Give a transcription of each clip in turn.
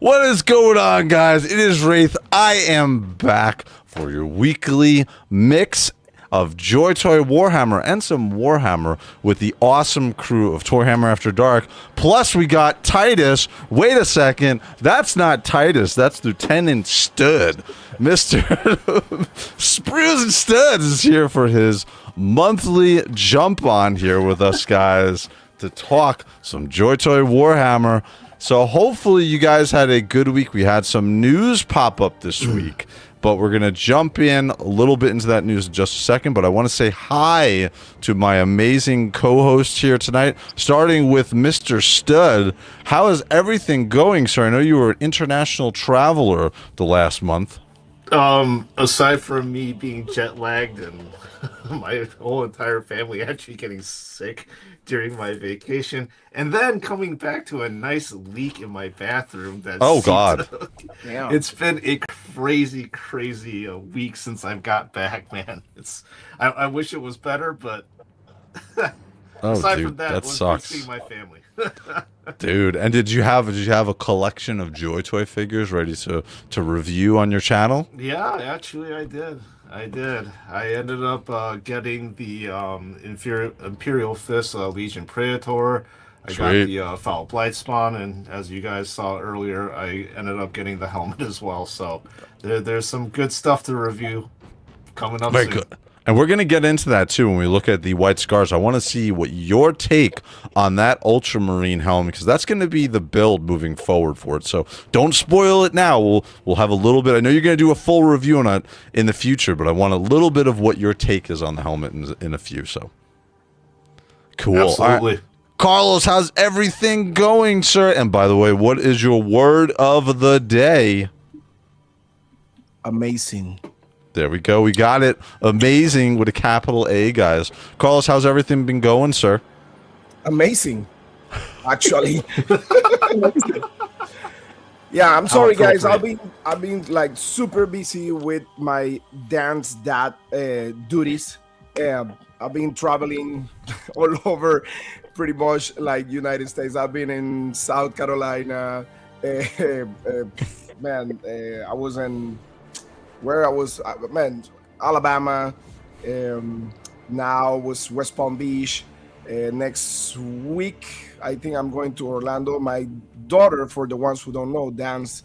What is going on, guys? It is Wraith. I am back for your weekly mix of JOYTOY Warhammer and some Warhammer with the awesome crew of ToyHammer After Dark. Plus, we got Titus. Wait a second. That's not Titus. That's Lieutenant Stud. Mr. Sprues Studs is here for his monthly jump on here with us, guys, to talk some JOYTOY Warhammer. So hopefully you guys had a good week. We had some news pop up this week, but we're going to jump in a little bit into that news in just a second. But I want to say hi to my amazing co-host here tonight, starting with Mr. Stud. How is everything going, sir? I know you were an international traveler the last month. Aside from me being jet lagged and my whole entire family actually getting sick during my vacation, and then coming back to a nice leak in my bathroom. God, it's been a crazy week since I've got back, man. I wish it was better, but aside from that sucks. Seeing my family. Dude, and did you have a collection of JOYTOY figures ready to review on your channel? Yeah, actually I did. I ended up getting the Imperial Fist Legion Praetor. I got the Foul Blight Spawn, and as you guys saw earlier, I ended up getting the helmet as well. So there's some good stuff to review coming up soon. Good. And we're going to get into that, too, when we look at the White Scars. I want to see what your take on that Ultramarine helmet, because that's going to be the build moving forward for it. So don't spoil it now. We'll have a little bit. I know you're going to do a full review on it in the future, but I want a little bit of what your take is on the helmet in a few. So cool. Absolutely. Right. Carlos, how's everything going, sir? And by the way, what is your word of the day? Amazing. There we go. We got it. Amazing with a capital A, guys. Carlos, how's everything been going, sir? Amazing. Actually. Yeah, I'm sorry, guys. I've been like super busy with my dance duties. I've been traveling all over pretty much like United States. I've been in South Carolina. I was in Alabama. Now was West Palm Beach. Next week, I think I'm going to Orlando. My daughter, for the ones who don't know, dance,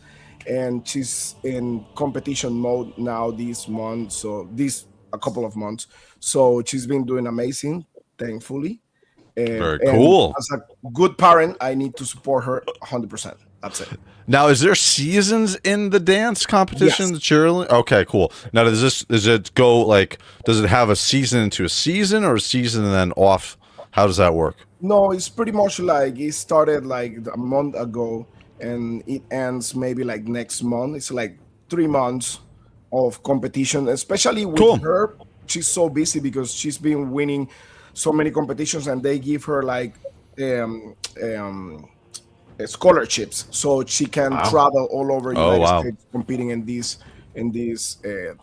and she's in competition mode now this month. So a couple of months. So she's been doing amazing, thankfully. Very cool. As a good parent, I need to support her 100%. That's it. Now, is there seasons in the dance competition? Yes. Okay, cool. Now, does it have a season into a season, or a season and then off? How does that work? No, it's pretty much like it started like a month ago, and it ends maybe like next month. It's like 3 months of competition, especially with her. She's so busy because she's been winning so many competitions, and they give her like scholarships, so she can travel all over United States competing in these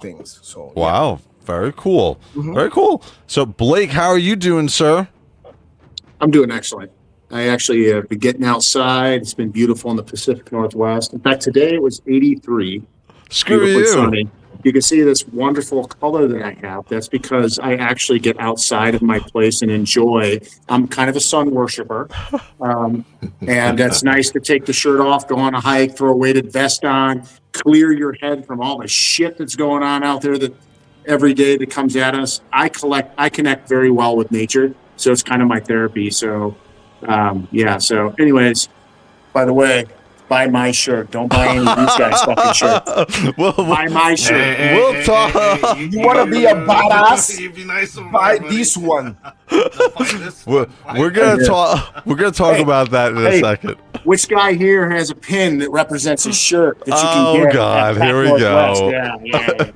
things. So wow, very cool. Very cool. So Blake, how are you doing, sir? I'm doing excellent. I actually have been getting outside. It's been beautiful in the Pacific Northwest. In fact, today it was 83. Screw you. Sunny. You can see this wonderful color that I have. That's because I actually get outside of my place and enjoy. I'm kind of a sun worshiper. And that's nice to take the shirt off, go on a hike, throw a weighted vest on, clear your head from all the shit that's going on out there that every day that comes at us. I connect very well with nature. So it's kind of my therapy. So, So anyways, by the way, buy my shirt. Don't buy any of these guys' fucking shirts. Buy my shirt. We'll talk. You want to be a badass? Be nice buy this one. We're gonna talk. We're gonna talk about that in a second. Which guy here has a pin that represents his shirt that you can get? Oh God, here we go. Yeah.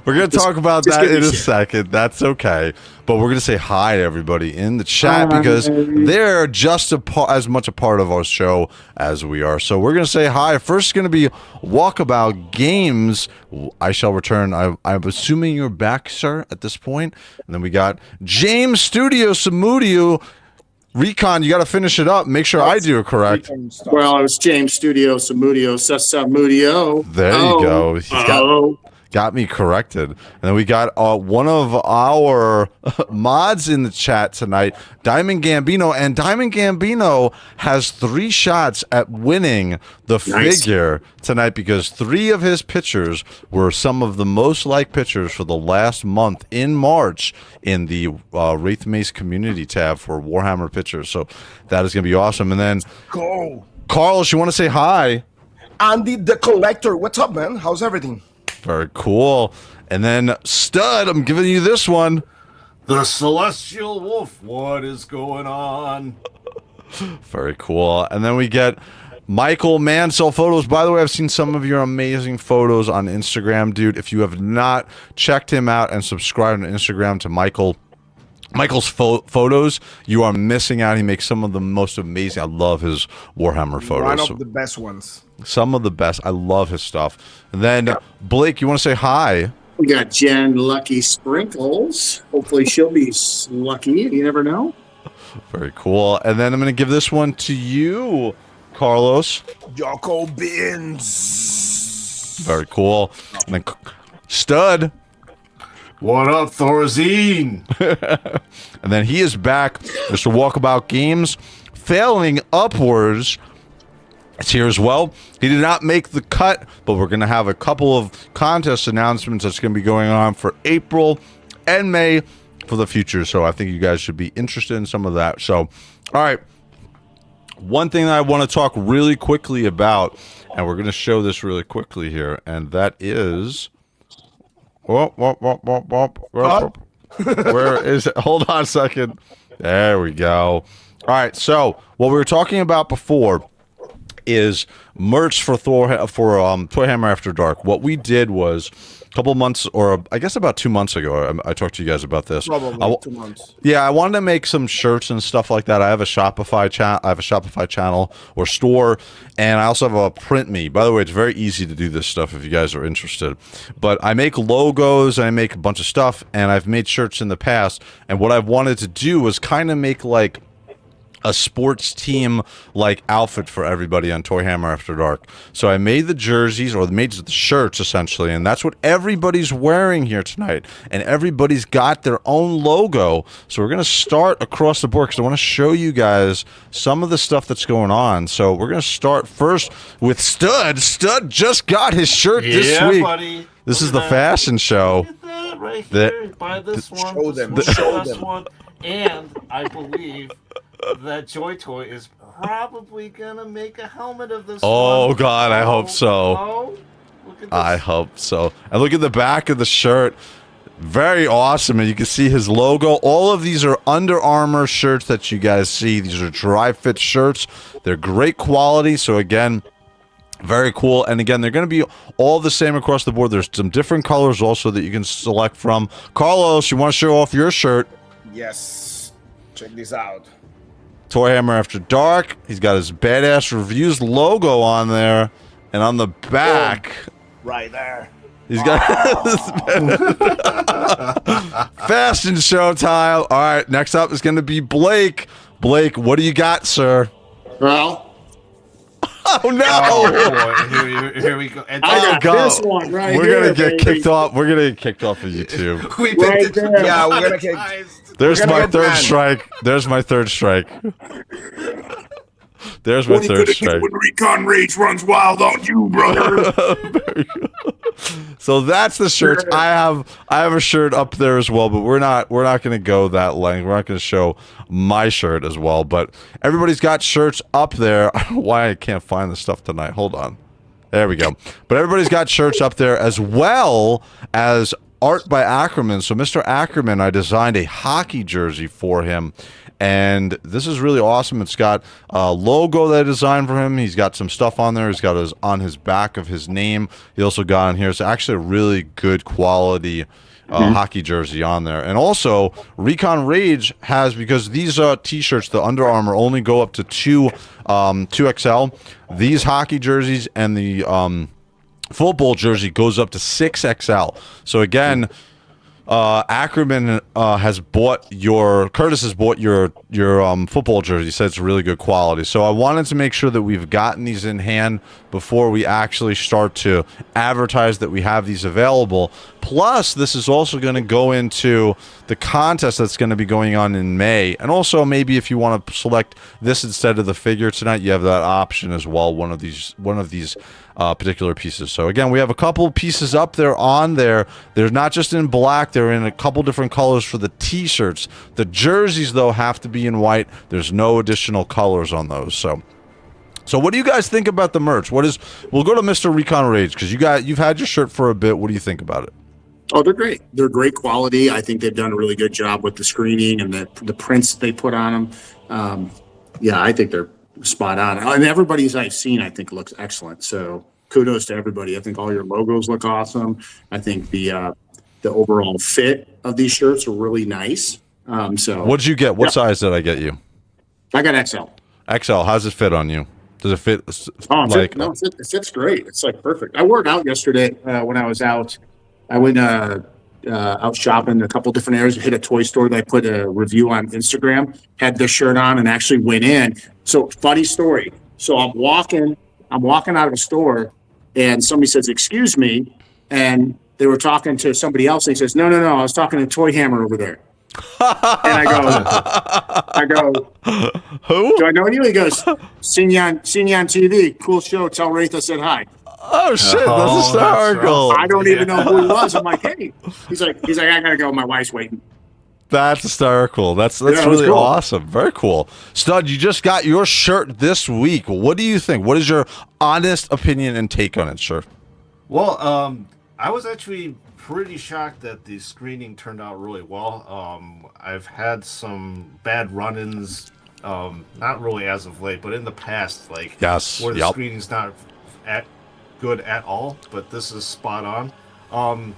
We're going to talk about that in a second. That's okay. But we're going to say hi to everybody in the chat because they're just as much a part of our show as we are. So we're going to say hi. First, going to be Walkabout Games. I shall return. I'm assuming you're back, sir, at this point. And then we got James Studio Samudio. Recon, you got to finish it up. Make sure I do it correct. Well, it was James Studio Samudio Samudio. There you go. He's got me corrected. And then we got one of our mods in the chat tonight, Diamond Gambino. And Diamond Gambino has 3 shots at winning the figure tonight because 3 of his pictures were some of the most liked pictures for the last month in March in the Wraith Mace community tab for Warhammer pictures. So that is going to be awesome. And then, go. Carlos, you want to say hi? Andy the Collector. What's up, man? How's everything? Very cool. And then Stud, I'm giving you this one. The Celestial Wolf. What is going on? Very cool. And then we get Michael Mansell photos. By the way, I've seen some of your amazing photos on Instagram, dude. If you have not checked him out and subscribed on Instagram to Michael's photos, you are missing out. He makes some of the most amazing. I love his Warhammer photos. One of the best ones. Some of the best. I love his stuff. And then Blake, you want to say hi? We got Jen Lucky Sprinkles. Hopefully she'll be lucky. You never know. Very cool. And then I'm going to give this one to you, Carlos. Jocko Bins. Very cool. And then Stud. What up, Thorazine? And then he is back. Mr. Walkabout Games, failing upwards. It's here as well. He did not make the cut, but we're going to have a couple of contest announcements that's going to be going on for April and May for the future. So I think you guys should be interested in some of that. So, all right. One thing that I want to talk really quickly about, and we're going to show this really quickly here, and that is... Where is it? Hold on a second. There we go. All right, so what we were talking about before is merch for ToyHammer After Dark. What we did was a couple months, or I guess about 2 months ago, I talked to you guys about this. Probably 2 months. Yeah, I wanted to make some shirts and stuff like that. I have a Shopify channel or store, and I also have a print me. By the way, it's very easy to do this stuff if you guys are interested. But I make logos, and I make a bunch of stuff, and I've made shirts in the past. And what I've wanted to do was kind of make like a sports team like outfit for everybody on ToyHammer After Dark. So I made the jerseys, or made the shirts essentially, and that's what everybody's wearing here tonight. And everybody's got their own logo. So we're gonna start across the board because I want to show you guys some of the stuff that's going on. So we're gonna start first with Stud. Stud just got his shirt this week. Buddy. This is the fashion show. Look at that right here. Buy this one. Show them. This Show last them. one. And I believe that JOYTOY is probably gonna make a helmet of this Oh one. God, I hope so. Oh, look at this. I hope so. And look at the back of the shirt. Very awesome. And you can see his logo. All of these are Under Armour shirts that you guys see. These are dry fit shirts. They're great quality. So again, very cool. And again, they're going to be all the same across the board. There's some different colors also that you can select from. Carlos, you want to show off your shirt? Yes. Check this out. ToyHammer After Dark. He's got his Badass Reviews logo on there. And on the back... Right there. He's got fashion show time. All right, next up is going to be Blake. Blake, what do you got, sir? Well, Oh no! Oh, boy. Here we go. And I got God. this one right We're here. gonna get baby. kicked off. We're gonna get kicked off of YouTube. we've Right been there. Yeah, we're gonna kick. There's We're gonna my get third banned. strike. There's my third strike. There's my third strike. When Recon Rage runs wild on you, brother. So that's the shirts. I have a shirt up there as well, but we're not going to go that length. We're not going to show my shirt as well, but everybody's got shirts up there. I don't know why I can't find the stuff tonight. Hold on. There we go. But everybody's got shirts up there as well as art by Ackerman. So Mr. Ackerman, I designed a hockey jersey for him. And this is really awesome. It's got a logo that I designed for him. He's got some stuff on there. He's got his on his back of his name. He also got on here. It's actually a really good quality hockey jersey on there. And also, Recon Rage has, because these t-shirts, the Under Armour, only go up to 2XL. These hockey jerseys and the football jersey goes up to 6XL. So again, Ackerman Curtis has bought your football jersey. He said it's really good quality. So I wanted to make sure that we've gotten these in hand before we actually start to advertise that we have these available. Plus, this is also going to go into the contest that's going to be going on in May. And also, maybe if you want to select this instead of the figure tonight, you have that option as well. One of these particular pieces. So again, we have a couple pieces up there on there. They're not just in black, they're in a couple different colors for the t-shirts. The jerseys though have to be in white. There's no additional colors on those. So what do you guys think about the merch? We'll go to Mr. Recon Rage because you've had your shirt for a bit. What do you think about it? Oh, they're great. They're great quality. I think they've done a really good job with the screening and the prints they put on them. Yeah, I think they're spot on. And everybody's I've seen, I think, looks excellent. So kudos to everybody. I think all your logos look awesome. I think the overall fit of these shirts are really nice. So what did you get? What size did I get you? I got XL. XL. How's it fit on you? Does it fit? It fits great. It's like perfect. I wore it out yesterday when I was out. I went out shopping a couple different areas. Hit a toy store that I put a review on Instagram. Had this shirt on and actually went in. So funny story. So I'm walking out of a store, and somebody says, "Excuse me," and they were talking to somebody else. And he says, "No, I was talking to ToyHammer over there." And I go, who? Do I know you? He goes, seen you on TV. Cool show. Tell Wraith I said hi. Oh shit, that's hysterical. I don't even know who he was. I'm like, hey. He's like, I gotta go. My wife's waiting. That's hysterical. That's really cool. Awesome. Very cool. Stud, you just got your shirt this week. What do you think? What is your honest opinion and take on it, sir? Well, I was actually pretty shocked that the screening turned out really well. I've had some bad run-ins, not really as of late, but in the past, like where the screening's not good at all, but this is spot on.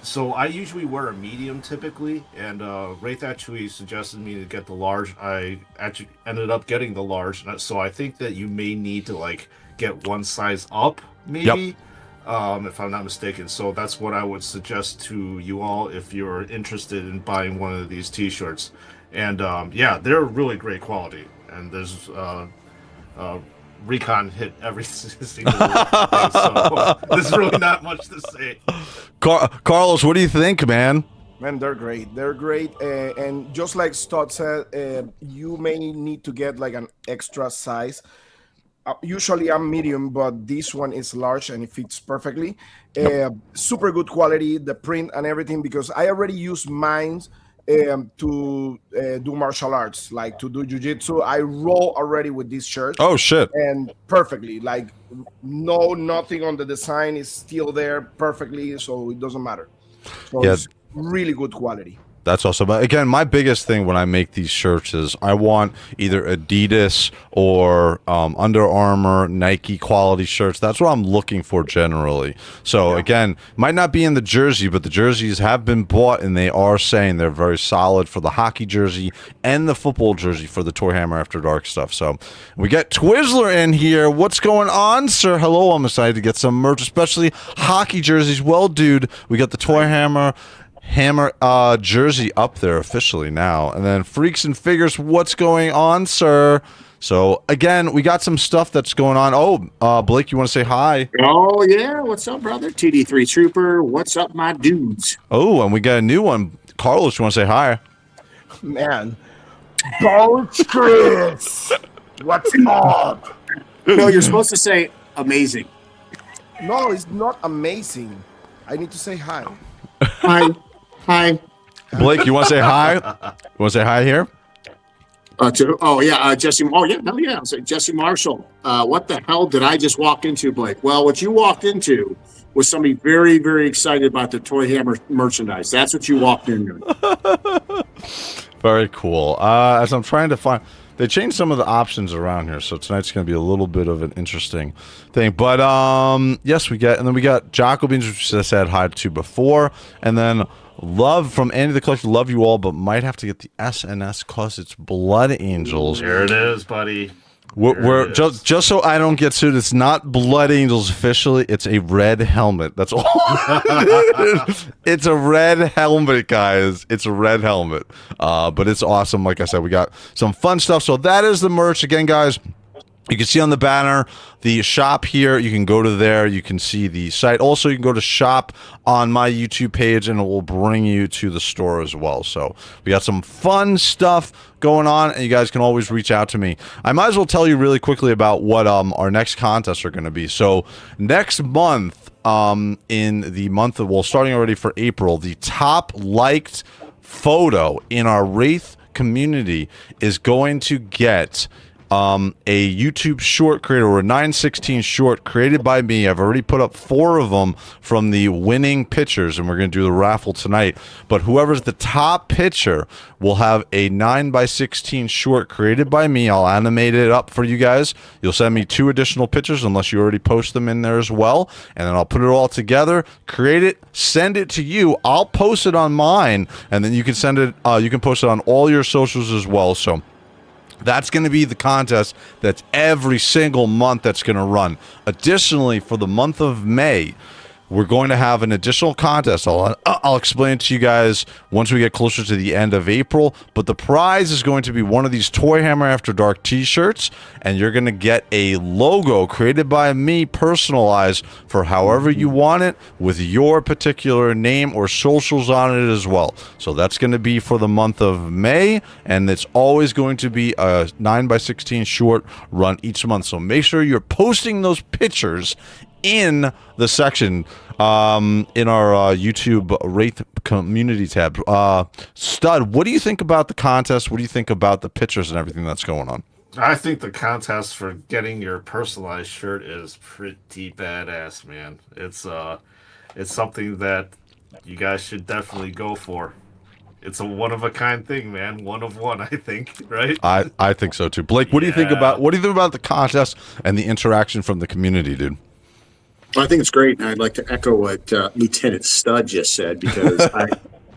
So I usually wear a medium typically, and Wraith actually suggested me to get the large. I actually ended up getting the large, so I think that you may need to like get one size up, maybe, if I'm not mistaken. So that's what I would suggest to you all if you're interested in buying one of these T-shirts. And yeah, they're really great quality, and there's Recon hit every single thing, so there's really not much to say. Carlos, what do you think, man? Man, they're great. They're great. And just like Stott said, you may need to get like an extra size. Usually I'm medium, but this one is large and it fits perfectly. Super good quality, the print and everything, because I already use mine to do martial arts, like to do jiu-jitsu. I roll already with this shirt. Oh shit. And perfectly, like nothing on the design is still there perfectly, so it doesn't matter. So it's really good quality. That's awesome. But again, my biggest thing when I make these shirts is I want either Adidas or Under Armour, Nike quality shirts. That's what I'm looking for generally. So again, might not be in the jersey, but the jerseys have been bought, and they are saying they're very solid for the hockey jersey and the football jersey for the ToyHammer After Dark stuff. So we got Twizzler in here. What's going on, sir? Hello, I'm excited to get some merch, especially hockey jerseys. Well, dude, we got the ToyHammer jersey up there officially now. And then Freaks and Figures, what's going on, sir? So again, we got some stuff that's going on. Oh, Blake, you want to say hi? Oh yeah, what's up, brother? TD3 Trooper, what's up, my dudes? Oh, and we got a new one. Carlos, you want to say hi? Man, don't Chris. What's up? No, you're supposed to say amazing. No, it's not amazing. I need to say hi. Hi. Blake, you want to say hi? You want to say hi here? Jesse. Oh, yeah. No, yeah. So Jesse Marshall. What the hell did I just walk into, Blake? Well, what you walked into was somebody very, very excited about the ToyHammer merchandise. That's what you walked into. Very cool. As I'm trying to find... They changed some of the options around here, so tonight's going to be a little bit of an interesting thing. But, yes, we got Jocko Beans, which I said hi to before. And then Love from Andy the Collector. Love you all, but might have to get the SNS because it's Blood Angels. There it is, buddy. We're just so I don't get sued. It's not Blood Angels officially. It's a red helmet. That's all. It's a red helmet, guys. It's a red helmet. But it's awesome. Like I said, we got some fun stuff. So that is the merch again, guys. You can see on the banner the shop here. You can go to there. You can see the site. Also, you can go to shop on my YouTube page, and it will bring you to the store as well. So we got some fun stuff going on, and you guys can always reach out to me. I might as well tell you really quickly about what our next contests are going to be. So next month, in the month of, well, starting already for April, the top liked photo in our Wraith community is going to get a YouTube short creator, or a 916 short created by me. I've already put up 4 of them from the winning pictures, and we're going to do the raffle tonight. But whoever's the top picture will have a 9x16 short created by me. I'll animate it up for you guys. You'll send me 2 additional pictures, unless you already post them in there as well, and then I'll put it all together, create it, send it to you. I'll post it on mine, and then you can send it. You can post it on all your socials as well. So that's going to be the contest that's every single month that's going to run. Additionally, for the month of May, we're going to have an additional contest. I'll explain it to you guys once we get closer to the end of April. But the prize is going to be one of these ToyHammer After Dark t-shirts, and you're going to get a logo created by me, personalized for however you want it, with your particular name or socials on it as well. So that's going to be for the month of May, and it's always going to be a 9x16 short run each month. So make sure you're posting those pictures in the section in our YouTube Wraith community tab. Stud, what do you think about the contest? What do you think about the pictures and everything that's going on? I think the contest for getting your personalized shirt is pretty badass, man. It's something that you guys should definitely go for. It's a one-of-a-kind thing, man. One of one, I think, right? I think so too. Blake, what do you think about the contest and the interaction from the community, dude? I think it's great, and I'd like to echo what Lieutenant Stud just said, because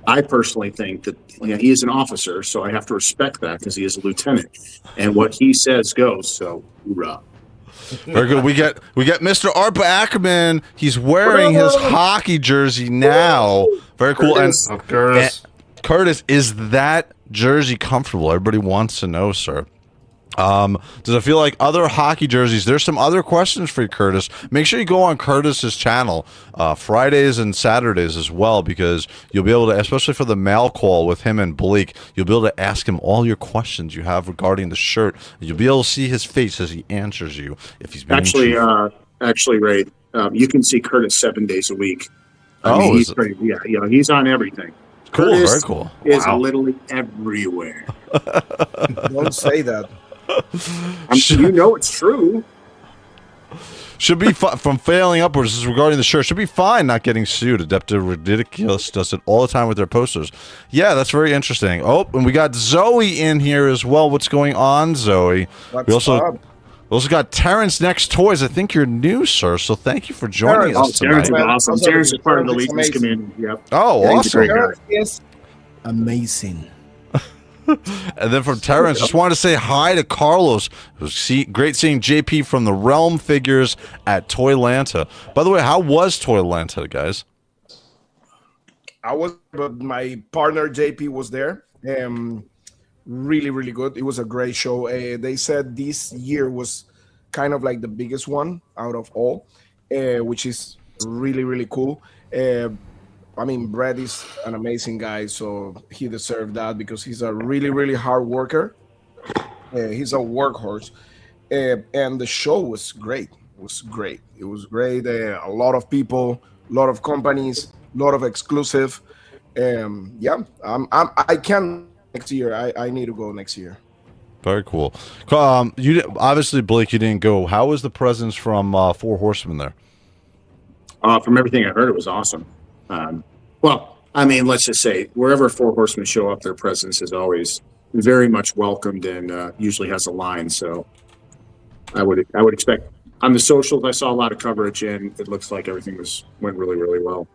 I personally think that he is an officer, so I have to respect that because he is a lieutenant, and what he says goes. So, hoorah! Very good. We get Mr. Art Ackerman. He's wearing his hockey jersey now. Very cool. Curtis. And Curtis, is that jersey comfortable? Everybody wants to know, sir. Does it feel like other hockey jerseys? There's some other questions for you, Curtis. Make sure you go on Curtis's channel Fridays and Saturdays as well, because you'll be able to, especially for the mail call with him and Blake, you'll be able to ask him all your questions you have regarding the shirt. You'll be able to see his face as he answers you if he's being actually, Ray, you can see Curtis 7 days a week. I mean, he's pretty, he's on everything. Cool, Curtis very cool. Is literally everywhere. Don't say that. You know it's true. Should be from failing upwards. This is regarding the shirt. Should be fine not getting sued. Adepta Ridiculous does it all the time with their posters. Yeah, that's very interesting. Oh, and we got Zoe in here as well. What's going on, Zoe? We also got Terrence Next Toys. I think you're new, sir. So thank you for joining us tonight. Terrence is awesome. Terrence is part of the Legions community. Yep. Oh, awesome. Yes, amazing. And then from Terrence, just wanted to say hi to Carlos. It was great seeing JP from the Realm figures at Toylanta. By the way, how was Toylanta, guys? But my partner JP was there. Really, really good. It was a great show. They said this year was kind of like the biggest one out of all, which is really, really cool. I mean, Brad is an amazing guy, so he deserved that because he's a really, really hard worker. He's a workhorse. And the show was great. It was great. A lot of people, a lot of companies, a lot of exclusive. I can next year. I need to go next year. Very cool. You obviously, Blake, you didn't go. How was the presence from Four Horsemen there? From everything I heard, it was awesome. Well, I mean, let's just say wherever Four Horsemen show up, their presence is always very much welcomed and usually has a line. So I would expect on the socials, I saw a lot of coverage and it looks like everything went really, really well.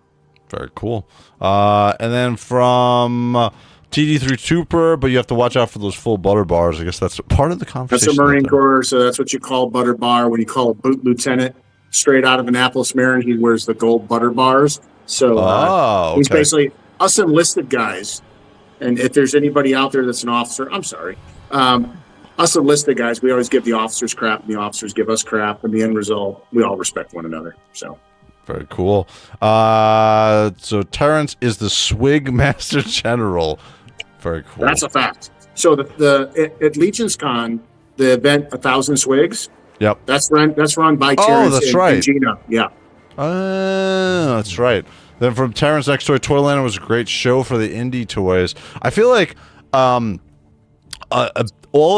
Very cool. And then from TD3 Trooper, but you have to watch out for those full butter bars. I guess that's part of the conversation. That's a Marine Corps, so that's what you call butter bar. When you call a boot lieutenant straight out of Annapolis, Maryland, he wears the gold butter bars. So he's basically us enlisted guys. And if there's anybody out there that's an officer, I'm sorry. Us enlisted guys, we always give the officers crap, and the officers give us crap. And the end result, we all respect one another. So very cool. So Terrence is the Swig Master General. Very cool. That's a fact. So at Legion's Con, the event 1,000 Swigs. Yep. That's run by Terrence and Gina. Yeah. That's right. Then from Terrence, Next Toy Toyland was a great show for the indie toys. I feel like all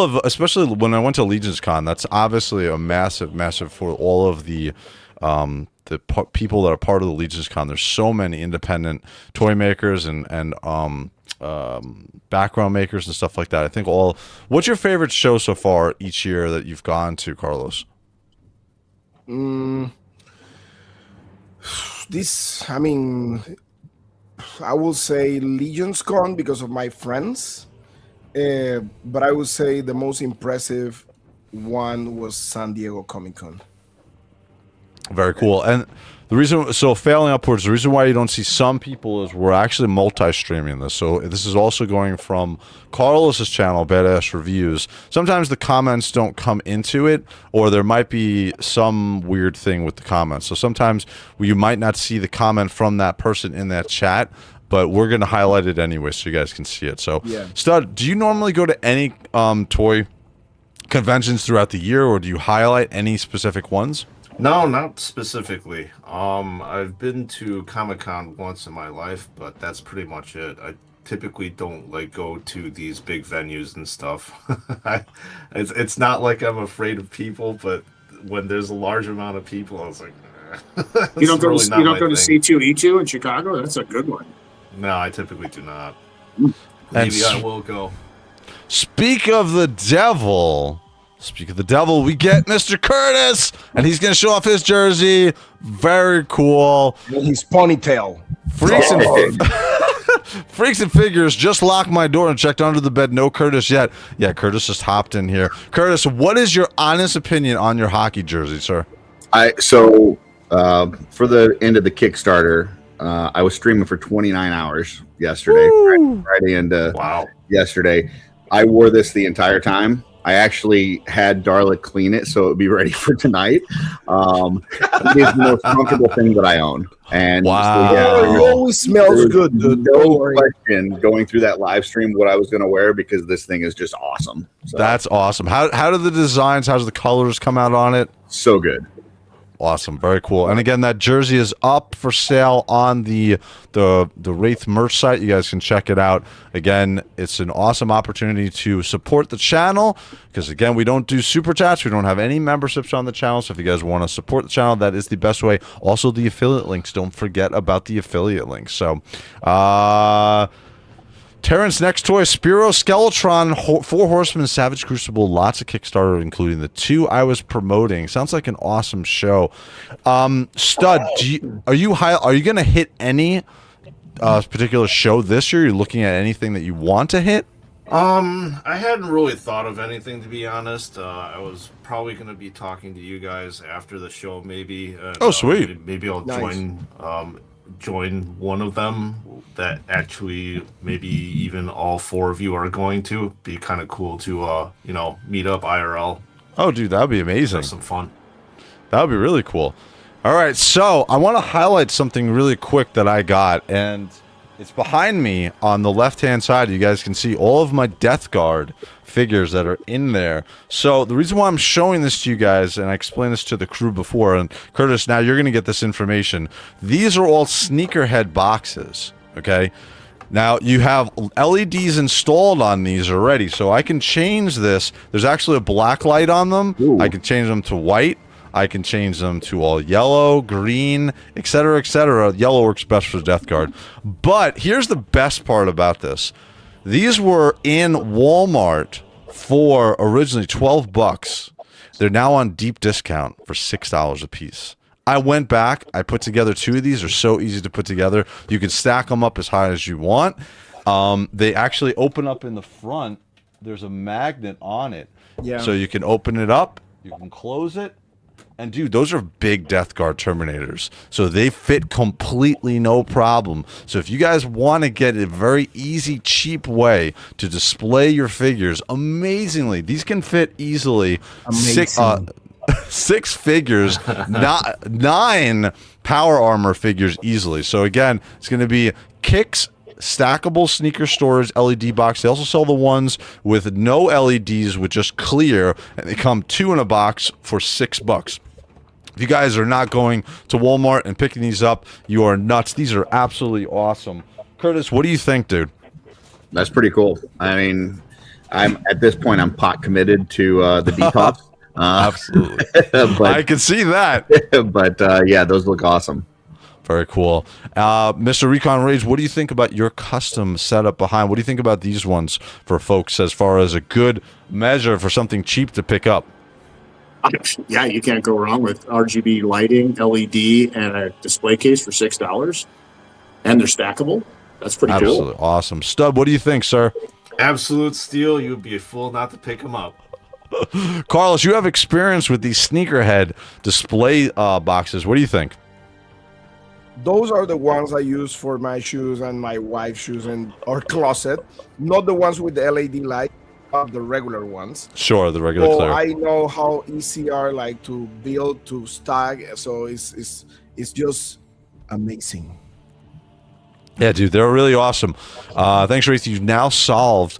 of, especially when I went to Legion's Con, that's obviously a massive for all of the people that are part of the Legion's Con. There's so many independent toy makers and background makers and stuff like that. I think what's your favorite show so far each year that you've gone to, Carlos? I will say Legion's Con because of my friends, but I would say the most impressive one was San Diego Comic Con. Very cool. And the reason, so failing upwards, the reason why you don't see some people is we're actually multi-streaming this. So this is also going from Carlos's channel, Badass Reviews. Sometimes the comments don't come into it, or there might be some weird thing with the comments. So sometimes you might not see the comment from that person in that chat, but we're going to highlight it anyway so you guys can see it. So, yeah. Stud, do you normally go to any toy conventions throughout the year, or do you highlight any specific ones? No, not specifically. I've been to Comic-Con once in my life, but that's pretty much it. I typically don't go to these big venues and stuff. It's not like I'm afraid of people, but when there's a large amount of people, I was like, you don't go to C2E2 in Chicago? That's a good one. No, I typically do not. Maybe I will go. Speak of the devil, we get Mr. Curtis, and he's going to show off his jersey. Very cool. And his ponytail. Freaks and Figures just locked my door and checked under the bed. No Curtis yet. Yeah, Curtis just hopped in here. Curtis, what is your honest opinion on your hockey jersey, sir? For the end of the Kickstarter, I was streaming for 29 hours yesterday, Friday into yesterday. I wore this the entire time. I actually had Darla clean it so it would be ready for tonight. It is the most comfortable thing that I own. And it always smells good, dude. No question going through that live stream what I was going to wear, because this thing is just awesome. So. That's awesome. How do the designs, how's the colors come out on it? So good. Awesome, very cool. And again, that jersey is up for sale on the Wraith merch site. You guys can check it out. Again, it's an awesome opportunity to support the channel, because again, we don't do super chats. We don't have any memberships on the channel. So if you guys want to support the channel, that is the best way. Also, the affiliate links. Don't forget about the affiliate links. So, Terrence, next toy, Spiro Skeletron, 4 Horsemen, Savage Crucible, lots of Kickstarter, including the 2 I was promoting. Sounds like an awesome show. Stud, are you going to hit any particular show this year? You're looking at anything that you want to hit? I hadn't really thought of anything, to be honest. I was probably going to be talking to you guys after the show, maybe. And, sweet. Maybe I'll join one of them that actually maybe even all 4 of you are going to. Be kind of cool to meet up IRL. Oh, dude, that'd be amazing. Have some fun. That would be really cool. All right, so I want to highlight something really quick that I got, and it's behind me on the left-hand side. You guys can see all of my Death Guard figures that are in there. So the reason why I'm showing this to you guys, and I explained this to the crew before, and Curtis, now you're going to get this information. These are all sneakerhead boxes, okay? Now, you have LEDs installed on these already, so I can change this. There's actually a black light on them. Ooh. I can change them to white. I can change them to all yellow, green, etc., etc. Yellow works best for Death Guard. But here's the best part about this. These were in Walmart for originally $12. They're now on deep discount for $6 a piece. I went back. I put together 2 of these. They're so easy to put together. You can stack them up as high as you want. They actually open up in the front. There's a magnet on it. Yeah. So you can open it up, you can close it. And dude, those are big Death Guard Terminators. So they fit completely no problem. So if you guys want to get a very easy, cheap way to display your figures, amazingly, these can fit easily. Six figures, 9 power armor figures easily. So again, it's going to be kicks, stackable sneaker storage LED box. They also sell the ones with no LEDs with just clear, and they come 2 in a box for $6. If you guys are not going to Walmart and picking these up, you are nuts. These are absolutely awesome. Curtis, what do you think, dude? That's pretty cool. I mean, I'm at this point, I'm pot committed to the detox. Absolutely. But, I can see that. But yeah, those look awesome. Very cool. Mr. Recon Rage, what do you think about your custom setup behind? What do you think about these ones for folks as far as a good measure for something cheap to pick up? Yeah, you can't go wrong with RGB lighting, LED, and a display case for $6. And they're stackable. That's pretty Absolutely cool. Awesome. Stud, what do you think, sir? Absolute steal. You'd be a fool not to pick them up. Carlos, you have experience with these sneakerhead display boxes. What do you think? Those are the ones I use for my shoes and my wife's shoes in our closet. Not the ones with the LED light, but the regular ones. Sure, the regular So clear. I know how easy are like to build, to stack. So it's just amazing. Yeah, dude, they're really awesome. Thanks, Wraith. You've now I've solved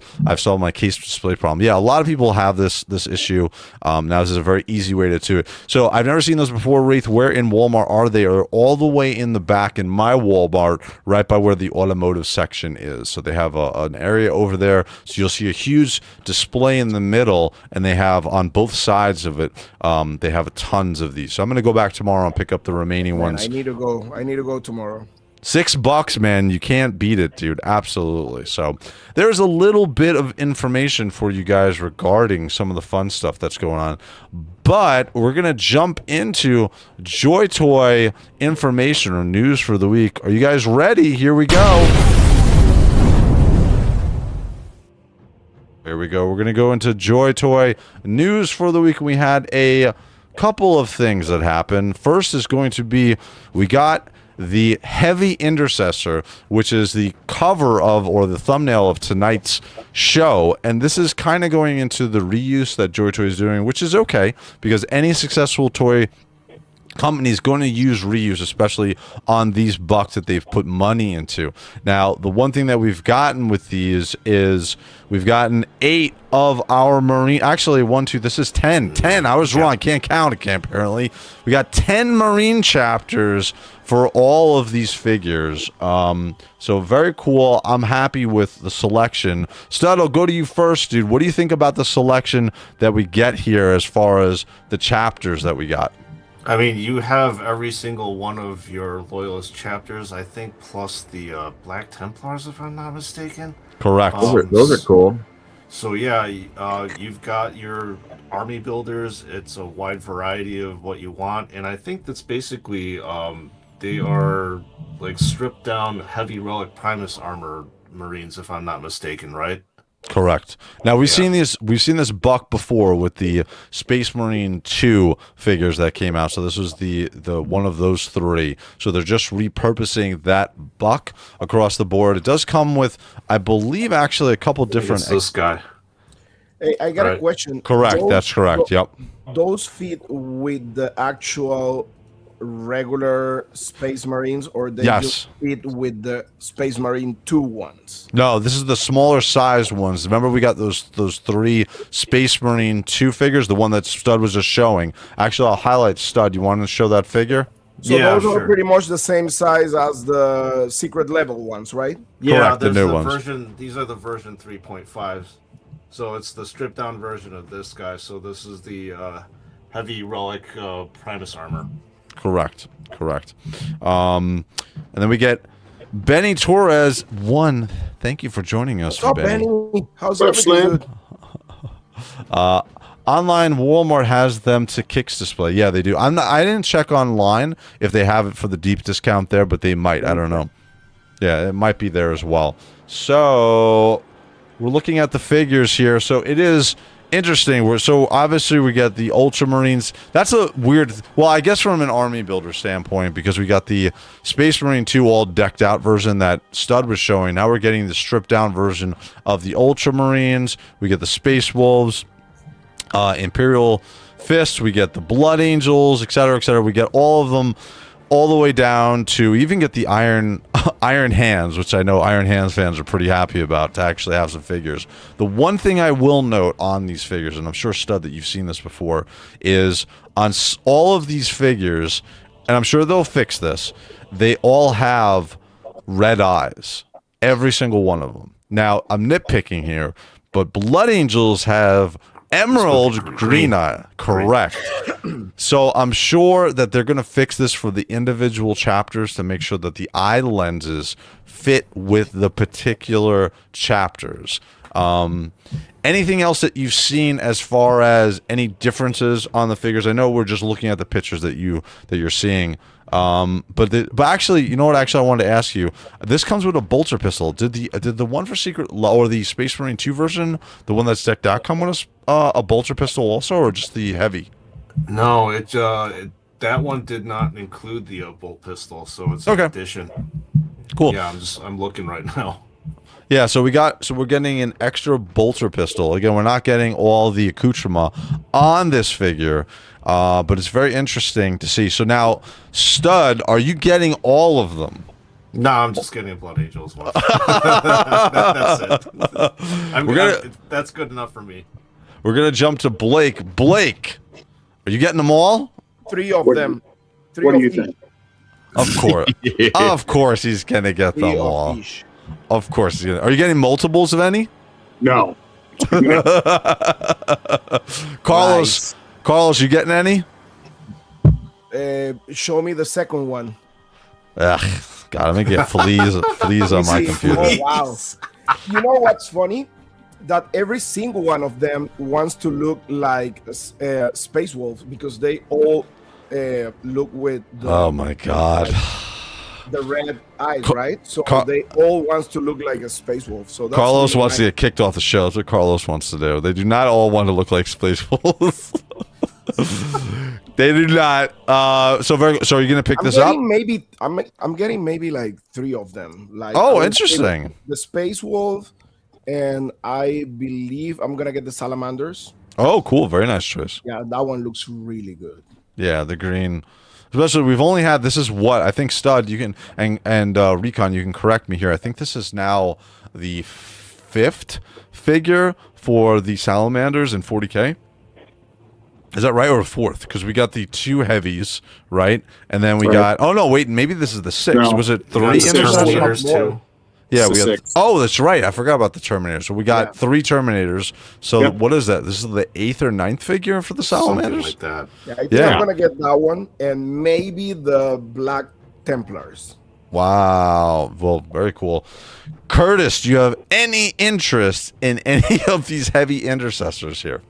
my case display problem. Yeah, a lot of people have this issue. Now this is a very easy way to do it. So I've never seen those before, Wraith. Where in Walmart are they? Are all the way in the back in my Walmart, right by where the automotive section is. So they have an area over there. So you'll see a huge display in the middle, and they have on both sides of it, they have tons of these. So I'm going to go back tomorrow and pick up the remaining ones. I need to go tomorrow. $6, man. You can't beat it, dude. Absolutely. So there's a little bit of information for you guys regarding some of the fun stuff that's going on. But we're going to jump into JOYTOY information or news for the week. Are you guys ready? Here we go. Here we go. We're going to go into JOYTOY news for the week. We had a couple of things that happened. First is going to be we got the Heavy Intercessor, which is the cover of or the thumbnail of tonight's show, and this is kind of going into the reuse that JOYTOY is doing, which is okay because any successful toy company is going to use reuse, especially on these bucks that they've put money into. Now, the one thing that we've gotten with these is we've gotten 8 of our Marine, actually 1, 2, this is 10. I was wrong. I can't count again, apparently. We got 10 Marine chapters for all of these figures. So very cool. I'm happy with the selection. Stud, I'll go to you first, dude. What do you think about the selection that we get here as far as the chapters that we got? I mean, you have every single one of your Loyalist chapters, I think, plus the Black Templars, if I'm not mistaken. Correct. Those are cool. So yeah, you've got your army builders. It's a wide variety of what you want, and I think that's basically they are like stripped down heavy relic Primus armor Marines, if I'm not mistaken, right? Correct. Now we've seen this buck before with the Space Marine 2 figures that came out. So this was the one of those 3. So they're just repurposing that buck across the board. It does come with, I believe, actually a couple different. It's this guy. Hey, I got a question. Correct. That's correct. Yep. Those fit with the actual regular Space Marines, or they just fit with the Space Marine 2 ones? No, this is the smaller size ones. Remember, we got those 3 Space Marine 2 figures, the one that Stud was just showing. Actually, I'll highlight Stud. You want to show that figure? So those are pretty much the same size as the secret level ones, right? Yeah, correct, the new ones. These are the version 3.5s. So it's the stripped down version of this guy. So this is the heavy relic Primus armor. Correct. And then we get Benny Torres 1. Thank you for joining us, What's up, Benny? How's everything good? Online Walmart has them to Kicks display. Yeah, they do. I didn't check online if they have it for the deep discount there, but they might. I don't know. Yeah, it might be there as well. So we're looking at the figures here. So it is interesting. So obviously we get the Ultramarines. That's a weird... Well, I guess from an army builder standpoint, because we got the Space Marine 2 all decked out version that Stud was showing. Now we're getting the stripped down version of the Ultramarines. We get the Space Wolves, Imperial Fists. We get the Blood Angels, etc., etc. We get all of them all the way down to even get the Iron Hands, which I know Iron Hands fans are pretty happy about, to actually have some figures. The one thing I will note on these figures, and I'm sure, Stud, that you've seen this before, is on all of these figures, and I'm sure they'll fix this, they all have red eyes. Every single one of them. Now, I'm nitpicking here, but Blood Angels have emerald green eye. Correct. So I'm sure that they're going to fix this for the individual chapters to make sure that the eye lenses fit with the particular chapters. Anything else that you've seen as far as any differences on the figures? I know we're just looking at the pictures that you're seeing. But actually, you know what? Actually, I wanted to ask you. This comes with a bolter pistol. Did the one for Secret or the Space Marine 2 version, the one that's decked out, come with a bolter pistol also, or just the heavy? No, that one did not include the bolt pistol, so it's an addition. Cool. Yeah, I'm looking right now. Yeah, so we're getting an extra bolter pistol. Again, we're not getting all the accoutrement on this figure. But it's very interesting to see. So now, Stud, are you getting all of them? No, I'm just getting Blood Angels one. That's it. That's good enough for me. We're gonna jump to Blake. Blake, are you getting them all? 3 of them. What do you think? Of course, of course, he's gonna get them all. Of course, he's gonna. Are you getting multiples of any? No. Carlos. Nice. Carlos, you getting any? Show me the second one. Ugh, God, I'm gonna get fleas on my computer. Oh, wow. You know what's funny? That every single one of them wants to look like Space Wolves because they all look with the... Oh my God. The red eyes, right? So they all wants to look like a Space Wolf. So that's Carlos wants to get kicked off the show. That's what Carlos wants to do. They do not all want to look like Space Wolves. They do not. So are you gonna pick this up? Maybe I'm getting maybe like 3 of them. Like, interesting. The Space Wolf, and I believe I'm gonna get the Salamanders. Oh, cool! Very nice choice. Yeah, that one looks really good. Yeah, the green. Especially, we've only had, this is what I think, Stud, you can, and Recon, you can correct me here. I think this is now the 5th figure for the Salamanders in 40K. Is that right, or 4th? Because we got the 2 heavies, right? And then we got, oh no, wait, maybe this is the 6th. No, was it 3 Intercessors? 2. Yeah, we got. Oh, that's right. I forgot about the Terminator. So we got 3 Terminators. So what is that? This is the 8th or 9th figure for the Salamanders. Something like that. Yeah, I think I'm gonna get that one, and maybe the Black Templars. Wow. Well, very cool. Curtis, do you have any interest in any of these heavy intercessors here?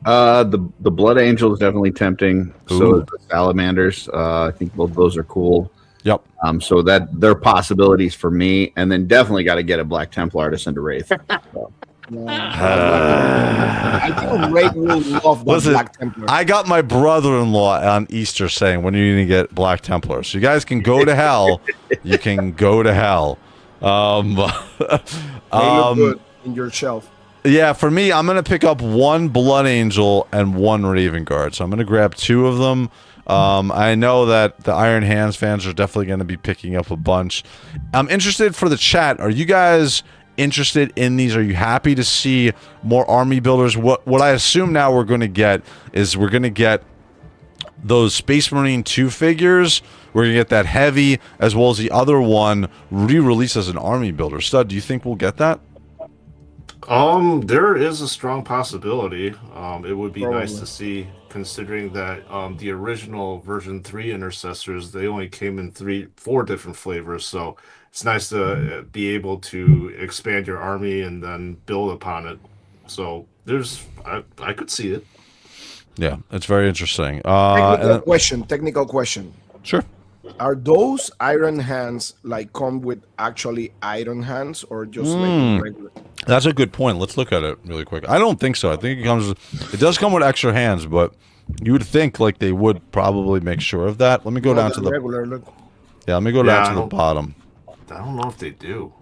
The Blood Angel is definitely tempting. Ooh. So is the Salamanders. I think both those are cool. Yep. So that they're possibilities for me, and then definitely got to get a Black Templar to send to Wraith. So. I think Wraith will love the Black Templar. I got my brother-in-law on Easter saying, "When are you going to get Black Templar?" So you guys can go to hell. You can go to hell. They look good in your shelf. Yeah, for me, I'm going to pick up 1 Blood Angel and 1 Raven Guard. So I'm going to grab 2 of them. I know that the Iron Hands fans are definitely going to be picking up a bunch. I'm interested for the chat. Are you guys interested in these? Are you happy to see more army builders? What I assume now we're going to get is we're going to get those Space Marine 2 figures. We're going to get that heavy, as well as the other one re-released as an army builder. Stud, do you think we'll get that? There is a strong possibility. It would be nice to see, considering that the original version 3 Intercessors, they only came in 4 different flavors. So it's nice to be able to expand your army and then build upon it. So I could see it. Yeah, it's very interesting. Technical question. Sure. Are those iron hands like come with actually iron hands or just like regular? That's a good point. Let's look at it really quick. I don't think so. I think it does come with extra hands, but you would think like they would probably make sure of that. Let me go down to the regular look. Yeah, let me go down to the bottom. I don't know if they do.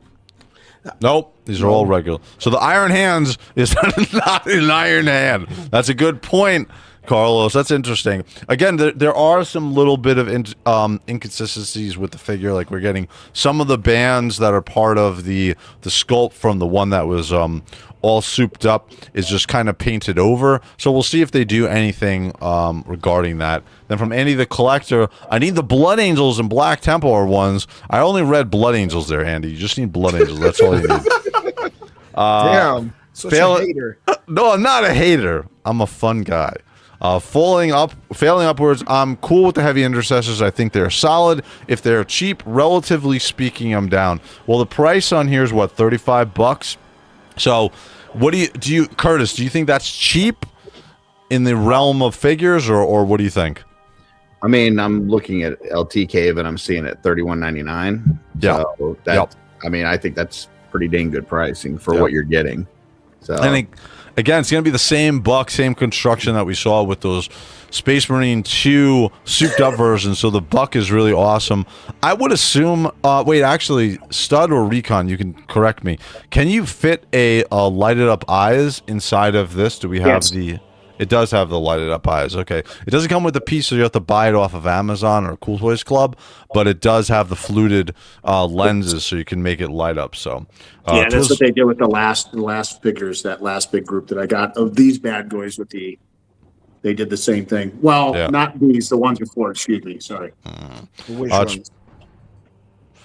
Nope, these are all regular. So the iron hands is not an iron hand. That's a good point, Carlos. That's interesting. Again, there are some little bit of inconsistencies with the figure. Like we're getting some of the bands that are part of the sculpt from the one that was all souped up is just kind of painted over. So we'll see if they do anything regarding that. Then from Andy the Collector, I need the Blood Angels and Black Templar ones. I only read Blood Angels there, Andy. You just need Blood Angels. That's all you need. Damn, such a hater. No, I'm not a hater. I'm a fun guy. Failing upwards, I'm cool with the Heavy Intercessors. I think they're solid. If they're cheap, relatively speaking, I'm down. Well, the price on here is what, $35? So, what do you, Curtis? Do you think that's cheap in the realm of figures, or what do you think? I mean, I'm looking at LT Cave and I'm seeing it $31.99. Yeah. So that, I mean, I think that's pretty dang good pricing for what you're getting. So I think, again, it's going to be the same same construction that we saw with those Space Marine 2 souped up versions. So the buck is really awesome. I would assume, wait, actually, Stud or Recon, you can correct me. Can you fit a lighted up eyes inside of this? Do we have It does have the lighted up eyes. Okay. It doesn't come with the piece, so you have to buy it off of Amazon or Cool Toys Club, but it does have the fluted lenses, so you can make it light up. So yeah, that's what they did with the last figures, that last big group that I got of these bad boys with they did the same thing. Well, not these, the ones before, excuse me, sorry. Which ones?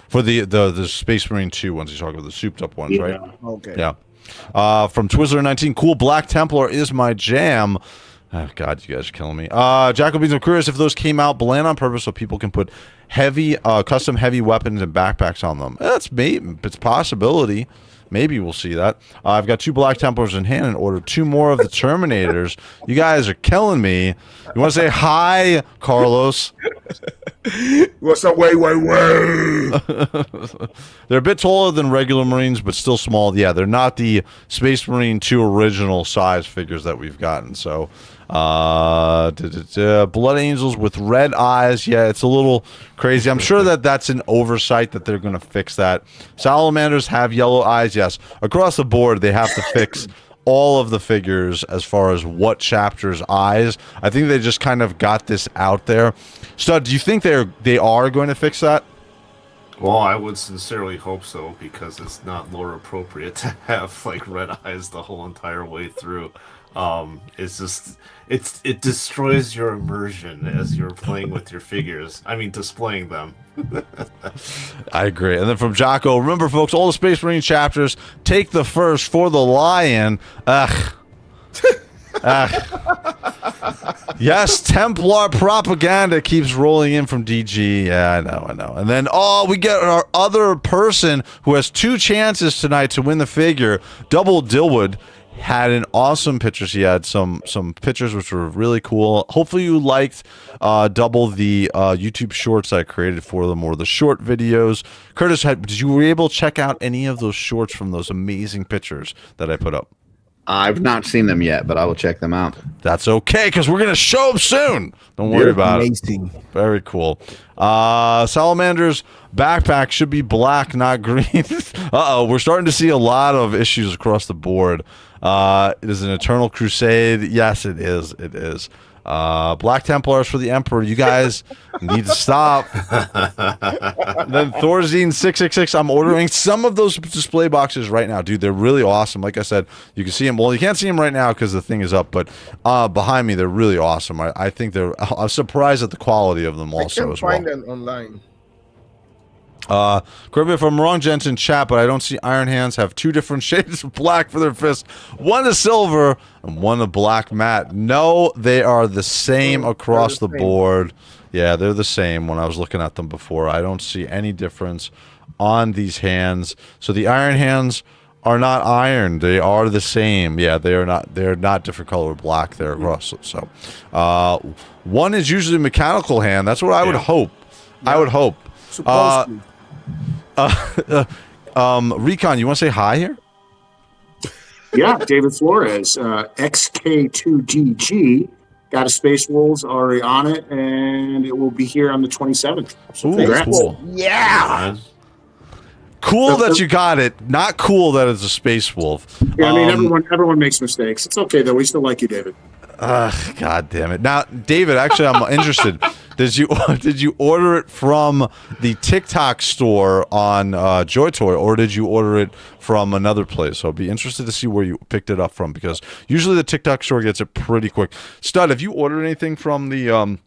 For the Space Marine 2 ones, you're talking about the souped up ones, right? Okay. Yeah. From Twizzler19, cool Black Templar is my jam. Oh, God, you guys are killing me. Jacobeans, I'm curious if those came out bland on purpose so people can put custom heavy weapons and backpacks on them. It's a possibility. Maybe we'll see that. I've got 2 Black Templars in hand and ordered 2 more of the Terminators. You guys are killing me. You want to say hi, Carlos? What's up? Way. They're a bit taller than regular Marines, but still small. Yeah, they're not the Space Marine 2 original size figures that we've gotten. So, Blood Angels with red eyes. Yeah, it's a little crazy. I'm sure that's an oversight that they're going to fix that. Salamanders have yellow eyes. Yes, across the board, they have to fix all of the figures as far as what chapter's eyes. I think they just kind of got this out there. Stud, do you think they are going to fix that? Well, I would sincerely hope so, because it's not lore appropriate to have like red eyes the whole entire way through. It's just it destroys your immersion as you're playing with your figures. I mean, displaying them. I agree. And then from Jocko, remember, folks, all the Space Marine chapters take the first for the lion. Yes, Templar propaganda keeps rolling in from DG. Yeah, I know. And then, we get our other person who has 2 chances tonight to win the figure. Double Dillwood had an awesome pictures. He had some pictures which were really cool. Hopefully you liked Double the YouTube shorts I created for them, or the short videos. Curtis, did you were able to check out any of those shorts from those amazing pictures that I put up? I've not seen them yet, but I will check them out. That's okay, because we're going to show them soon. Don't worry about it. Very cool. Salamander's backpack should be black, not green. We're starting to see a lot of issues across the board. It is an Eternal Crusade. Yes, it is. It is. Black Templars for the Emperor. You guys need to stop. Then Thorzine 666. I'm ordering some of those display boxes right now, dude. They're really awesome. Like I said, you can see them. Well, you can't see them right now because the thing is up, but behind me, they're really awesome. I think I'm surprised at the quality of them also as well. I can find them online. Correct me if I'm wrong, gents in chat, but I don't see Iron Hands have 2 different shades of black for their fists. One is silver and one a black matte. No, they are the same across the board. Yeah, they're the same when I was looking at them before. I don't see any difference on these hands. So the Iron Hands are not iron. They are the same. Yeah, they're not different color black there across. So one is usually a mechanical hand. That's what I would hope. I would hope. Supposedly. Recon, you want to say hi here? Yeah, David Flores, XK2DG. Got a Space Wolves already on it, and it will be here on the 27th. So Ooh, congrats. cool. Yeah. Cool that you got it. Not cool that it's a Space Wolf. Yeah, I mean, everyone makes mistakes. It's okay, though. We still like you, David. God damn it. Now, David, actually, I'm interested. Did you order it from the TikTok store on JOYTOY, or did you order it from another place? So I'd be interested to see where you picked it up from, because usually the TikTok store gets it pretty quick. Stud, have you ordered anything from the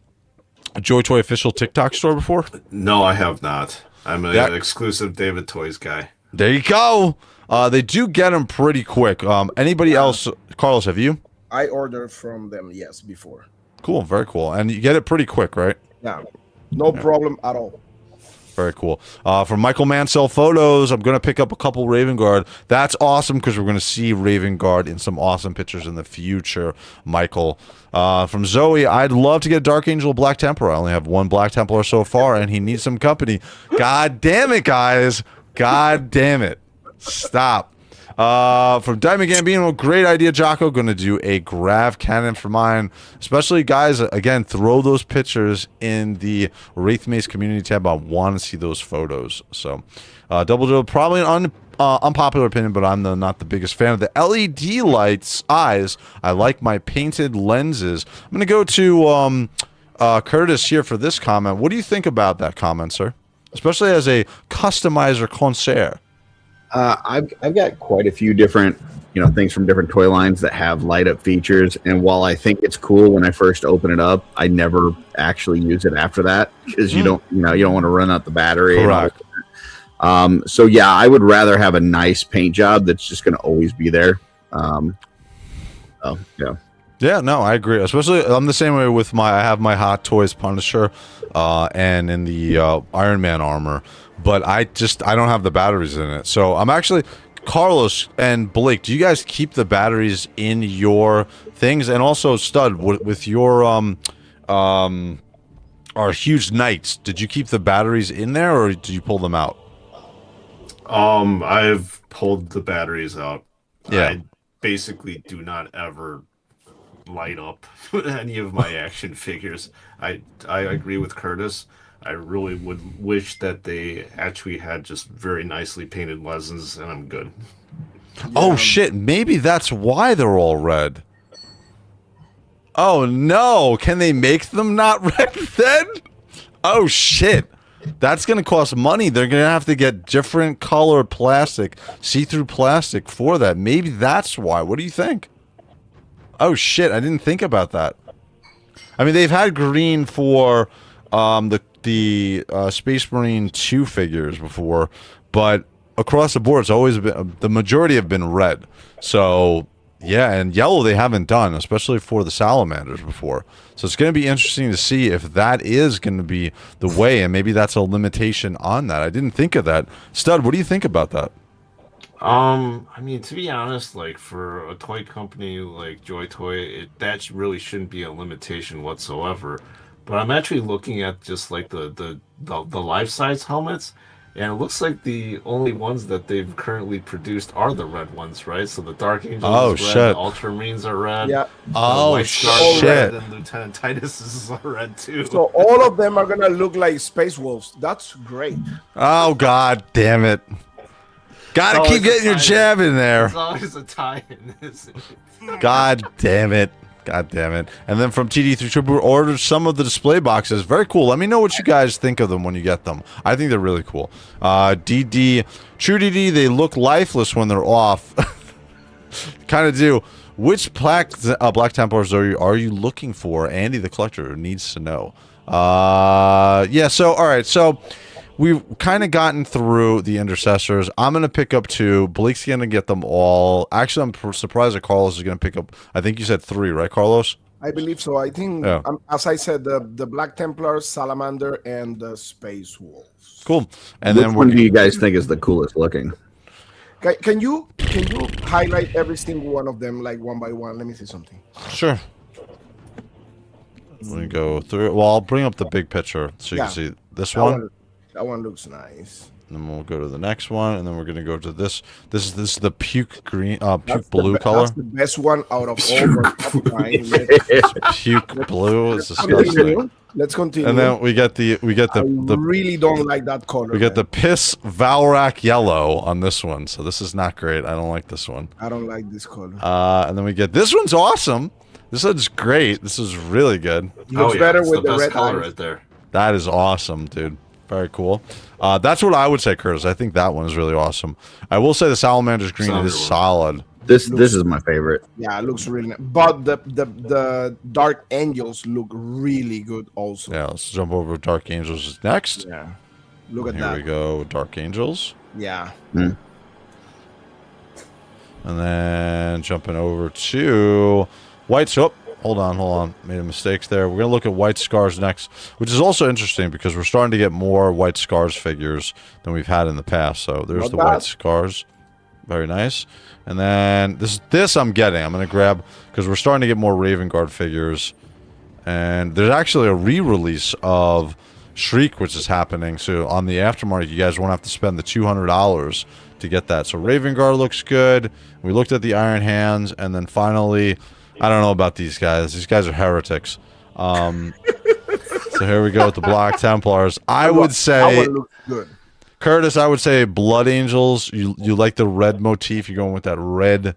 JOYTOY official TikTok store before? No, I have not. I'm an exclusive David Toys guy. There you go. They do get them pretty quick. Anybody else? Carlos, have you? I ordered from them, yes, before. Cool, very cool. And you get it pretty quick, right? Yeah, no problem at all. Very cool. From Michael Mansell Photos, I'm going to pick up a couple Raven Guard. That's awesome, because we're going to see Raven Guard in some awesome pictures in the future, Michael. From Zoe, I'd love to get a Dark Angel Black Templar. I only have one Black Templar so far, and he needs some company. God damn it, guys. God damn it. Stop. From Diamond Gambino, great idea, Jocko. Going to do a grav cannon for mine. Especially, guys, again, throw those pictures in the Wraith Mace community tab. I want to see those photos. So, Double, probably an unpopular opinion, but I'm not the biggest fan of the LED lights eyes. I like my painted lenses. I'm going to go to Curtis here for this comment. What do you think about that comment, sir? Especially as a customizer connoisseur. I've got quite a few different, things from different toy lines that have light up features. And while I think it's cool when I first open it up, I never actually use it after that, because you don't want to run out the battery. Correct. So yeah, I would rather have a nice paint job that's just going to always be there. Yeah. Yeah, no, I agree. Especially, I'm the same way with I have my Hot Toys Punisher, and in the Iron Man armor, but I don't have the batteries in it. So I'm actually, Carlos and Blake, do you guys keep the batteries in your things? And also, Stud, with your our huge knights, did you keep the batteries in there, or did you pull them out? I've pulled the batteries out. Yeah. I basically do not ever light up any of my action figures. I agree with Curtis. I really would wish that they actually had just very nicely painted lenses, and I'm good. Oh shit, maybe that's why they're all red. Oh no, can they make them not red then? Oh shit. That's going to cost money. They're going to have to get different color plastic, see-through plastic for that. Maybe that's why. What do you think? Oh shit, I didn't think about that. I mean, they've had green for the Space Marine 2 figures before, but across the board, it's always been, the majority have been red. So, yeah, and yellow they haven't done, especially for the Salamanders before. So it's going to be interesting to see if that is going to be the way, and maybe that's a limitation on that. I didn't think of that. Stud, what do you think about that? I mean, to be honest, like, for a toy company like JOYTOY, that really shouldn't be a limitation whatsoever. But I'm actually looking at just like the life-size helmets, and it looks like the only ones that they've currently produced are the red ones, right? So the Dark Angels is red, the Ultramarines are red. Yeah. White Scars shit. red, and Lieutenant Titus is red too. So all of them are gonna look like Space Wolves. That's great. Oh, god damn it. Gotta keep getting your jab in there. It's always a tie-in, isn't it? God damn it. God damn it. And then from TD3 Trooper, ordered some of the display boxes. Very cool. Let me know what you guys think of them when you get them. I think they're really cool. DD, True DD, they look lifeless when they're off. Kind of do. Which Black Templars are you looking for? Andy the Collector needs to know. Yeah, so, all right. So, we've kind of gotten through the Intercessors. I'm going to pick up 2. Blake's going to get them all. Actually, I'm surprised that Carlos is going to pick up, I think you said 3, right, Carlos? I believe so. I think, as I said, the Black Templar, Salamander, and the Space Wolves. Cool. And Which then one do you guys think is the coolest looking? Can you highlight every single one of them, like one by one? Let me see something. Sure. Let me go through it. Well, I'll bring up the big picture so you can see This one? That one looks nice. And then we'll go to the next one, and then we're gonna go to this. This is the puke green, puke That's blue color. That's the best one out of all. Puke blue is disgusting. Let's continue. And then we get the I really don't like that color. we get the piss Valrak yellow on this one. So this is not great. I don't like this one. I don't like this color. And then we get this one's awesome. This one's great. This is really good. Looks better it's with the best red color eyes. right there. That is awesome, dude. Very cool. That's what I would say, Curtis. I think that one is really awesome. I will say the Salamander's green is solid. This is my favorite. Yeah, it looks really nice. But the Dark Angels look really good also. Yeah, let's jump over to Dark Angels next. Yeah. Look at Here that. we go, Dark Angels. Yeah. And then jumping over to White. Oh, hold on. Made a mistake there. We're going to look at White Scars next, which is also interesting because we're starting to get more White Scars figures than we've had in the past. So there's Not the bad. White Scars. Very nice. And then this I'm getting. I'm going to grab because we're starting to get more Raven Guard figures. And there's actually a re-release of Shriek, which is happening. So on the aftermarket, you guys won't have to spend the $200 to get that. So Raven Guard looks good. We looked at the Iron Hands. And then finally, I don't know about these guys. These guys are heretics. So here we go with the Black Templars. I would say... That one looks good. Curtis, I would say Blood Angels. You like the red motif. You're going with that red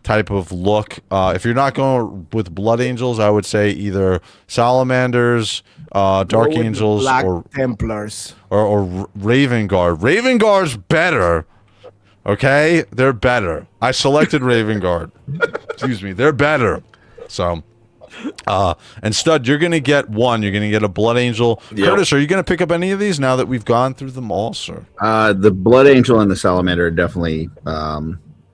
type of look. If you're not going with Blood Angels, I would say either Salamanders, Dark Go with the Angels, Black or Templars. or Raven Guard. Raven Guard's better. Okay? They're better. I selected Raven Guard. Excuse me. They're better. So... and Stud, you're going to get one. You're going to get a Blood Angel. Yep. Curtis, are you going to pick up any of these now that we've gone through them all, sir? The Blood Angel and the Salamander are definitely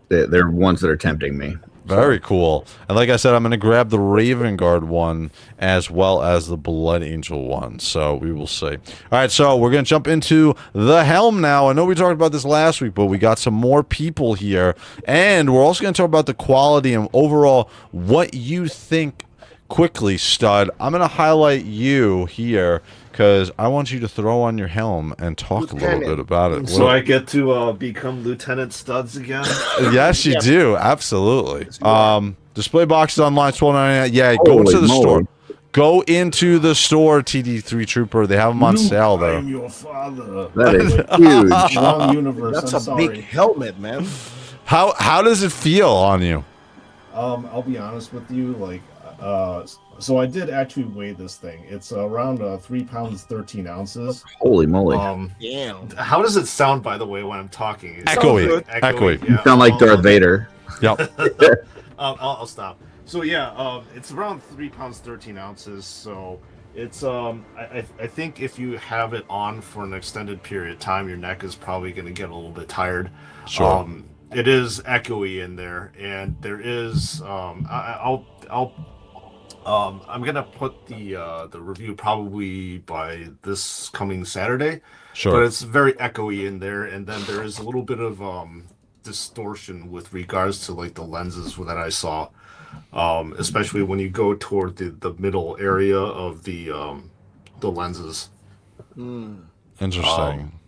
they're ones that are tempting me. Very cool. And like I said, I'm going to grab the Raven Guard one as well as the Blood Angel one. So we will see. All right, so we're going to jump into the helm now. I know we talked about this last week, but we got some more people here. And we're also going to talk about the quality and overall what you think. Quickly, Stud, I'm going to highlight you here because I want you to throw on your helm and talk a little bit about it. So I get to become Lieutenant Studs again? Yes, you do. Absolutely. Display boxes online, $12.99. Yeah, go Holy into the moly. store. Go into the store, TD3 Trooper. They have them on sale, I though. am your father. That is huge. Wrong universe. That's I'm a sorry. big helmet, man. How does it feel on you? I'll be honest with you. Like, so I did actually weigh this thing. It's around 3 pounds 13 ounces. Holy moly! Damn. How does it sound, by the way, when I'm talking? Is it Echoey. echoey? Echoey. You sound like Darth Vader. Yep. I'll stop. So yeah, it's around 3 pounds 13 ounces. So it's I think if you have it on for an extended period of time, your neck is probably going to get a little bit tired. Sure. It is echoey in there, and there is I'm gonna put the review probably by this coming Saturday. Sure. But it's very echoey in there, and then there is a little bit of distortion with regards to like the lenses that I saw, especially when you go toward the middle area of the lenses. Interesting.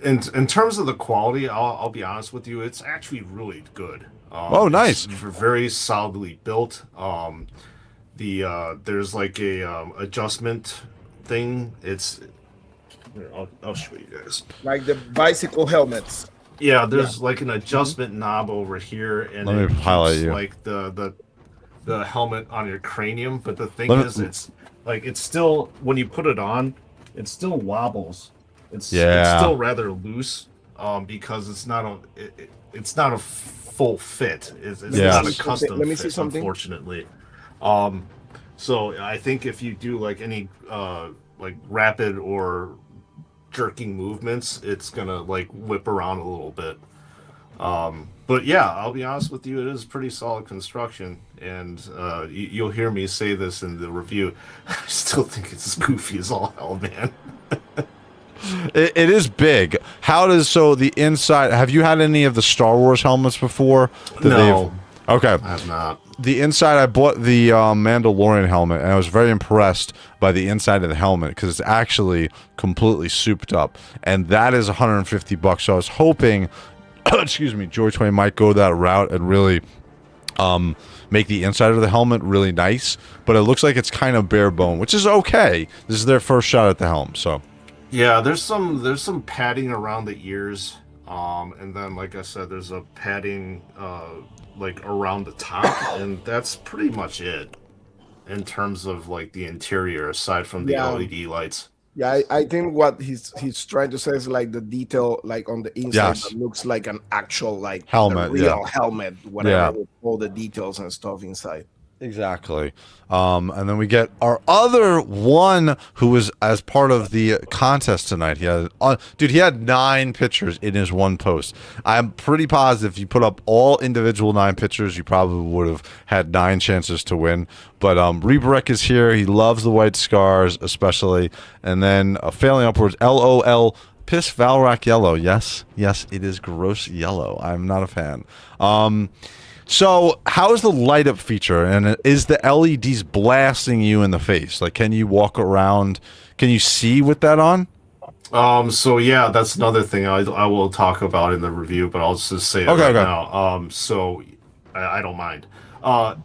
In terms of the quality, I'll be honest with you, it's actually really good. Oh, nice. It's very solidly built. There's like a adjustment thing. I'll show you guys. Like the bicycle helmets. Yeah, there's like an adjustment knob over here, and Let me highlight you. like the helmet on your cranium. But the thing is, it's still, when you put it on, it still wobbles. It's still rather loose, because it's not a full fit. It's not a custom Let me see fit, something. unfortunately. So I think if you do like any like rapid or jerking movements, it's gonna like whip around a little bit. But yeah, I'll be honest with you, it is pretty solid construction, and you'll hear me say this in the review. I still think it's as goofy as all hell, man. It is big. How does the inside? Have you had any of the Star Wars helmets before? No. Okay. I have not. The inside, I bought the Mandalorian helmet, and I was very impressed by the inside of the helmet because it's actually completely souped up, and that is $150. So I was hoping, excuse me, JOYTOY might go that route and really make the inside of the helmet really nice. But it looks like it's kind of bare bone, which is okay. This is their first shot at the helm, so Yeah, there's some padding around the ears, and then like I said, there's a padding like around the top, and that's pretty much it in terms of like the interior, aside from the LED lights. Yeah, I think what he's trying to say is like the detail, like on the inside, that looks like an actual like helmet, real helmet, whatever, with all the details and stuff inside. Exactly. And then we get our other one who was as part of the contest tonight. He had, dude, he had 9 pictures in his one post. I'm pretty positive if you put up all individual 9 pictures, you probably would have had 9 chances to win. But Rebrek is here. He loves the White Scars, especially. And then failing upwards, LOL. Piss Valrak yellow. Yes, it is gross yellow. I'm not a fan. So, how is the light up feature, and is the LEDs blasting you in the face? Like, can you walk around? Can you see with that on? So yeah, that's another thing I will talk about in the review, but I'll just say it now. So I don't mind.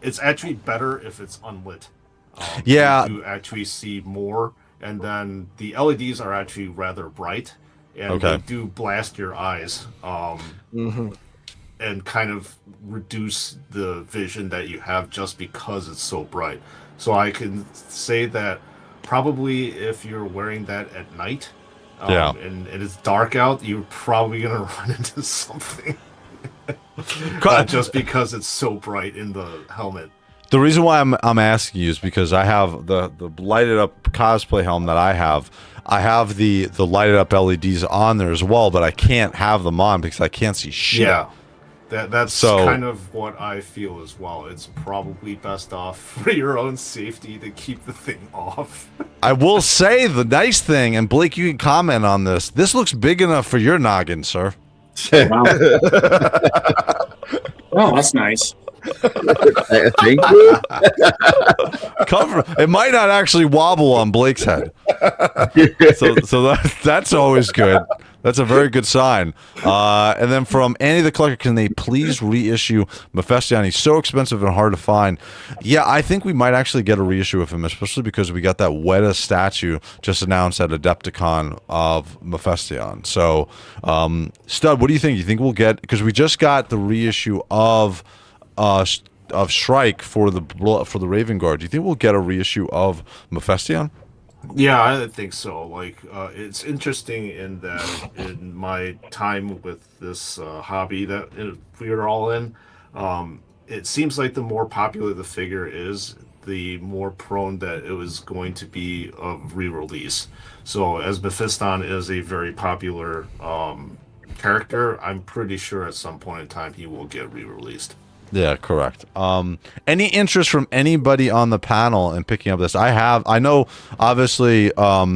It's actually better if it's unlit. You actually see more, and then the LEDs are actually rather bright, and they do blast your eyes. And kind of reduce the vision that you have just because it's so bright. So I can say that probably if you're wearing that at night and it's dark out, you're probably going to run into something. Just because it's so bright in the helmet. The reason why I'm asking you is because I have the lighted up cosplay helmet that I have. I have the lighted up LEDs on there as well, but I can't have them on because I can't see shit. Yeah. That's kind of what I feel as well. It's probably best off for your own safety to keep the thing off. I will say the nice thing, and Blake, you can comment on this. This looks big enough for your noggin, sir. Wow. Oh, that's nice. Thank you. It might not actually wobble on Blake's head. So that's always good. That's a very good sign. And then from Annie the Collector, can they please reissue Mephistion? He's so expensive and hard to find. Yeah, I think we might actually get a reissue of him, especially because we got that Weta statue just announced at Adepticon of Mephistion. So, Stud, what do you think? You think we'll get, because we just got the reissue of Shrike for the Raven Guard. Do you think we'll get a reissue of Mephistion? Yeah, I think so. Like, it's interesting in that in my time with this hobby that we're all in, it seems like the more popular the figure is, the more prone that it was going to be a re-release. So, as Mephiston is a very popular character, I'm pretty sure at some point in time he will get re-released. Yeah, correct. Any interest from anybody on the panel in picking up this? I know, obviously,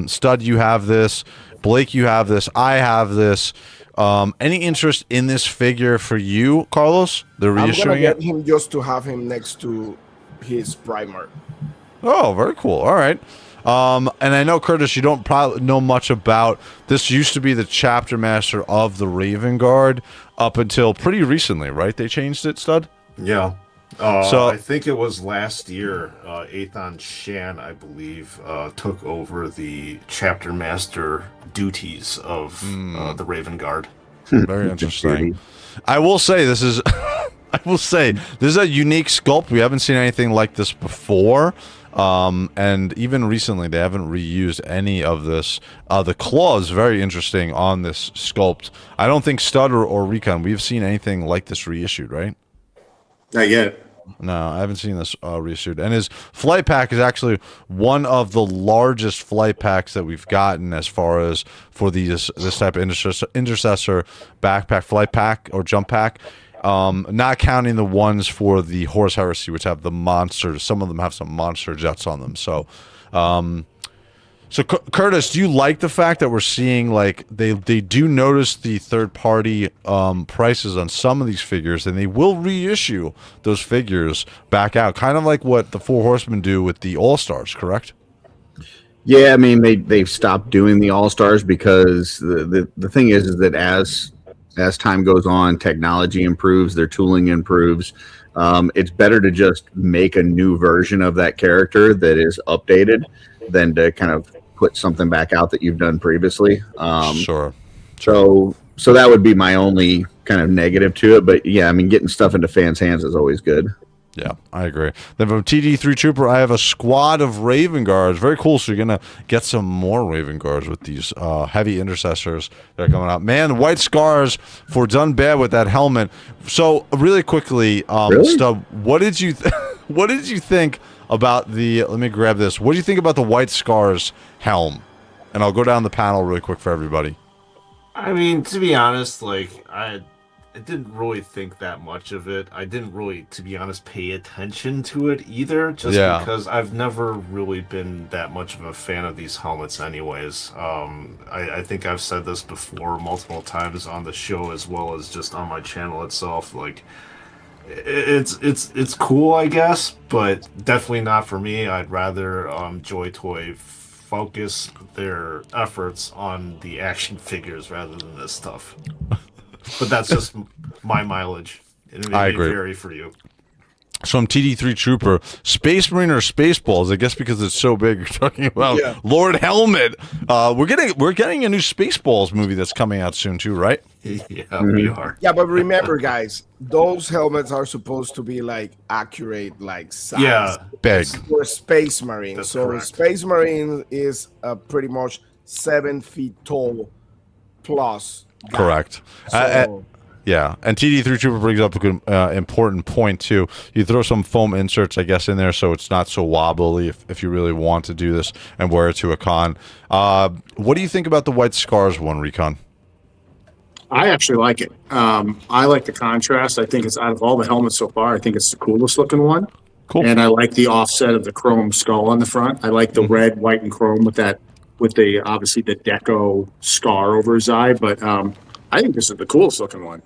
Stud, you have this. Blake, you have this. I have this. Any interest in this figure for you, Carlos? They're reissuing it? I'm gonna get him just to have him next to his primer. Oh, very cool. All right. And I know, Curtis, you don't probably know much about this. Used to be the chapter master of the Raven Guard up until pretty recently, right? They changed it, Stud? Yeah. So I think it was last year, Athan Shan, I believe, took over the chapter master duties of the Raven Guard. Very interesting. I will say this is a unique sculpt. We haven't seen anything like this before. And even recently, they haven't reused any of this. The claw is very interesting on this sculpt. I don't think Stud or Recon, we've seen anything like this reissued, right? Not yet. No, I haven't seen this reissued. And his flight pack is actually one of the largest flight packs that we've gotten as far as for this type of intercessor backpack, flight pack, or jump pack. Not counting the ones for the Horus Heresy, which have the monsters. Some of them have some monster jets on them. So So Curtis, do you like the fact that we're seeing like they do notice the third party prices on some of these figures, and they will reissue those figures back out, kind of like what the Four Horsemen do with the All Stars, correct? Yeah, I mean they've stopped doing the All Stars because the thing is that as time goes on, technology improves, their tooling improves. It's better to just make a new version of that character that is updated than to kind of put something back out that you've done previously. Sure. So that would be my only kind of negative to it. But yeah, I mean, getting stuff into fans' hands is always good. Yeah, I agree. Then from TD3 Trooper, I have a squad of Raven Guards. Very cool. So you're going to get some more Raven Guards with these heavy intercessors that are coming out. Man, White Scars for done bad with that helmet. So really quickly, Stub, what did you think about the, let me grab this. What do you think about the White Scars helm? And I'll go down the panel really quick for everybody. I mean, to be honest, like, I didn't really think that much of it. I didn't really, to be honest, pay attention to it either, just because I've never really been that much of a fan of these helmets anyways. I think I've said this before multiple times on the show as well as just on my channel itself. Like, it's cool, I guess, but definitely not for me. I'd rather JOYTOY focus their efforts on the action figures rather than this stuff. But that's just my mileage. It may vary for you. So I'm TD3 Trooper, Space Marine or Spaceballs. I guess because it's so big, you're talking about Lord Helmet. We're getting a new Spaceballs movie that's coming out soon too, right? Yeah, we are. Yeah, but remember, guys, those helmets are supposed to be like accurate, like size. Yeah, big. For Space Marine. That's so correct. Space Marine is pretty much 7 feet tall plus. Guy. Correct. Yeah, and TD3 Trooper brings up a good important point too. You throw some foam inserts, I guess, in there so it's not so wobbly if you really want to do this and wear it to a con. What do you think about the White Scars one, Recon? I actually like it. I like the contrast. I think it's out of all the helmets so far, I think it's the coolest looking one. Cool. And I like the offset of the chrome skull on the front. I like the red, white, and chrome with the obviously the deco scar over his eye. But I think this is the coolest looking one.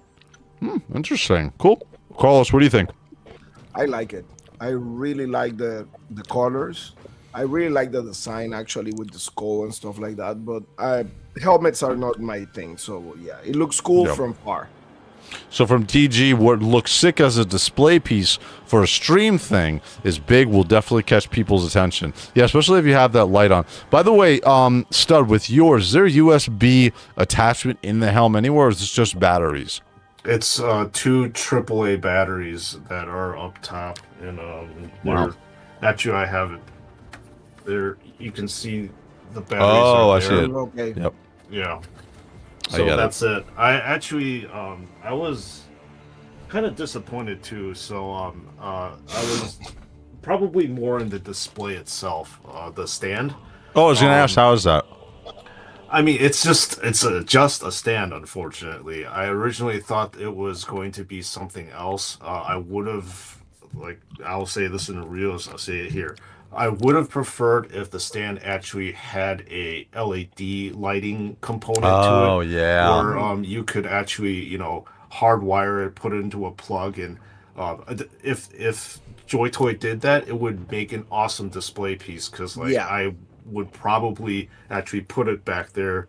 Interesting. Cool. Carlos, what do you think? I like it. I really like the colors. I really like the design actually with the skull and stuff like that. But helmets are not my thing. So yeah, it looks cool from far. So from TG, what looks sick as a display piece for a stream thing is big, will definitely catch people's attention. Yeah, especially if you have that light on. By the way, Stud, with yours, is there a USB attachment in the helm anywhere, or is this just batteries? It's 2 AAA batteries that are up top, and actually I have it there. You can see the batteries. Oh, I there. see it. Okay. Yep. Yeah. So that's it. I actually, I was kind of disappointed too. So I was probably more in the display itself, the stand. Oh, I was going to ask, how is that? I mean, it's just a stand, unfortunately. I originally thought it was going to be something else. I would have, like, I'll say this in the reels, I'll say it here. I would have preferred if the stand actually had a LED lighting component to it. Oh, yeah. Or you could actually, hardwire it, put it into a plug, and if JOYTOY did that, it would make an awesome display piece, because I would probably actually put it back there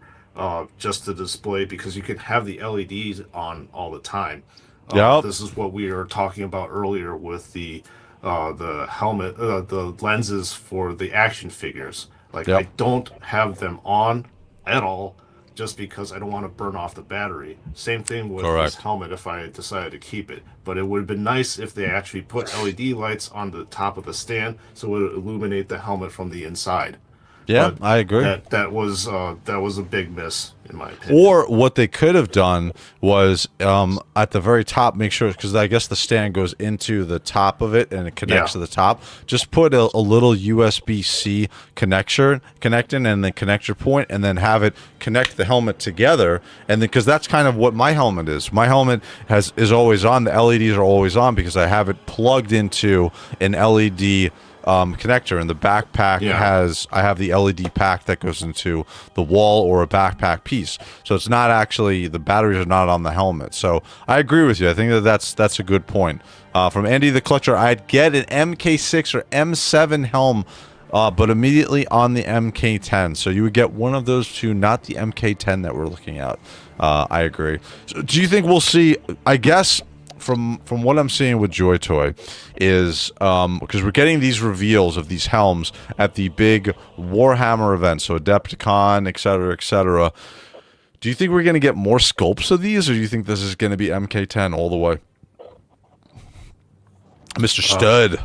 just to display, because you can have the LEDs on all the time. This is what we were talking about earlier with the helmet, the lenses for the action figures. I don't have them on at all just because I don't want to burn off the battery. Same thing with this helmet if I decided to keep it. But it would have been nice if they actually put LED lights on the top of the stand so it would illuminate the helmet from the inside. Yeah, I agree. That was a big miss in my opinion. Or what they could have done was at the very top, make sure, because I guess the stand goes into the top of it and it connects to the top. Just put a little USB-C connector and then connector point, and then have it connect the helmet together. And then, because that's kind of what my helmet is. My helmet is always on. The LEDs are always on because I have it plugged into an LED connector, and the backpack I have the LED pack that goes into the wall or a backpack piece. So it's not actually, the batteries are not on the helmet. So I agree with you. I think that's a good point. From Andy the Collector, I'd get an MK6 or M7 helm, but immediately on the MK10. So you would get one of those two, not the MK10 that we're looking at. I agree. So do you think we'll see, I guess, from what I'm seeing with JOYTOY is, because we're getting these reveals of these helms at the big Warhammer event, so Adepticon, etc., do you think we're going to get more sculpts of these, or do you think this is going to be MK10 all the way? Mr. Stud.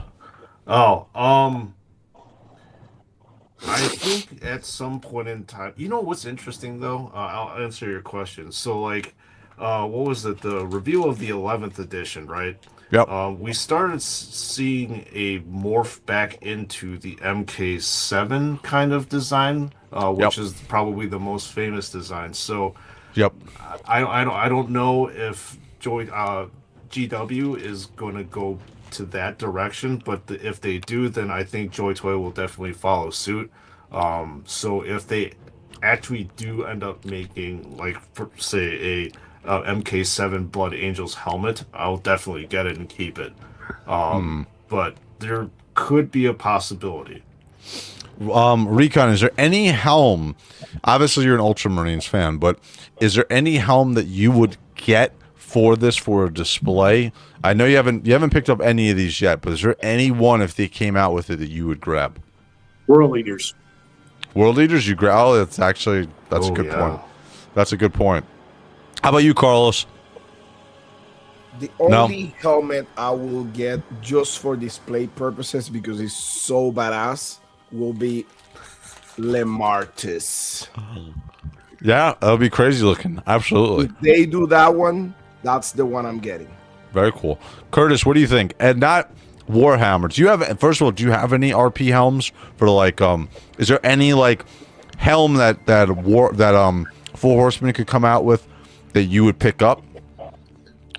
I think at some point in time, you know what's interesting though? I'll answer your question. So like, what was it? The reveal of the 11th edition, right? Yep. We started seeing a morph back into the MK7 kind of design, which is probably the most famous design. So, I don't know if GW is going to go to that direction, but if they do, then I think JOYTOY will definitely follow suit. So if they actually do end up making, like, say, a MK7 Blood Angels helmet, I'll definitely get it and keep it. But there could be a possibility. Recon, is there any helm, obviously you're an Ultramarines fan, but is there any helm that you would get for this, for a display? I know you haven't picked up any of these yet, but is there any one, if they came out with it, that you would grab? World Leaders. World Leaders, you grab? Oh, that's a good point. That's a good point. How about you, Carlos? The only helmet I will get just for display purposes, because it's so badass, will be Lemartis. Yeah, that'll be crazy looking. Absolutely. If they do that one, that's the one I'm getting. Very cool. Curtis, what do you think? And not Warhammer. Do you have, first of all, do you have any RP helms for like, is there any like helm that Four Horsemen could come out with that you would pick up?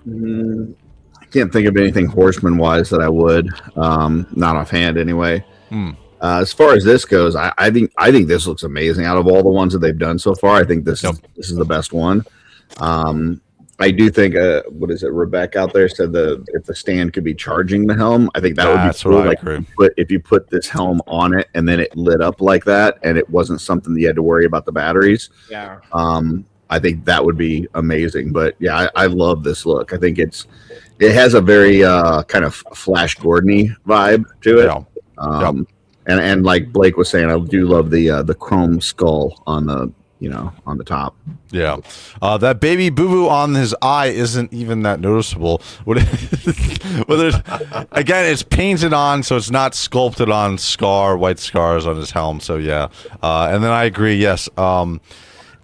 I can't think of anything Horseman wise that I would, not offhand anyway. As far as this goes, I think this looks amazing. Out of all the ones that they've done so far, I think this is the best one. I do think, what is it? Rebecca out there said if the stand could be charging the helm, I think that would be cool. I agree. But if you put this helm on it and then it lit up like that, and it wasn't something that you had to worry about the batteries, I think that would be amazing. But yeah, I love this look. I think it has a very kind of Flash Gordon-y vibe to it. And like Blake was saying, I do love the chrome skull on the on the top. Yeah. That baby boo-boo on his eye isn't even that noticeable. Again, it's painted on, so it's not sculpted on white scars on his helm. So yeah. And then I agree, yes.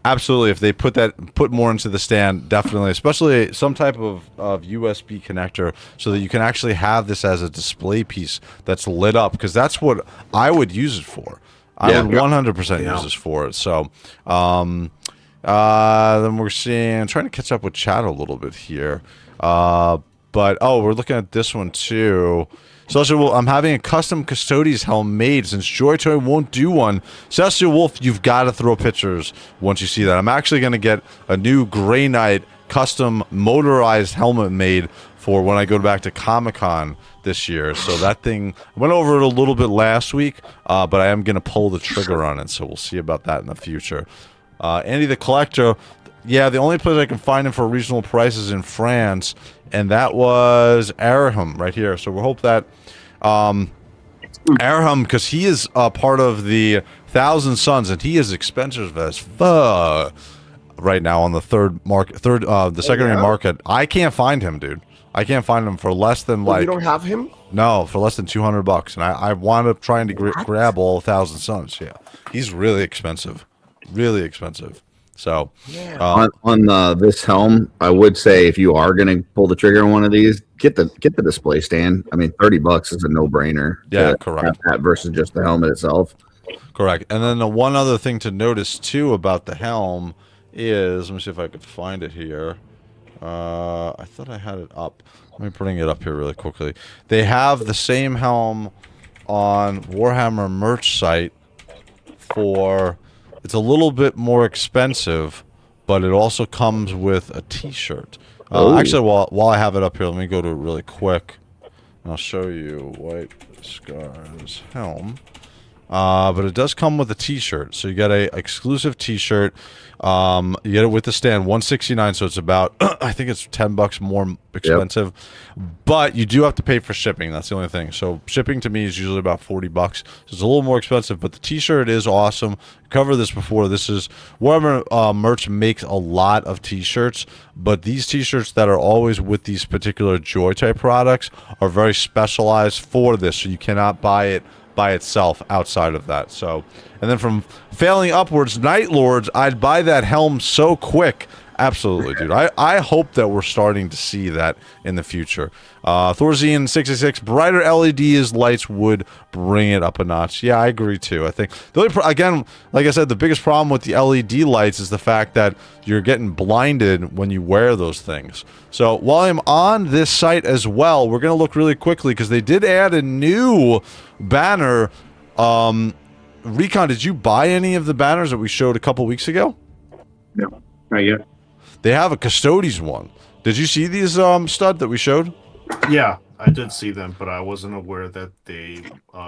Absolutely. If they put more into the stand, definitely, especially some type of USB connector, so that you can actually have this as a display piece that's lit up, because that's what I would use it for. I would 100% use this for it. So, then we're trying to catch up with chat a little bit here. But, we're looking at this one too. Celestial Wolf, I'm having a custom Custodes helm made since JOYTOY won't do one. Celestial Wolf, you've got to throw pictures once you see that. I'm actually going to get a new Grey Knight custom motorized helmet made for when I go back to Comic-Con this year. So that thing, I went over it a little bit last week, but I am going to pull the trigger on it. So we'll see about that in the future. Andy the Collector, yeah, the only place I can find him for reasonable prices in France, and that was Araham right here. So we hope that Araham, because he is part of the Thousand Sons, and he is expensive as fuck right now on the the secondary market. I can't find him, dude. I can't find him for less than You don't have him? No, for less than $200, and I wound up trying to grab all Thousand Sons. Yeah, he's really expensive, really expensive. So on this helm, I would say if you are going to pull the trigger on one of these, get the display stand. I mean, $30 is a no brainer. Yeah, correct. That versus just the helmet itself. Correct. And then the one other thing to notice too about the helm is, let me see if I could find it here. I thought I had it up. Let me bring it up here really quickly. They have the same helm on Warhammer merch site for, it's a little bit more expensive, but it also comes with a t-shirt. Actually, while I have it up here, let me go to it really quick. I'll show you White Scars helm. But it does come with a t-shirt, so you get a exclusive t-shirt. You get it with the stand, $169, so it's about I think it's $10 more expensive. Yep. But you do have to pay for shipping. That's the only thing. So shipping to me is usually about $40, so it's a little more expensive. But the t-shirt is awesome. Covered this before. This is Warhammer merch makes a lot of t-shirts, but these t-shirts that are always with these particular JOYTOY products are very specialized for this, so you cannot buy it by itself outside of that. So, and then from failing upwards, Night Lords, I'd buy that helm so quick. Absolutely, dude. I hope that we're starting to see that in the future. Thorzian 66, brighter LEDs lights would bring it up a notch. Yeah, I agree too. I think the only again, like I said, the biggest problem with the LED lights is the fact that you're getting blinded when you wear those things. So while I'm on this site as well, we're gonna look really quickly because they did add a new banner. Recon, did you buy any of the banners that we showed a couple weeks ago? No, not yet. They have a Custodes one. Did you see these stud that we showed? Yeah, I did see them, but I wasn't aware that they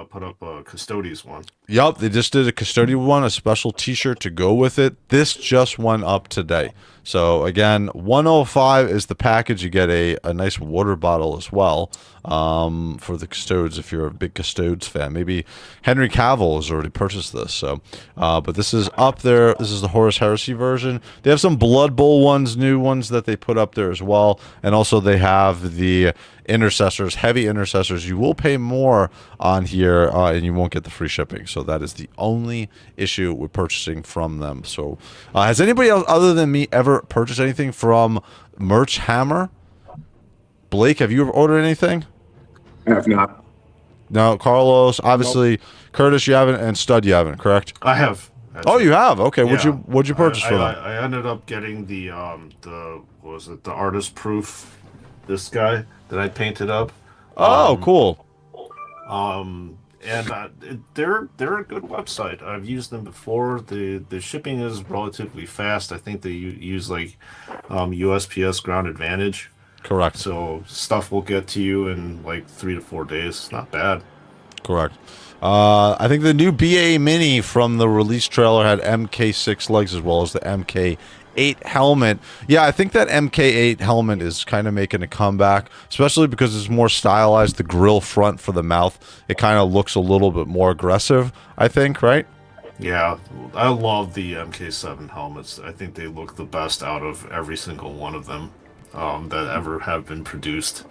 put up a Custodes one. Yup, they just did a Custodes one, a special t-shirt to go with it. This just went up today. So again, $105 is the package. You get a nice water bottle as well for the Custodes if you're a big Custodes fan. Maybe Henry Cavill has already purchased this. So, but this is up there. This is the Horus Heresy version. They have some Blood Bowl ones, new ones that they put up there as well. And also they have the Intercessors, Heavy Intercessors. You will pay more on here and you won't get the free shipping. So that is the only issue with purchasing from them. So has anybody else other than me ever purchased anything from Merch Hammer? Blake, have you ever ordered anything? I have not. No, Carlos, obviously, nope. Curtis, you haven't, and Stud, you haven't, correct? I have. Oh, you have? Okay, yeah. what'd you purchase for them? I ended up getting the what was it, the artist proof, this guy that I painted up. Oh, cool. And they're a good website. I've used them before. The shipping is relatively fast. I think they use like USPS Ground Advantage. Correct. So stuff will get to you in like 3 to 4 days. It's not bad. Correct. I think the new BA Mini from the release trailer had MK6 legs as well as the MK8 helmet. Yeah, I think that MK8 helmet is kind of making a comeback, especially because it's more stylized. The grill front for the mouth, it kind of looks a little bit more aggressive, I think, right? Yeah, I love the MK7 helmets. I think they look the best out of every single one of them that ever have been produced.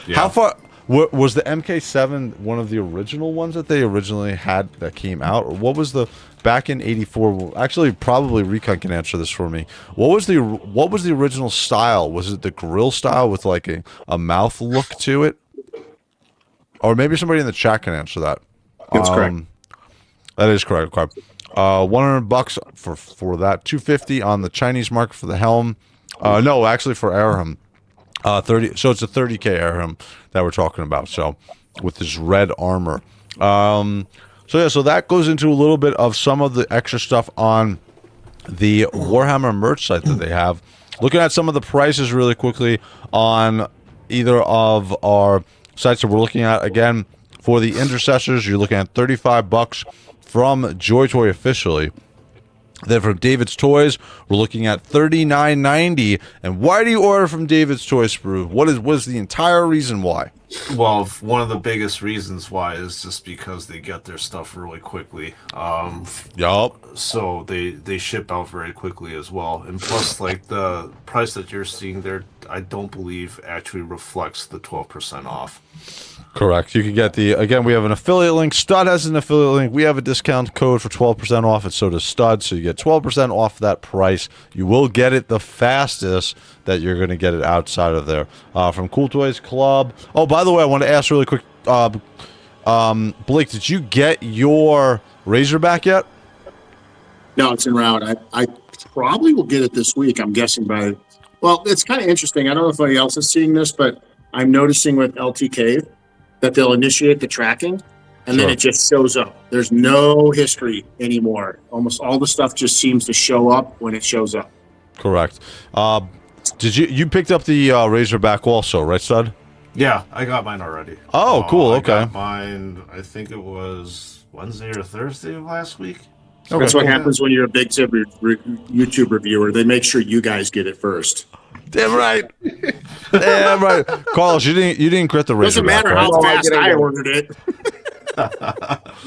Yeah. How far... Was the MK7 one of the original ones that they originally had that came out? Or what was the... Back in 84... Actually, probably Recon can answer this for me. What was the original style? Was it the grill style with like a mouth look to it? Or maybe somebody in the chat can answer that. That's correct. That is correct. Okay. $100 for that. $250 on the Chinese market for the helm. No, actually for Airham. 30. So it's a 30K Airham that we're talking about. So with this red armor. So yeah, so that goes into a little bit of some of the extra stuff on the Warhammer merch site that they have. Looking at some of the prices really quickly on either of our sites that we're looking at. Again, for the Intercessors, you're looking at $35 from JOYTOY officially. Then from David's Toys, we're looking at $39.90. And why do you order from David's Toys, Sprue? What is the entire reason why? Well, one of the biggest reasons why is just because they get their stuff really quickly. Yup. So they ship out very quickly as well. And plus, like, the price that you're seeing there, I don't believe actually reflects the 12% off. Correct. You can get again, we have an affiliate link. Stud has an affiliate link. We have a discount code for 12% off, and so does Stud. So you get 12% off that price. You will get it the fastest that you're going to get it outside of there. From Cool Toys Club. Oh, by the way, I want to ask really quick, Blake, did you get your Razorback yet? No, it's en route. I probably will get it this week, I'm guessing by... Well, it's kind of interesting. I don't know if anybody else is seeing this, but I'm noticing with LTK that they'll initiate the tracking and then it just shows up. There's no history anymore. Almost all the stuff just seems to show up when it shows up. Correct. Did you picked up the Razorback also, right, Stud? Yeah, I got mine already. Oh, cool. Okay. I got mine, I think it was Wednesday or Thursday of last week. That's what happens when you're a big YouTube reviewer. They make sure you guys get it first. Damn right. Damn right. Carlos, you didn't get the Razorback. Doesn't matter how fast I ordered it.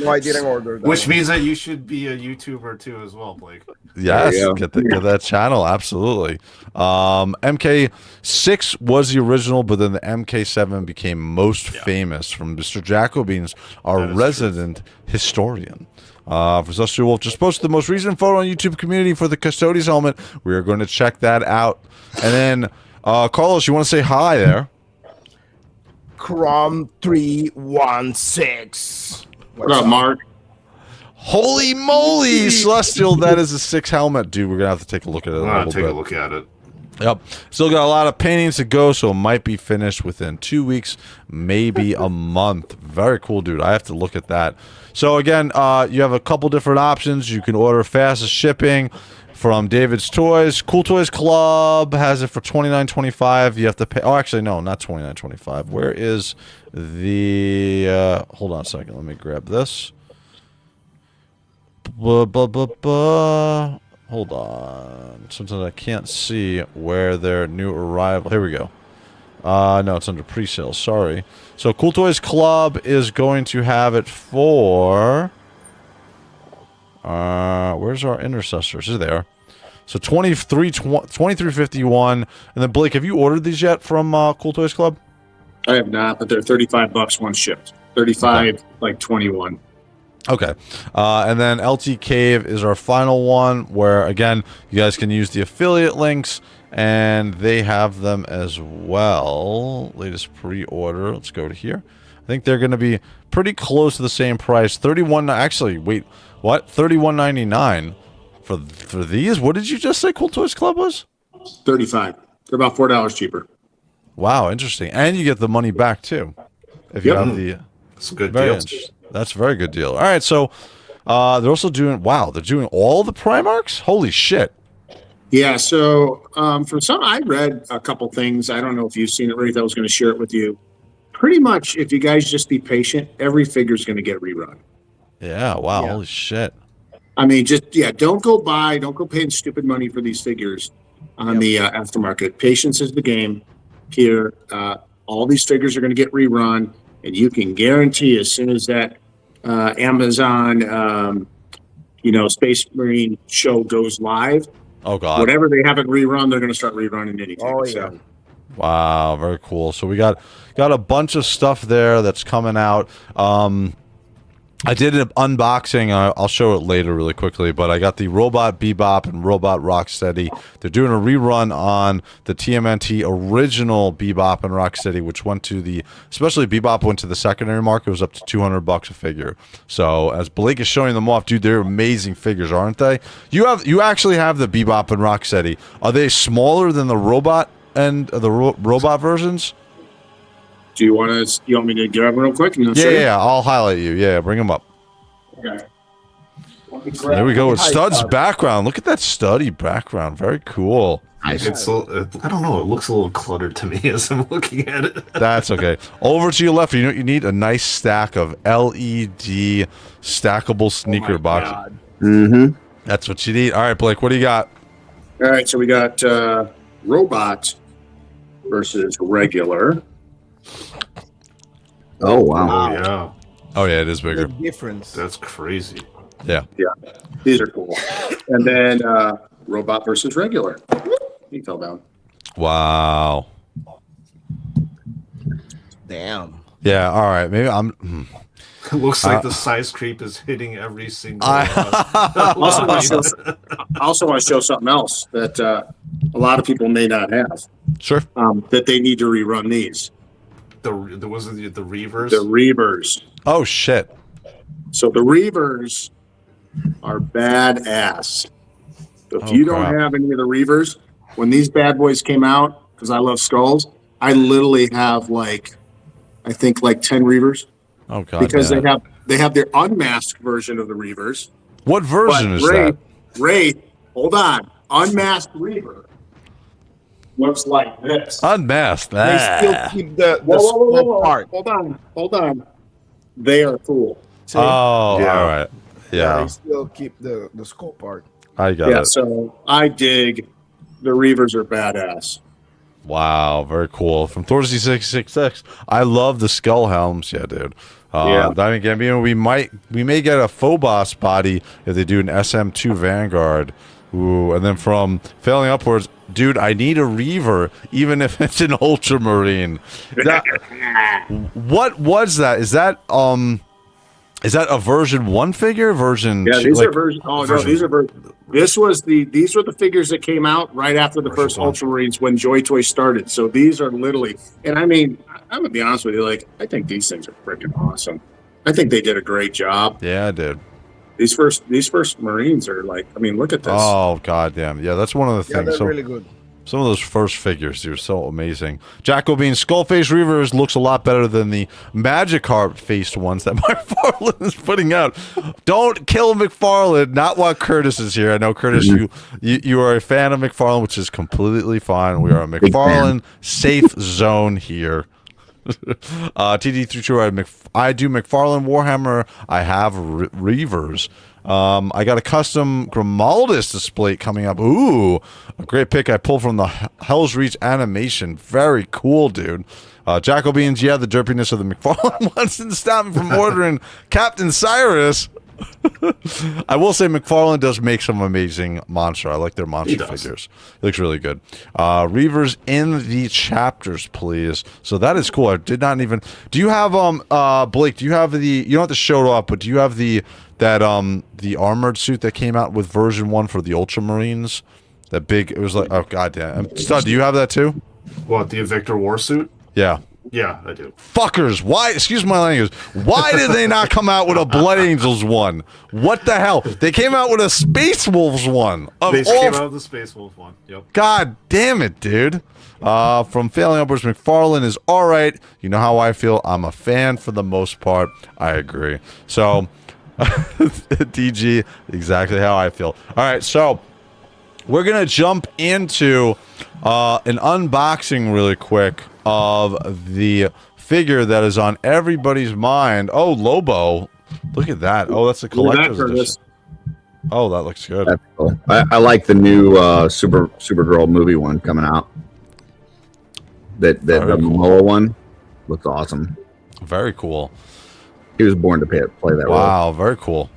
No, I didn't order that. Which means that you should be a YouTuber too as well, Blake. Yes, get that channel, absolutely. MK6 was the original, but then the MK7 became most famous from Mr. Jacobins, our resident historian. For Celestial Wolf just posted the most recent photo on YouTube community for the Custodes helmet. We are going to check that out. And then, Carlos, you want to say hi there? Crom 316. What up, Mark? Holy moly, Celestial! That is a 6 helmet, dude. We're gonna have to take a look at it. Take a look at it. Yep. Still got a lot of paintings to go, so it might be finished within 2 weeks, maybe a month. Very cool, dude. I have to look at that. So again, you have a couple different options. You can order fastest shipping from David's Toys. Cool Toys Club has it for $29.25. You have to pay. Oh, actually, no, not $29.25. Where is the? Hold on a second. Let me grab this. Hold on. Sometimes I can't see where their new arrival. Here we go. No, it's under pre-sale. Sorry. So Cool Toys Club is going to have it for. Where's our intercessors? Here they are. So 23.51, and then Blake, have you ordered these yet from Cool Toys Club? I have not, but they're $35 once shipped. 35, okay. Like 21. Okay, and then LT Cave is our final one, where again you guys can use the affiliate links, and they have them as well. Latest pre-order. Let's go to here. I think they're going to be pretty close to the same price. 31. Actually, wait, what? 31.99 for these? What did you just say? Cool Toys Club was 35. They're about $4 cheaper. Wow, interesting. And you get the money back too if you have the. It's a good deal. That's a very good deal. All right, so they're also doing. Wow, they're doing all the Primarchs. Holy shit! Yeah. So from some, I read a couple things. I don't know if you've seen it, Wraith. I was going to share it with you. Pretty much, if you guys just be patient, every figure is going to get rerun. Yeah. Wow. Yeah. Holy shit. I mean, don't go paying stupid money for these figures on the aftermarket. Patience is the game here. All these figures are going to get rerun, and you can guarantee as soon as that Amazon, Space Marine show goes live. Oh God! Whatever they haven't rerun, they're going to start rerunning anything. Oh yeah. So. Wow, very cool. So we got a bunch of stuff there that's coming out. I did an unboxing. I'll show it later really quickly, but I got the Robot Bebop and Robot Rocksteady. They're doing a rerun on the TMNT original Bebop and Rocksteady, which especially Bebop went to the secondary market. It was up to $200 a figure. So as Blake is showing them off, dude, they're amazing figures, aren't they? You actually have the Bebop and Rocksteady. Are they smaller than the Robot and the Robot versions? Do you want me to grab them real quick? Yeah, I'll highlight you. Yeah, bring them up. Okay. There we go with Stud's background. Look at that Studdy background. Very cool. Nice. I don't know. It looks a little cluttered to me as I'm looking at it. That's okay. Over to your left, you need a nice stack of LED stackable sneaker boxes. Mm-hmm. That's what you need. All right, Blake, what do you got? All right, so we got Robot versus Regular. Oh wow! Oh yeah! Oh yeah, it is bigger. The difference. That's crazy. Yeah. These are cool. And then Robot versus Regular. He fell down. Wow. Damn. Yeah. All right. Maybe I'm. It looks like the size creep is hitting every single. I also want to show something else that a lot of people may not have. Sure. That they need to rerun these. The Reavers? The Reavers. Oh, shit. So the Reavers are badass. So if you don't have any of the Reavers, when these bad boys came out, because I love skulls, I literally have I think 10 Reavers. Oh, God. Because They have their unmasked version of the Reavers. What version is that? Wraith, hold on. Unmasked Reaver looks like this. Unmasked. They still Ah. keep the Whoa. part. Hold on. They are cool. See? Oh, Yeah. all right. Yeah, They still keep the skull part. I got Yeah, it. so I dig. The Reavers are badass. Wow, very cool. From Thorsey 666. I love the skull helms. Yeah, dude. Yeah. Diamond Gambino, we may get a Phobos body if they do an SM2 Vanguard. Ooh, and then from Failing Upwards, dude, I need a Reaver, even if it's an Ultramarine. What was that? Is that a version 1 figure? Version Yeah, two? these Like, are version. Oh no, these are version. These were the figures that came out right after the first Ultramarines when JOYTOY started. So these are literally, and I mean, I'm gonna be honest with you, like I think these things are freaking awesome. I think they did a great job. Yeah, dude. These first Marines are like, I mean, look at this. Oh, goddamn. Yeah, that's one of the Yeah, things. they're really good. Some of those first figures, dude, are so amazing. Jacobean Skullface Reavers looks a lot better than the Magikarp-faced ones that McFarlane is putting out. Don't kill McFarlane, not while Curtis is here. I know, Curtis, you are a fan of McFarlane, which is completely fine. We are a McFarlane safe zone here. TD32, I do McFarlane Warhammer. I have Reavers. I got a custom Grimaldus display coming up. Ooh, a great pick I pulled from the Hell's Reach animation. Very cool, dude. Jacobeans, yeah, the derpiness of the McFarlane ones didn't stop me from ordering Captain Cyrus. I will say McFarlane does make some amazing monster. I like their monster figures. It looks really good. Reavers in the chapters, please. So that is cool. I did not even. Do you have Blake? Do you have the? You don't have to show it up, but do you have the armored suit that came out with version 1 for the Ultramarines? That big. It was like, oh goddamn. Stud, do you have that too? What, the Victor War suit? Yeah. Yeah, I do. Fuckers, why, excuse my language, why did they not come out with a Blood Angels one? What the hell? They came out with a Space Wolves one. They came out with the Space Wolf one. Yep. God damn it, dude. From Failing Upwards, McFarlane is all right. You know how I feel. I'm a fan for the most part. I agree. So, DG, exactly how I feel. All right, so we're going to jump into an unboxing really quick of the figure that is on everybody's mind. Oh, Lobo. Look at that. Oh, that's a collector's edition. Oh, that looks good. That's cool. I like the new Supergirl movie one coming out. The Momoa one looks awesome. Very cool. He was born to play that role. Wow, very cool.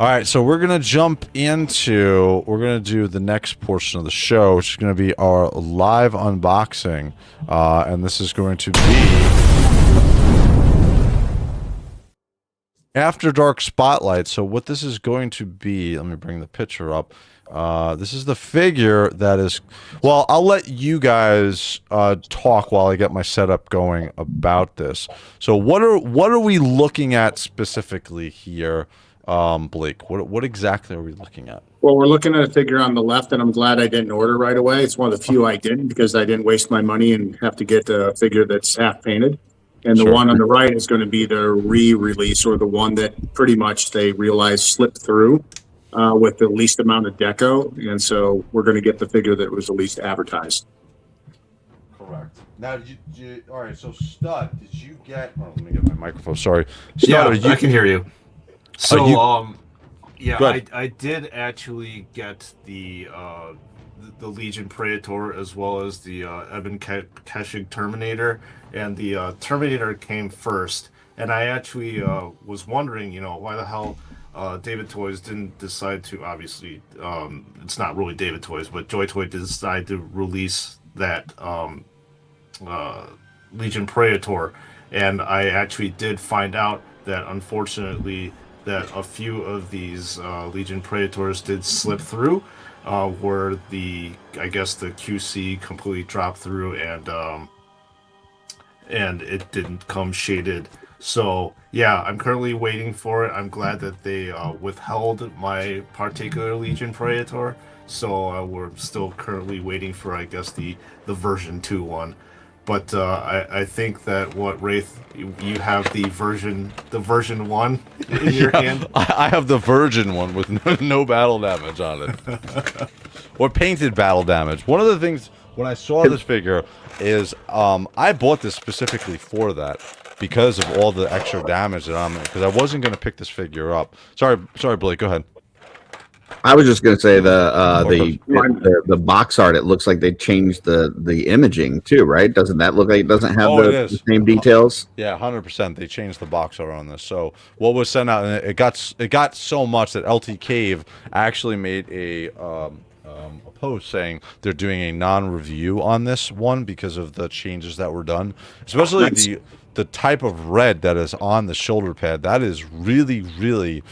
All right, so we're going to jump into, we're going to do the next portion of the show, which is going to be our live unboxing. And this is going to be After Dark Spotlight. So what this is going to be, let me bring the picture up. This is the figure that is, well, I'll let you guys talk while I get my setup going about this. So what are we looking at specifically here? Blake, what exactly are we looking at? Well, we're looking at a figure on the left, and I'm glad I didn't order right away. It's one of the few I didn't because I didn't waste my money and have to get a figure that's half painted. And the one on the right is going to be the re-release, or the one that pretty much they realized slipped through with the least amount of deco. And so we're going to get the figure that was the least advertised. Correct. Now, all right, so Stud, did you get, oh, let me get my microphone, sorry. Stud, I can hear you. So, yeah, I did actually get the Legion Praetor as well as the Cataphractii Terminator, and the Terminator came first. And I actually was wondering, why the hell David Toys didn't decide to, obviously, it's not really David Toys, but JOYTOY decided to release that Legion Praetor. And I actually did find out that, unfortunately, that a few of these Legion Praetors did slip through, where I guess the QC completely dropped through, and it didn't come shaded. So yeah, I'm currently waiting for it. I'm glad that they withheld my particular Legion Praetor. So we're still currently waiting for, I guess, the version 2 one. But I think that Wraith, you have the version 1 in your hand. I have the virgin one with no battle damage on it. Or painted battle damage. One of the things when I saw this figure is I bought this specifically for that because of all the extra damage that I'm in, because I wasn't going to pick this figure up. Sorry, Blake, go ahead. I was just going to say the box art. It looks like they changed the imaging too, right? Doesn't that look like it doesn't have the same details? Yeah, 100%. They changed the box art on this. So what was sent out, and it got so much that LT Cave actually made a post saying they're doing a non-review on this one because of the changes that were done, especially the type of red that is on the shoulder pad. That is really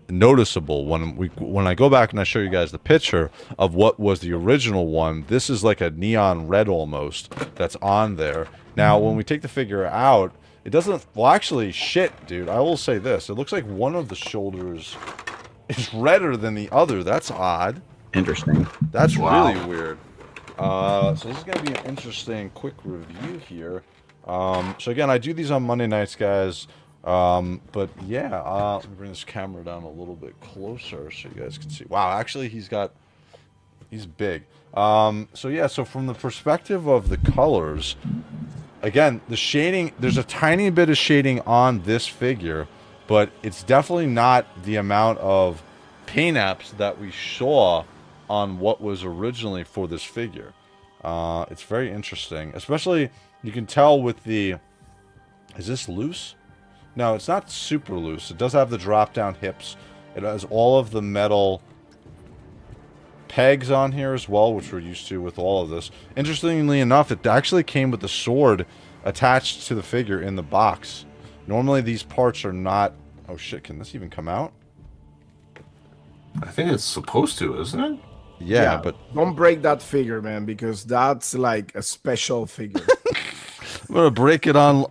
noticeable. When I go back and I show you guys the picture of what was the original one, this is like a neon red almost that's on there. Now when we take the figure out, it doesn't, well actually shit dude, I will say this, it looks like one of the shoulders is redder than the other. That's odd. Interesting. That's really weird. So this is going to be an interesting quick review here. So again, I do these on Monday nights, guys. But yeah, let me bring this camera down a little bit closer so you guys can see. Wow, actually he's big. So yeah, so from the perspective of the colors, again, the shading, there's a tiny bit of shading on this figure, but it's definitely not the amount of paint apps that we saw on what was originally for this figure. It's very interesting, especially you can tell with the, is this loose? No, it's not super loose. It does have the drop down hips. It has all of the metal pegs on here as well, which we're used to with all of this. Interestingly enough, it actually came with the sword attached to the figure in the box. Normally these parts are not, oh shit, can this even come out? I think it's supposed to, isn't it? Yeah, but don't break that figure, man, because that's like a special figure. I'm gonna break it on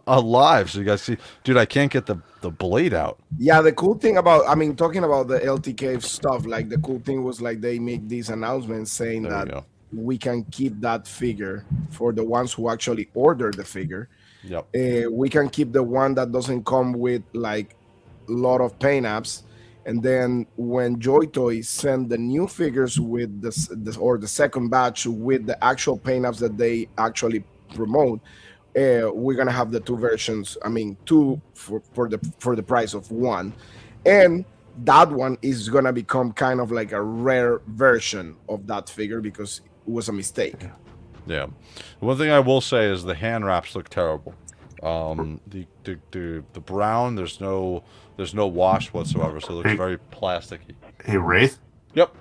live so you guys see. Dude, I can't get the blade out. Yeah, the cool thing about, I mean, talking about the LTK stuff, like the cool thing was like they make these announcements saying that we can keep that figure for the ones who actually order the figure. Yep. We can keep the one that doesn't come with like a lot of paint apps. And then when JOYTOY send the new figures with this or the second batch with the actual paint apps that they actually promote, we're gonna have the two versions. I mean, two for the price of one, and that one is gonna become kind of like a rare version of that figure because it was a mistake. Yeah. One thing I will say is the hand wraps look terrible. The brown, there's no wash whatsoever, so it looks very plasticky. Hey, Wraith? Yep.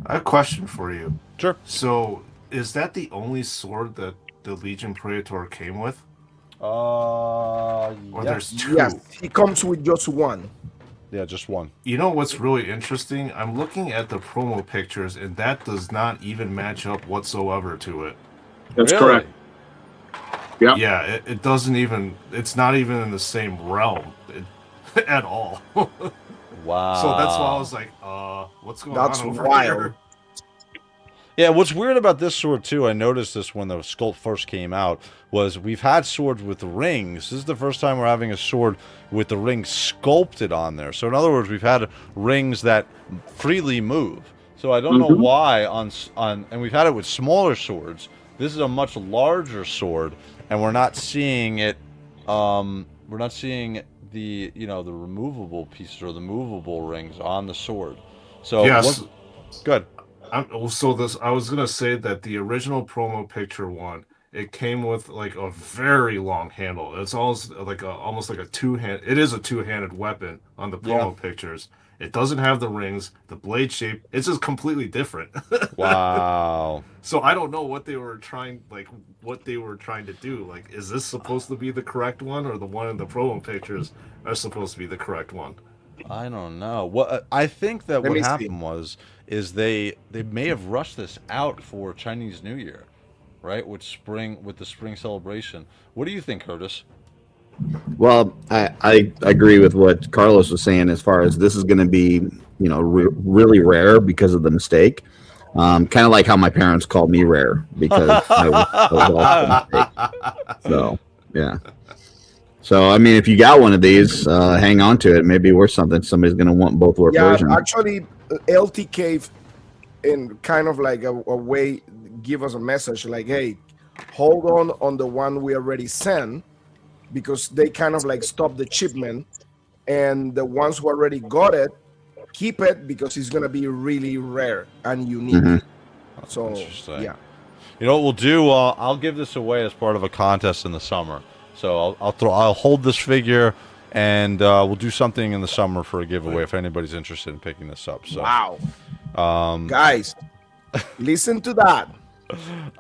I have a question for you. Sure. So, is that the only sword that the Legion Praetor came with? Or there's two? Yes, he comes with just one. Yeah, just one. You know what's really interesting? I'm looking at the promo pictures, and that does not even match up whatsoever to it. That's correct. Yeah. Yeah, it doesn't even, it's not even in the same realm at all. Wow. So that's why I was like, what's going That's on over wild. here? Yeah, what's weird about this sword too, I noticed this when the sculpt first came out, was we've had swords with rings. This is the first time we're having a sword with the rings sculpted on there. So in other words, we've had rings that freely move. So I don't know why on and we've had it with smaller swords. This is a much larger sword, and we're not seeing it. We're not seeing the the removable pieces or the movable rings on the sword. So yes, good. I was gonna say that the original promo picture one, it came with like a very long handle. It's almost like a two-hand. It is a two-handed weapon on the promo pictures. It doesn't have the rings, the blade shape. It's just completely different. Wow. So I don't know what they were trying to do. Like, is this supposed to be the correct one, or the one in the promo pictures are supposed to be the correct one? I don't know. What I think that what happened is they may have rushed this out for Chinese New Year, right? With the spring celebration. What do you think, Curtis? Well, I agree with what Carlos was saying as far as this is going to be, really rare because of the mistake. Kind of like how my parents called me rare because I was also fake. So yeah. So I mean, if you got one of these, hang on to it. Maybe worth something. Somebody's gonna want both versions. Actually, LTK in kind of like a way give us a message like, hey, hold on the one we already sent, because they kind of like stop the shipment, and the ones who already got it, keep it because it's gonna be really rare and unique. So yeah. You know what we'll do? I'll give this away as part of a contest in the summer. So I'll hold this figure, and we'll do something in the summer for a giveaway if anybody's interested in picking this up. So wow, guys, listen to that.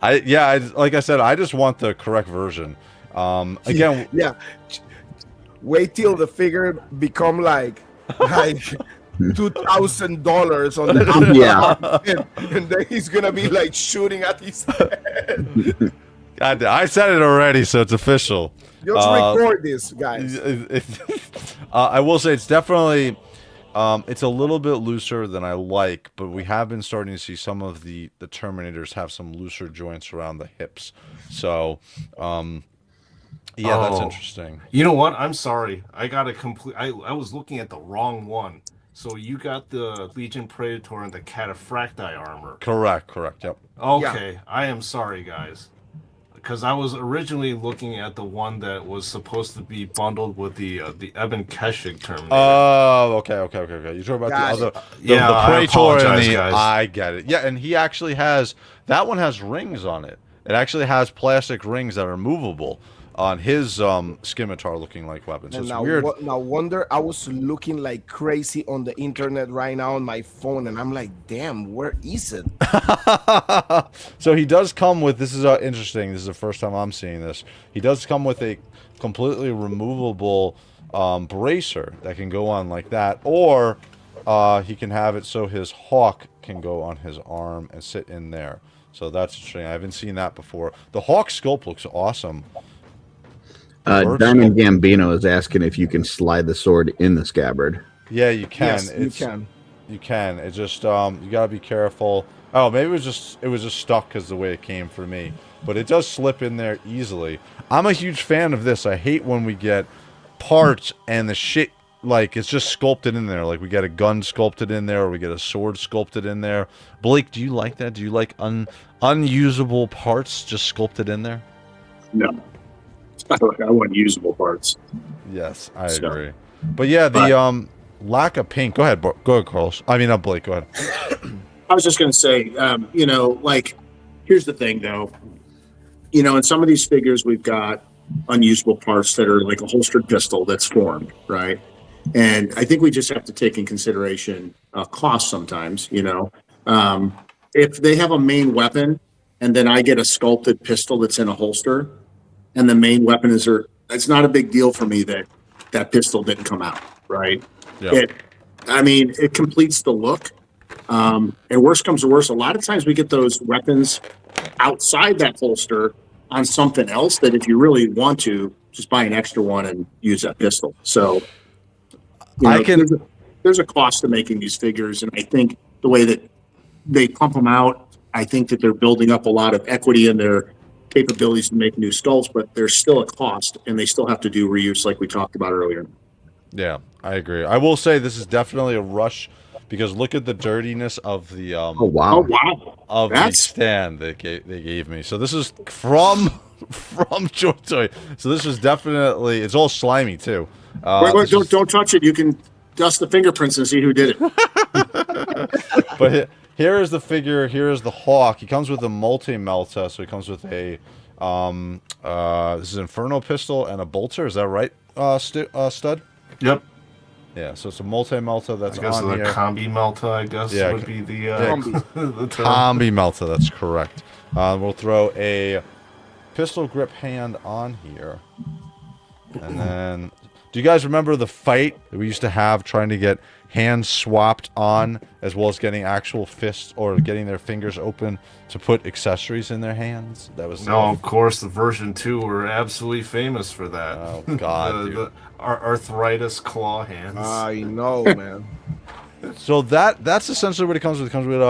Like I said, I just want the correct version. Again, yeah. Wait till the figure become like $2,000 on the and then he's gonna be like shooting at his head. God, I said it already, so it's official. Just record this, guys. I will say it's definitely it's a little bit looser than I like, but we have been starting to see some of the Terminators have some looser joints around the hips. So that's interesting. You know what? I'm sorry. I got a complete. I was looking at the wrong one. So you got the Legion Praetor and the Cataphractii Armor. Correct. Yep. Okay. Yeah. I am sorry, guys. Because I was originally looking at the one that was supposed to be bundled with the Eben Keshig Terminator. Oh, okay. You're talking about the other, the Praetor and the. Guys. I get it. Yeah, and he actually has that one has rings on it. It actually has plastic rings that are movable on his scimitar looking like weapons. So it's weird. Now wonder, I was looking like crazy on the internet right now on my phone, and I'm like, damn, where is it? So he does come with, this is interesting, this is the first time I'm seeing this. He does come with a completely removable bracer that can go on like that, or he can have it so his hawk can go on his arm and sit in there. So that's interesting. I haven't seen that before. The hawk sculpt looks awesome. Diamond Gambino is asking if you can slide the sword in the scabbard. Yeah, you can. Yes, you can. You can. It's just you gotta be careful. Oh, maybe it was just stuck because the way it came for me. But it does slip in there easily. I'm a huge fan of this. I hate when we get parts and the shit like it's just sculpted in there. Like we get a gun sculpted in there, or we get a sword sculpted in there. Blake, do you like that? Do you like unusable parts just sculpted in there? No. I want usable parts. Yes, I agree. But yeah, the lack of paint. Go ahead, Carlos. I mean, Blake. Go ahead. I was just going to say, like, here's the thing, though. In some of these figures, we've got unusable parts that are like a holstered pistol that's formed, right? And I think we just have to take in consideration cost sometimes. If they have a main weapon, and then I get a sculpted pistol that's in a holster, and the main weapon is it's not a big deal for me that pistol didn't come out, right? Yeah. It completes the look. And worst comes to worst, a lot of times we get those weapons outside that holster on something else that if you really want to, just buy an extra one and use that pistol. So there's a cost to making these figures, and I think the way that they pump them out, I think that they're building up a lot of equity in their capabilities to make new skulls, but there's still a cost, and they still have to do reuse like we talked about earlier. Yeah, I agree. I will say this is definitely a rush because look at the dirtiness of the the stand they gave me. So this is from JOYTOY. So this is definitely, it's all slimy too. Wait, don't touch it. You can dust the fingerprints and see who did it. But here is the figure. Here is the hawk. He comes with a multi-melta, so he comes with a this is Inferno pistol and a bolter. Is that right, Stud? Yep. Yeah, so it's a multi-melta that's on the here. Combi Melta, I guess, would be the the term. Combi Melta, that's correct. We'll throw a pistol grip hand on here. And then, do you guys remember the fight that we used to have trying to get hands swapped on, as well as getting actual fists or getting their fingers open to put accessories in their hands? That was of course, the version 2 were absolutely famous for that. Oh God, the arthritis claw hands. I know, man. So that's essentially what it comes with. It comes with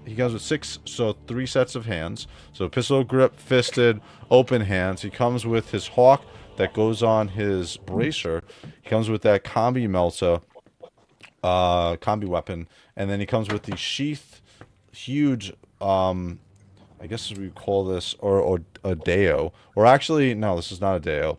he comes with 3 sets of hands. So pistol grip, fisted, open hands. He comes with his hawk that goes on his bracer. He comes with that combi melta, combi weapon, and then he comes with the sheath, huge. I guess we call this or a deo, or actually no, this is not a deo.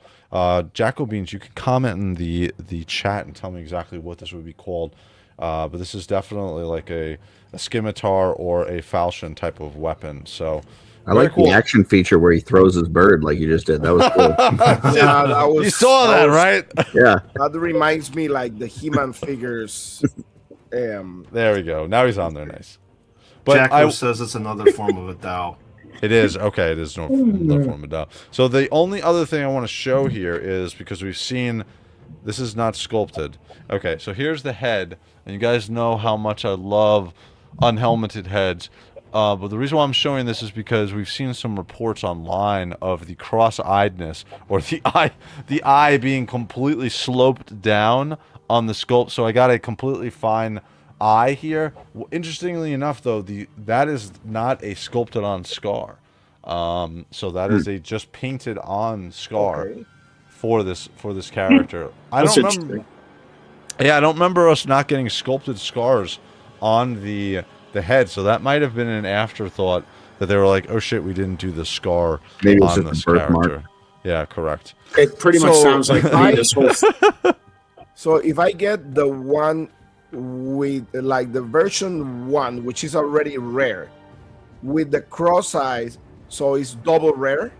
Jacobeans, you can comment in the chat and tell me exactly what this would be called. But this is definitely like a scimitar or a falchion type of weapon. So I like the action feature where he throws his bird like you just did. That was cool. Yeah, that was, you saw that, right? Yeah. That reminds me like the He-Man figures. There we go. Now he's on there, nice. But Jacko says it's another form of a Tao. It is. Okay, it is another form of Tao. So the only other thing I want to show here is, because we've seen, this is not sculpted. Okay, so here's the head, and you guys know how much I love unhelmeted heads. But the reason why I'm showing this is because we've seen some reports online of the cross-eyedness, or the eye being completely sloped down on the sculpt. So I got a completely fine eye here. Interestingly enough, though, that is not a sculpted on scar. So that is a just painted on scar for this character. I don't remember. Yeah, I don't remember us not getting sculpted scars on the head, so that might have been an afterthought, that they were like, oh shit, we didn't do the scar on this character. Yeah, correct. It pretty much sounds like this whole. So if I get the one with like the version 1, which is already rare, with the cross eyes, so it's double rare.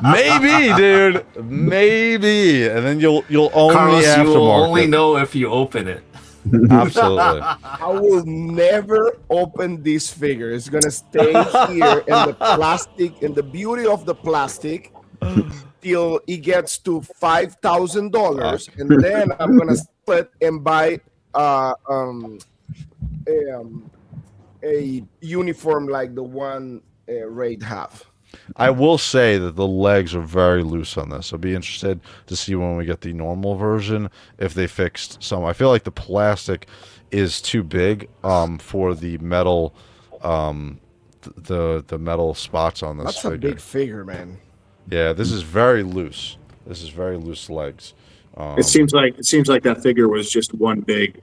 Maybe, dude. Maybe, and then you'll only Carlos, aftermarket. you will only know if you open it. Absolutely. I will never open this figure. It's gonna stay here in the plastic, in the beauty of the plastic, till it gets to $5,000, and then I'm gonna split and buy a uniform like the one Raid have. I will say that the legs are very loose on this. I'll be interested to see when we get the normal version if they fixed some. I feel like the plastic is too big for the metal, the metal spots on this. That's figure. A big figure, man. Yeah, this is very loose. This is very loose legs. It seems like that figure was just one big,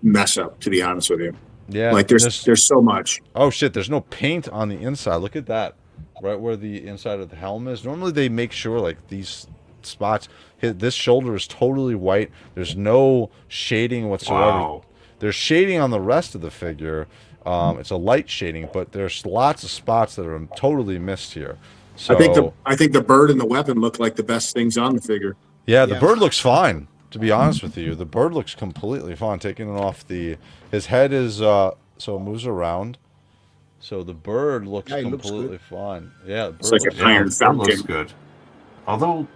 mess up. To be honest with you, yeah. Like there's so much. Oh shit! There's no paint on the inside. Look at that. Right where the inside of the helm is. Normally they make sure like these spots. This shoulder is totally white. There's no shading whatsoever. Wow. There's shading on the rest of the figure. It's a light shading, but there's lots of spots that are totally missed here. So I think the bird and the weapon look like the best things on the figure. Yeah, the bird looks fine. To be honest with you, the bird looks completely fine. Taking it off his head is so it moves around. So the bird looks completely fine. Yeah, the bird it's like an iron falcon. Looks good. Although,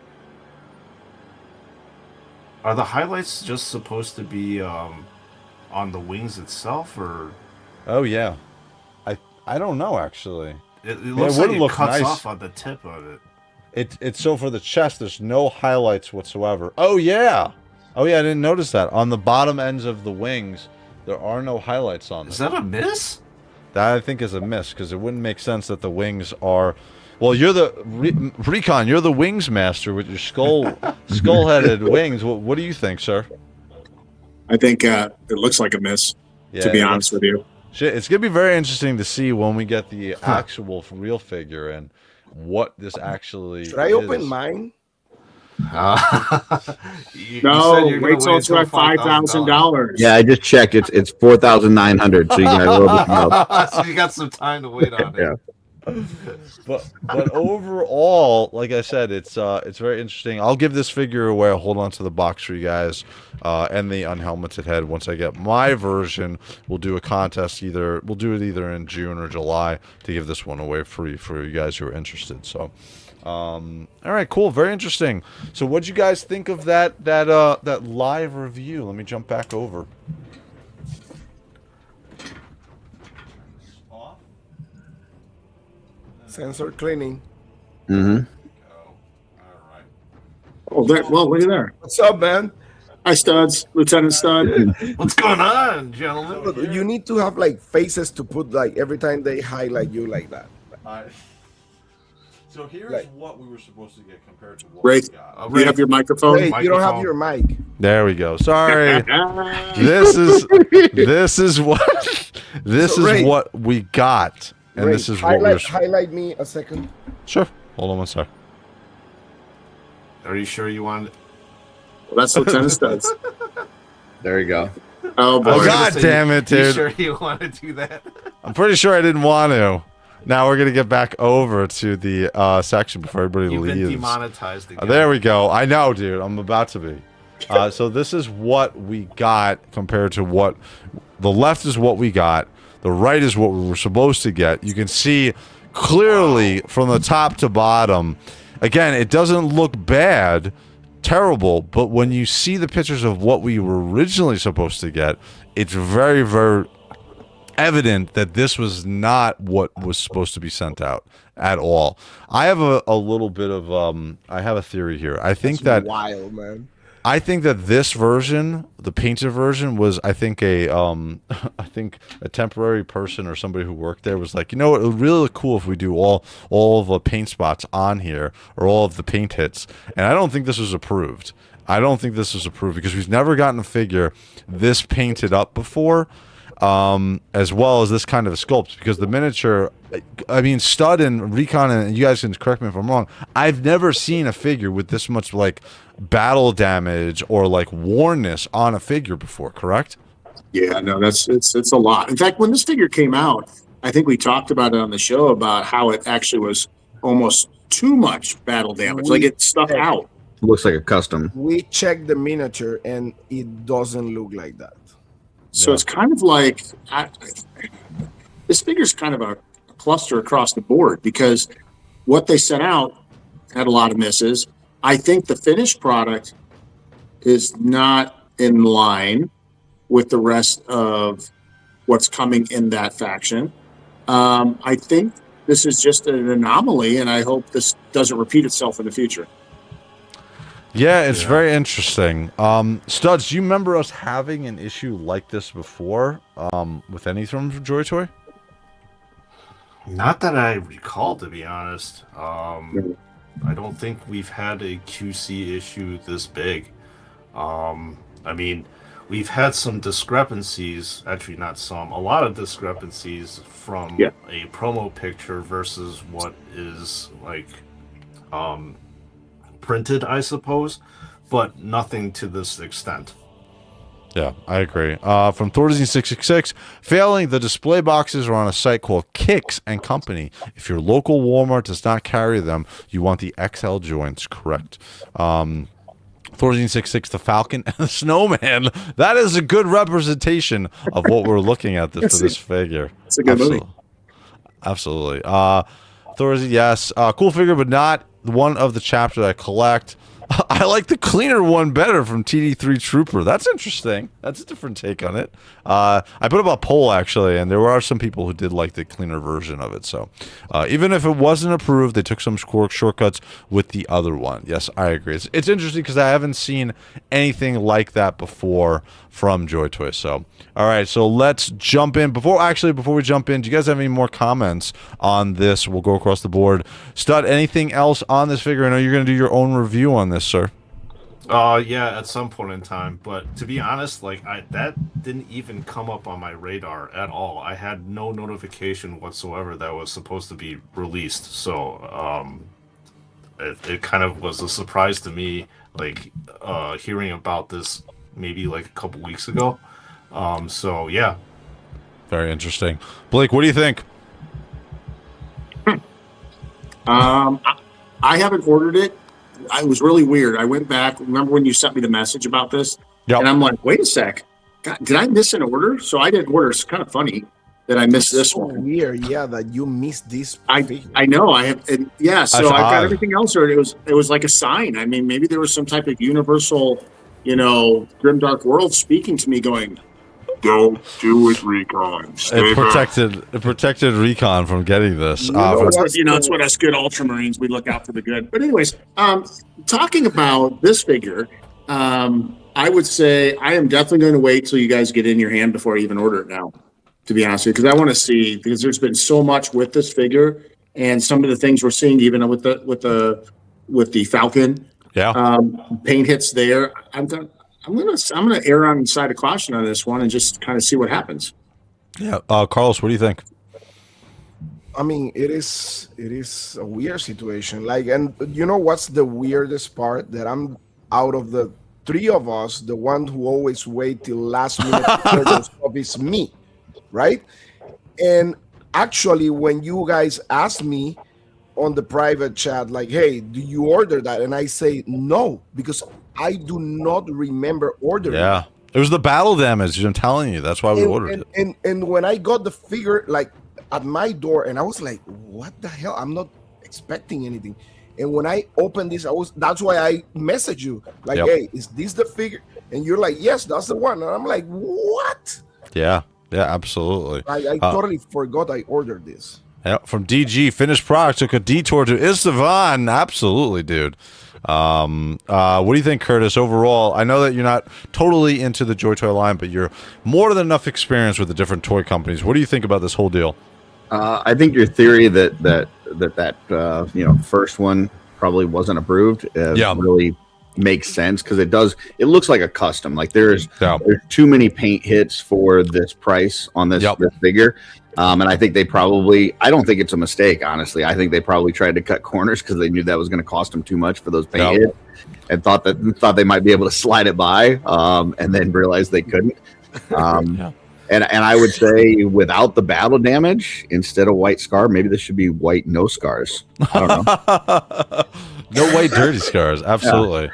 are the highlights just supposed to be on the wings itself, or? Oh yeah, I don't know actually. It looks like it cuts off on the tip of it. It's so for the chest. There's no highlights whatsoever. Oh yeah, I didn't notice that on the bottom ends of the wings. There are no highlights on them. Is that a miss? That I think is a miss, because it wouldn't make sense that the wings are. Well, you're the Recon. You're the wings master with your skull-headed wings. What do you think, sir? I think it looks like a miss. Yeah, to be honest with you, shit, it's gonna be very interesting to see when we get the actual real figure and what this actually. Should I open mine? No, wait till it's at $5,000. Yeah, I just checked. It's 4,900. So you got a little bit more. So you got some time to wait on it. Yeah. But overall, like I said, it's very interesting. I'll give this figure away. I'll hold on to the box for you guys, and the unhelmeted head. Once I get my version, we'll do a contest. We'll do it either in June or July to give this one away free for you guys who are interested. So. All right, cool, very interesting. So what'd you guys think of that live review? Let me jump back over. Sensor cleaning. Oh, well, look at there. What's up, man? Hi, Studs, Lieutenant Stud. What's going on, gentlemen? You need to have like faces to put like every time they highlight you like that. So here's Like- what we were supposed to get compared to what Ray, we got. you have your microphone. Wait, you don't have Microphone. your mic. There we go. Sorry. this is Ray, what we got, and Ray, this is what we're highlight me a second. sure. Hold on one sec. Are you sure you want? Well, that's Lieutenant Studs. There you go. Oh boy. Oh, God damn it, You dude. sure you want to do that? I'm pretty sure I didn't want to. Now we're gonna get back over to the section before everybody You've been leaves. demonetized again. There we go. I know, dude. I'm about to be. So this is what we got compared to what the left is what we got. The right is what we were supposed to get. You can see clearly from the top to bottom. Again, it doesn't look bad, terrible, but when you see the pictures of what we were originally supposed to get, it's very, very evident that this was not what was supposed to be sent out at all. I have a little bit of I have a theory here. I think That's that wild, man. I think that this version, the painted version, was I think a temporary person or somebody who worked there was like, you know what, it would really look cool if we do all of the paint spots on here or all of the paint hits. And I don't think this was approved. I don't think this was approved because we've never gotten a figure this painted up before. As well as this kind of a sculpt, because the miniature, I mean, Stud and Recon, and you guys can correct me if I'm wrong, I've never seen a figure with this much like battle damage or like wornness on a figure before, correct? Yeah, no, it's a lot. In fact, when this figure came out, I think we talked about it on the show about how it actually was almost too much battle damage, like it stuck out. Looks like a custom. We checked the miniature and it doesn't look like that. So it's kind of like this figure's kind of a cluster across the board because what they sent out had a lot of misses. I think the finished product is not in line with the rest of what's coming in that faction. I think this is just an anomaly, and I hope this doesn't repeat itself in the future. Yeah, it's very interesting. Studs, do you remember us having an issue like this before with any from JOYTOY? Not that I recall, to be honest. I don't think we've had a QC issue this big. I mean, we've had some discrepancies, actually not some, a lot of discrepancies from a promo picture versus what is like printed, I suppose, but nothing to this extent. Yeah, I agree. From Thorazine666, failing, the display boxes are on a site called Kicks and Company. If your local Walmart does not carry them, you want the XL joints, correct? Thorazine66, the Falcon and the Snowman. That is a good representation of what we're looking at for this figure. It's a good movie. Absolutely. Thorazine, yes. Cool figure, but not one of the chapter that I collect. I like the cleaner one better from TD3 Trooper. That's interesting. That's a different take on it. I put up a poll, actually, and there are some people who did like the cleaner version of it. So even if it wasn't approved, they took some shortcuts with the other one. Yes, I agree. It's interesting because I haven't seen anything like that before from JOYTOY. So, all right, so let's jump in. Before we jump in, do you guys have any more comments on this? We'll go across the board. Stud, anything else on this figure? I know you're going to do your own review on this, sir. Yeah, at some point in time. But to be honest, like that didn't even come up on my radar at all. I had no notification whatsoever that was supposed to be released. So it kind of was a surprise to me, like hearing about this maybe like a couple weeks ago. So yeah. Very interesting. Blake, what do you think? I haven't ordered it. It was really weird. I went back. Remember when you sent me the message about this? Yep. And I'm like, wait a sec. God, did I miss an order? So I didn't order. It's kind of funny that I missed this one. Weird, yeah, that you missed this. I know. I have. And yeah. So That's I've got odd. everything else ordered. It was like a sign. I mean, maybe there was some type of universal, grimdark world speaking to me, going, "Don't do it, Recon. Stay back." It protected Recon from getting this. It's what us good Ultramarines, we look out for the good. But anyways, talking about this figure, I would say I am definitely going to wait till you guys get in your hand before I even order it now, to be honest with you, because I want to see, because there's been so much with this figure and some of the things we're seeing even with the Falcon. Yeah. Paint hits there. I'm gonna err on the side of caution on this one and just kind of see what happens. Yeah. Carlos, what do you think? I mean, it is a weird situation. Like, and you know what's the weirdest part? That I'm out of the three of us, the one who always wait till last minute to order stuff is me, right? And actually, when you guys asked me on the private chat, like, hey, do you order that? And I say no, because I do not remember ordering. Yeah. It was the battle damage. I'm telling you. That's why we ordered it. And when I got the figure, like, at my door, and I was like, what the hell? I'm not expecting anything. And when I opened this, that's why I messaged you, like, hey, is this the figure? And you're like, yes, that's the one. And I'm like, what? Yeah, absolutely. I totally forgot I ordered this. Yeah, from DG, finished product took a detour to Istvan. Absolutely, dude. What do you think, Curtis, overall? I know that you're not totally into the JOYTOY line, but you're more than enough experience with the different toy companies. What do you think about this whole deal? I think your theory that first one probably wasn't approved really makes sense, because it looks like a custom. Like there's too many paint hits for this price on this figure. And I think I don't think it's a mistake, honestly. I think they probably tried to cut corners because they knew that was going to cost them too much for those paint hits, and thought they might be able to slide it by, and then realized they couldn't. And I would say, without the battle damage, instead of white scar, maybe this should be white no scars. I don't know. No white dirty scars. Absolutely.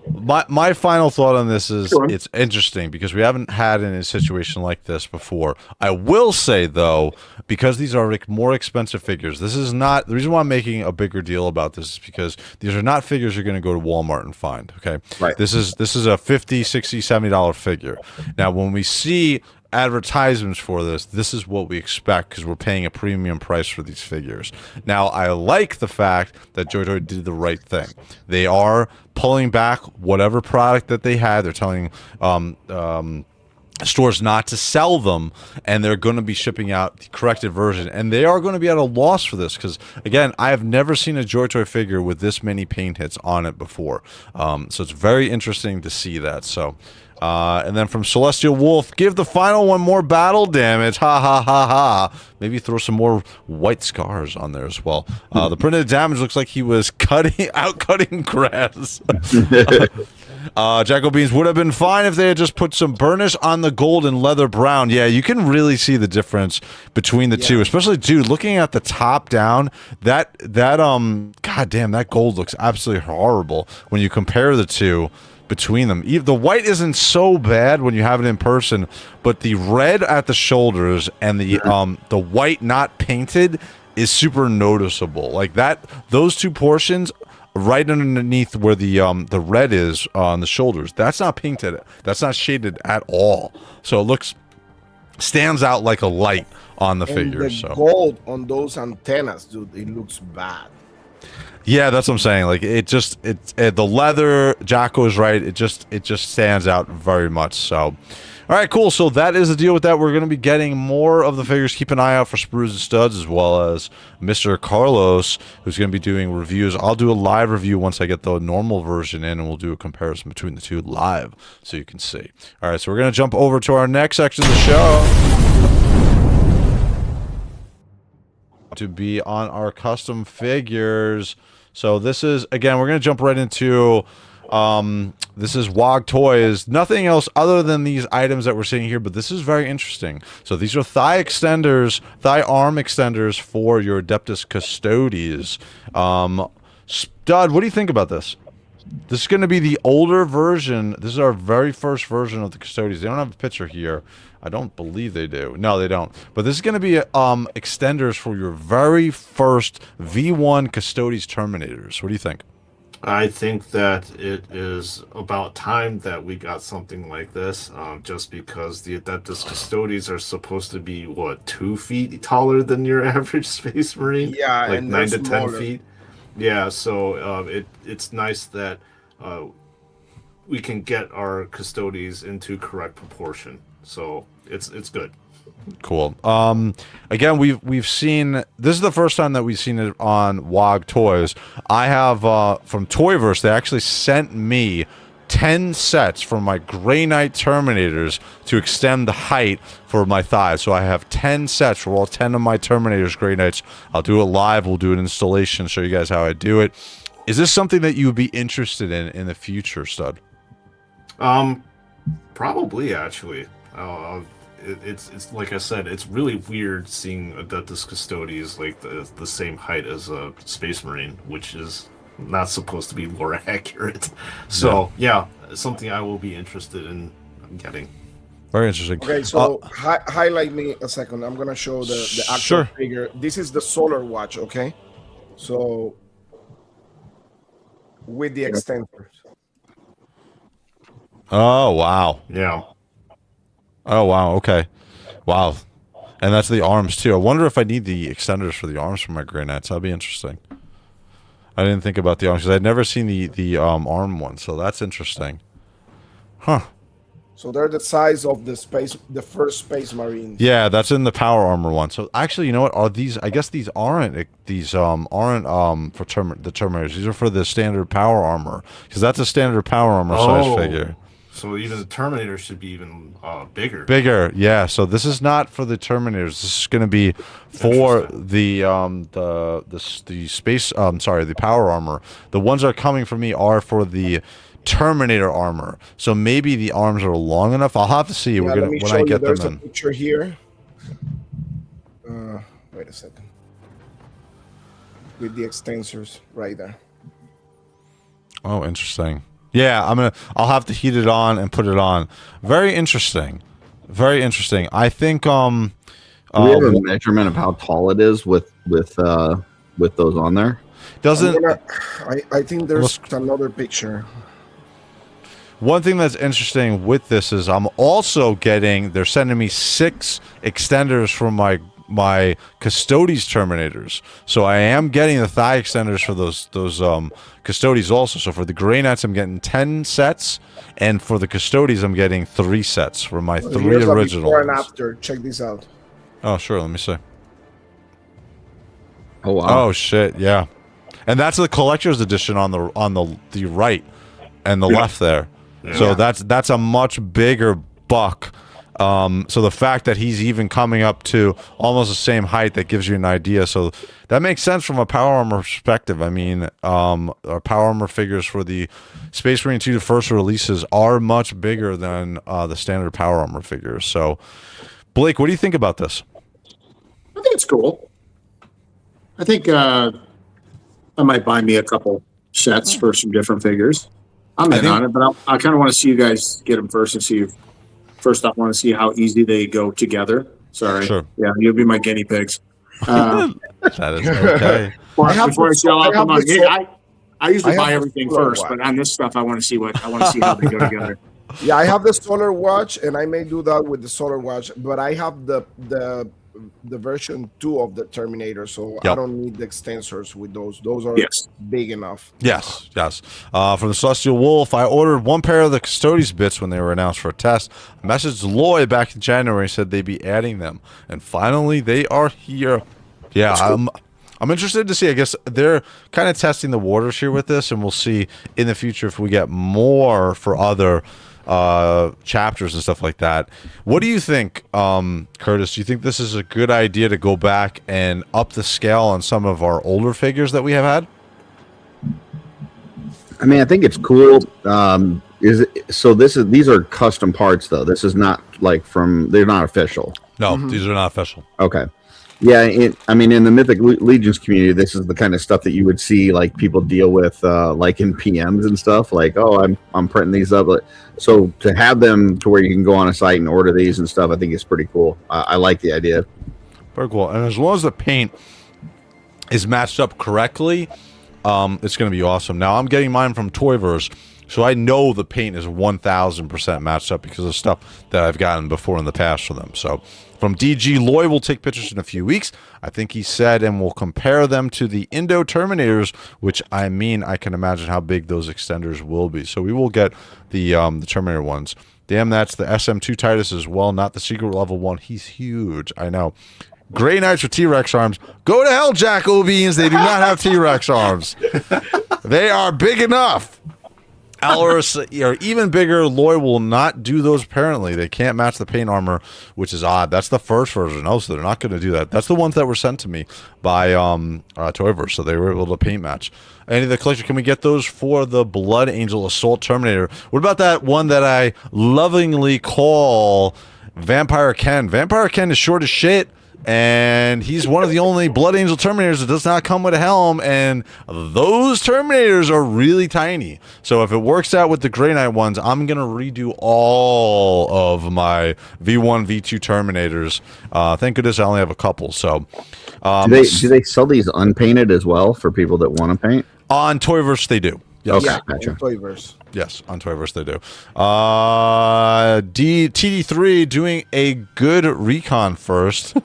My final thought on this is it's interesting because we haven't had in a situation like this before. I will say, though, because these are more expensive figures, this is not the reason why I'm making a bigger deal about this is because these are not figures you're going to go to Walmart and find. Okay, right. This is a $50, $60, $70 figure. Now, when we see advertisements for this is what we expect, because we're paying a premium price for these figures. Now, I like the fact that JOYTOY did the right thing. They are pulling back whatever product that they had. They're telling stores not to sell them, and they're going to be shipping out the corrected version, and they are going to be at a loss for this, because again, I have never seen a JOYTOY figure with this many paint hits on it before. So it's very interesting to see that. So and then from Celestial Wolf, give the final one more battle damage. Ha ha ha ha. Maybe throw some more white scars on there as well. The printed damage looks like he was cutting grass. Jackal Beans would have been fine if they had just put some burnish on the gold and leather brown. Yeah, you can really see the difference between the two, especially, dude, looking at the top down, that goddamn, that gold looks absolutely horrible when you compare the two between them. The white isn't so bad when you have it in person, but the red at the shoulders and the white not painted is super noticeable. Like that, those two portions right underneath where the red is on the shoulders, that's not painted, that's not shaded at all. So it stands out like a light on the figure. The gold on those antennas, dude, it looks bad. Yeah, that's what I'm saying. Like the leather, Jocko is right. It just stands out very much. So, all right, cool. So that is the deal with that. We're going to be getting more of the figures. Keep an eye out for Sprues Studs, as well as Mr. Carlos, who's going to be doing reviews. I'll do a live review once I get the normal version in, and we'll do a comparison between the two live, so you can see. All right, so we're going to jump over to our next section of the show, to be on our custom figures. So this is, again, we're going to jump right into, this is WOG Toys. Nothing else other than these items that we're seeing here, but this is very interesting. So these are thigh arm extenders for your Adeptus Custodes. Stud, what do you think about this? This is going to be the older version. This is our very first version of the Custodes. They don't have a picture here. I don't believe they do. No, they don't. But this is going to be extenders for your very first V1 Custodes Terminators. What do you think? I think that it is about time that we got something like this, just because the Adeptus Custodes are supposed to be, what, 2 feet taller than your average Space Marine? Yeah, like and 9 to 10 smaller. feet. Yeah, so it's nice that we can get our custodies into correct proportion. So it's good. Cool. Again, we've seen, this is the first time that we've seen it on WOG Toys. I have from Toyverse, they actually sent me 10 sets for my Grey Knight Terminators to extend the height for my thighs. So I have 10 sets for all 10 of my Terminators, Grey Knights. I'll do it live. We'll do an installation, show you guys how I do it. Is this something that you would be interested in the future, Stud? Probably, actually. It's like I said, it's really weird seeing that this custody is like the same height as a Space Marine, which is not supposed to be lore accurate. So yeah, something I will be interested in getting. Very interesting. Okay, so highlight me a second. I'm gonna show the actual figure. This is the Solar Watch, okay? So with the extenders. Oh wow. Yeah. Oh wow. Okay. Wow. And that's the arms too. I wonder if I need the extenders for the arms for my Grey Knights. That'd be interesting. I didn't think about the arms because I'd never seen the arm one, so that's interesting. Huh. So they're the size of the first Space Marine. Yeah, that's in the power armor one. So actually, you know what? Are these? I guess these aren't for the Terminators. These are for the standard power armor because that's a standard power armor size figure. So even the Terminator should be even bigger. Bigger, yeah. So this is not for the Terminators. This is going to be for the space. Sorry, the power armor. The ones that are coming for me are for the Terminator armor. So maybe the arms are long enough. I'll have to see. We're gonna when I get them in. There's a picture here. Wait a second. With the extensors right there. Oh, interesting. Yeah, I'll have to heat it on and put it on. Very interesting. Very interesting. I think do we have a measurement of how tall it is with those on there? Doesn't I think there's another picture. One thing that's interesting with this is I'm also getting, they're sending me 6 extenders from my Custodes Terminators. So I am getting the thigh extenders for those Custodes also. So for the Grey Knights, I'm getting 10 sets, and for the Custodes, I'm getting 3 sets for my 3 original. Before and after. Check this out. Oh, sure. Let me see. Oh wow. Oh shit, yeah. And that's the collector's edition on the right and the left there. Yeah. So that's a much bigger buck. So the fact that he's even coming up to almost the same height, that gives you an idea. So that makes sense from a power armor perspective. I mean, our power armor figures for the Space Marine 2 first releases are much bigger than the standard power armor figures. So, Blake, what do you think about this? I think it's cool. I think I might buy me a couple sets for some different figures. I'm in on it, but I kind of want to see you guys get them first and see if. First off, I want to see how easy they go together. Sorry. Sure. Yeah, you'll be my guinea pigs. That is okay. Before I sell out the money. I usually buy everything first, but on this stuff, I want to see how they go together. Yeah, I have the Solar Watch, and I may do that with the Solar Watch, but I have the version 2 of the Terminator, so I don't need the extensors with those. Those are big enough. Yes. From the Celestial Wolf, I ordered 1 pair of the Custodes bits when they were announced for a test. I messaged Lloyd back in January, said they'd be adding them, and finally they are here. Yeah, cool. I'm interested to see. I guess they're kind of testing the waters here with this, and we'll see in the future if we get more for other chapters and stuff like that. What do you think, Curtis? Do you think this is a good idea to go back and up the scale on some of our older figures that we have had? I mean, I think it's cool. These are custom parts though. This is not like they're not official. No, these are not official. Okay. Yeah, I mean, in the Mythic Legions community, this is the kind of stuff that you would see like people deal with, like in PMs and stuff. Like, oh, I'm printing these up. So to have them to where you can go on a site and order these and stuff, I think is pretty cool. I like the idea. Very cool. And as long as the paint is matched up correctly, it's going to be awesome. Now I'm getting mine from Toyverse, So I know the paint is 1,000% matched up because of stuff that I've gotten before in the past from them. So from DG, Loy will take pictures in a few weeks, I think he said, and we'll compare them to the Indo Terminators, which I mean, I can imagine how big those extenders will be. So we will get the Terminator ones. Damn, that's the SM2 Titus as well, not the secret level one. He's huge, I know. Grey Knights with T-Rex arms. Go to hell, Jack O'Beans. They do not have T-Rex arms. They are big enough. Alorus are even bigger. Loy will not do those, apparently. They can't match the paint armor, which is odd. That's the first version. Oh, so they're not going to do that. That's the ones that were sent to me by Toyverse, so they were able to paint match. Any of the collection, can we get those for the Blood Angel Assault Terminator? What about that one that I lovingly call Vampire Ken? Vampire Ken is short as shit, and he's one of the only Blood Angel Terminators that does not come with a helm, and those Terminators are really tiny. So if it works out with the Grey Knight ones, I'm going to redo all of my V1, V2 Terminators. Thank goodness I only have a couple. So do they sell these unpainted as well for people that want to paint? On Toyverse, they do. Yes. Okay, Yeah, gotcha. Toyverse. Yes, on Toyverse they do. TD3 doing a good recon first.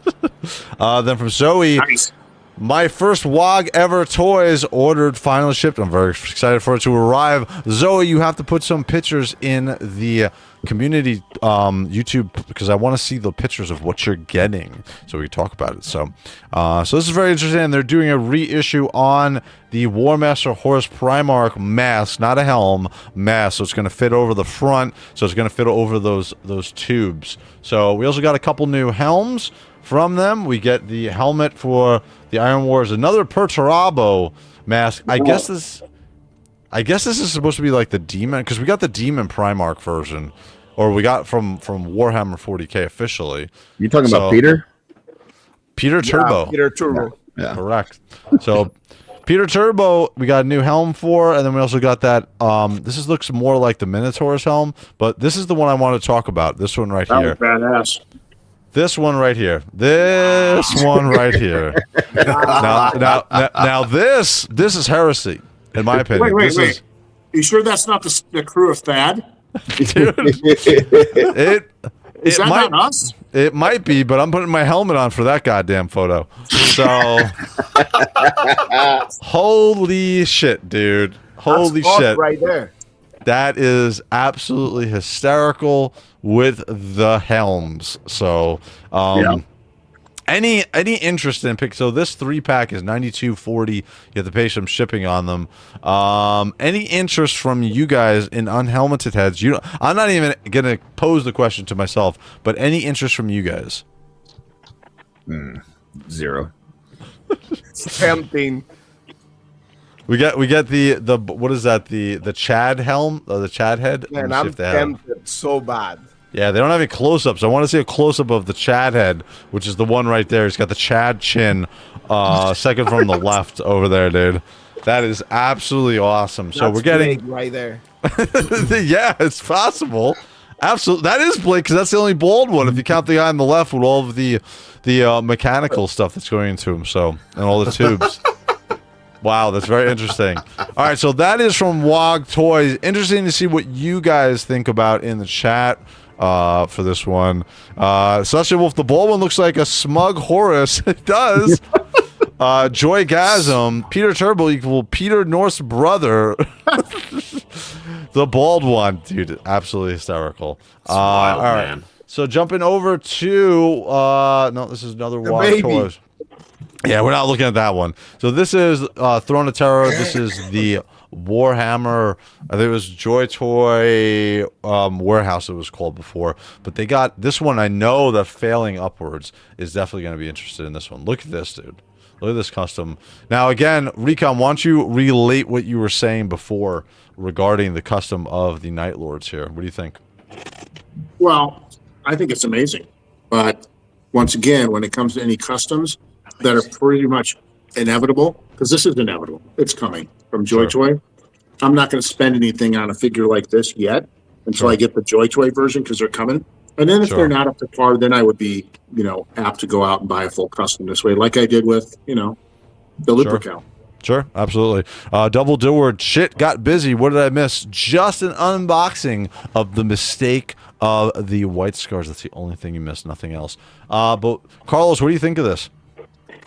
Then from Zoe, Nice. my first WOG ever toys ordered, finally shipped. I'm very excited for it to arrive. Zoe, you have to put some pictures in the community YouTube because I want to see the pictures of what you're getting so we can talk about it. So so this is very interesting. They're doing a reissue on the War Master Horus Primarch mask, not a helm, mask. So it's going to fit over the front, so it's going to fit over those tubes. So we also got a couple new helms from them. We get the helmet for the Iron Wars, another Perturabo mask. I guess this is supposed to be like the Demon, because we got the Demon Primarch version, or we got from Warhammer 40K officially. You talking about Peter? Peter Turbo. Yeah, Peter Turbo. Yeah. Correct. So Peter Turbo, we got a new helm for, and then we also got that. This looks more like the Minotaur's helm, but this is the one I want to talk about. This one right That here. was badass. This one right here. This one right here. Now this is heresy, in my opinion. Wait. Is, You sure that's not the crew of Thad? dude, Is that might, not us? It might be, but I'm putting my helmet on for that goddamn photo. So, holy shit, dude. Holy That's shit. right there. That is absolutely hysterical with the helms. So, any interest in pick? So this 3-pack is $92.40. You have to pay some shipping on them. Any interest from you guys in unhelmeted heads? I'm not even gonna pose the question to myself, but any interest from you guys? Zero. Tempting. We get the what is that, the Chad helm, the Chad head? Man, Let me see I'm if they have it. tempted so bad. Yeah, they don't have any close-ups. I want to see a close-up of the Chad head, which is the one right there. He's got the Chad chin, second from the left over there, dude. That is absolutely awesome. So That's we're getting big right there. yeah, it's possible. Absolutely, that is Blake, because that's the only bald one. If you count the guy on the left with all of the mechanical stuff that's going into him, so, and all the tubes. Wow, that's very interesting. All right, so that is from WOG Toys. Interesting to see what you guys think about in the chat for this one. Sasha Wolf, the bald one looks like a smug Horus. It does. Joygasm, Peter Turbo equal Peter North's brother. The bald one, dude, absolutely hysterical. Wild, all right, man. so jumping over to no, this is another WOG baby. Toys. Yeah, we're not looking at that one. So this is Throne of Terror. This is the Warhammer. I think it was JOYTOY Warehouse it was called before. But they got this one. I know that Failing Upwards is definitely going to be interested in this one. Look at this, dude. Look at this custom. Now, again, Recon, why don't you relate what you were saying before regarding the custom of the Night Lords here? What do you think? Well, I think it's amazing. But once again, when it comes to any customs that are pretty much inevitable, because this is inevitable, it's coming from JOYTOY. Sure. I'm not going to spend anything on a figure like this yet until I get the JOYTOY version, because they're coming. And then if they're not up to par, then I would be, apt to go out and buy a full custom this way, like I did with, the Lupercal. Sure, absolutely. Double Dillward, shit got busy. What did I miss? Just an unboxing of the mistake of the White Scars. That's the only thing you missed, nothing else. But Carlos, what do you think of this?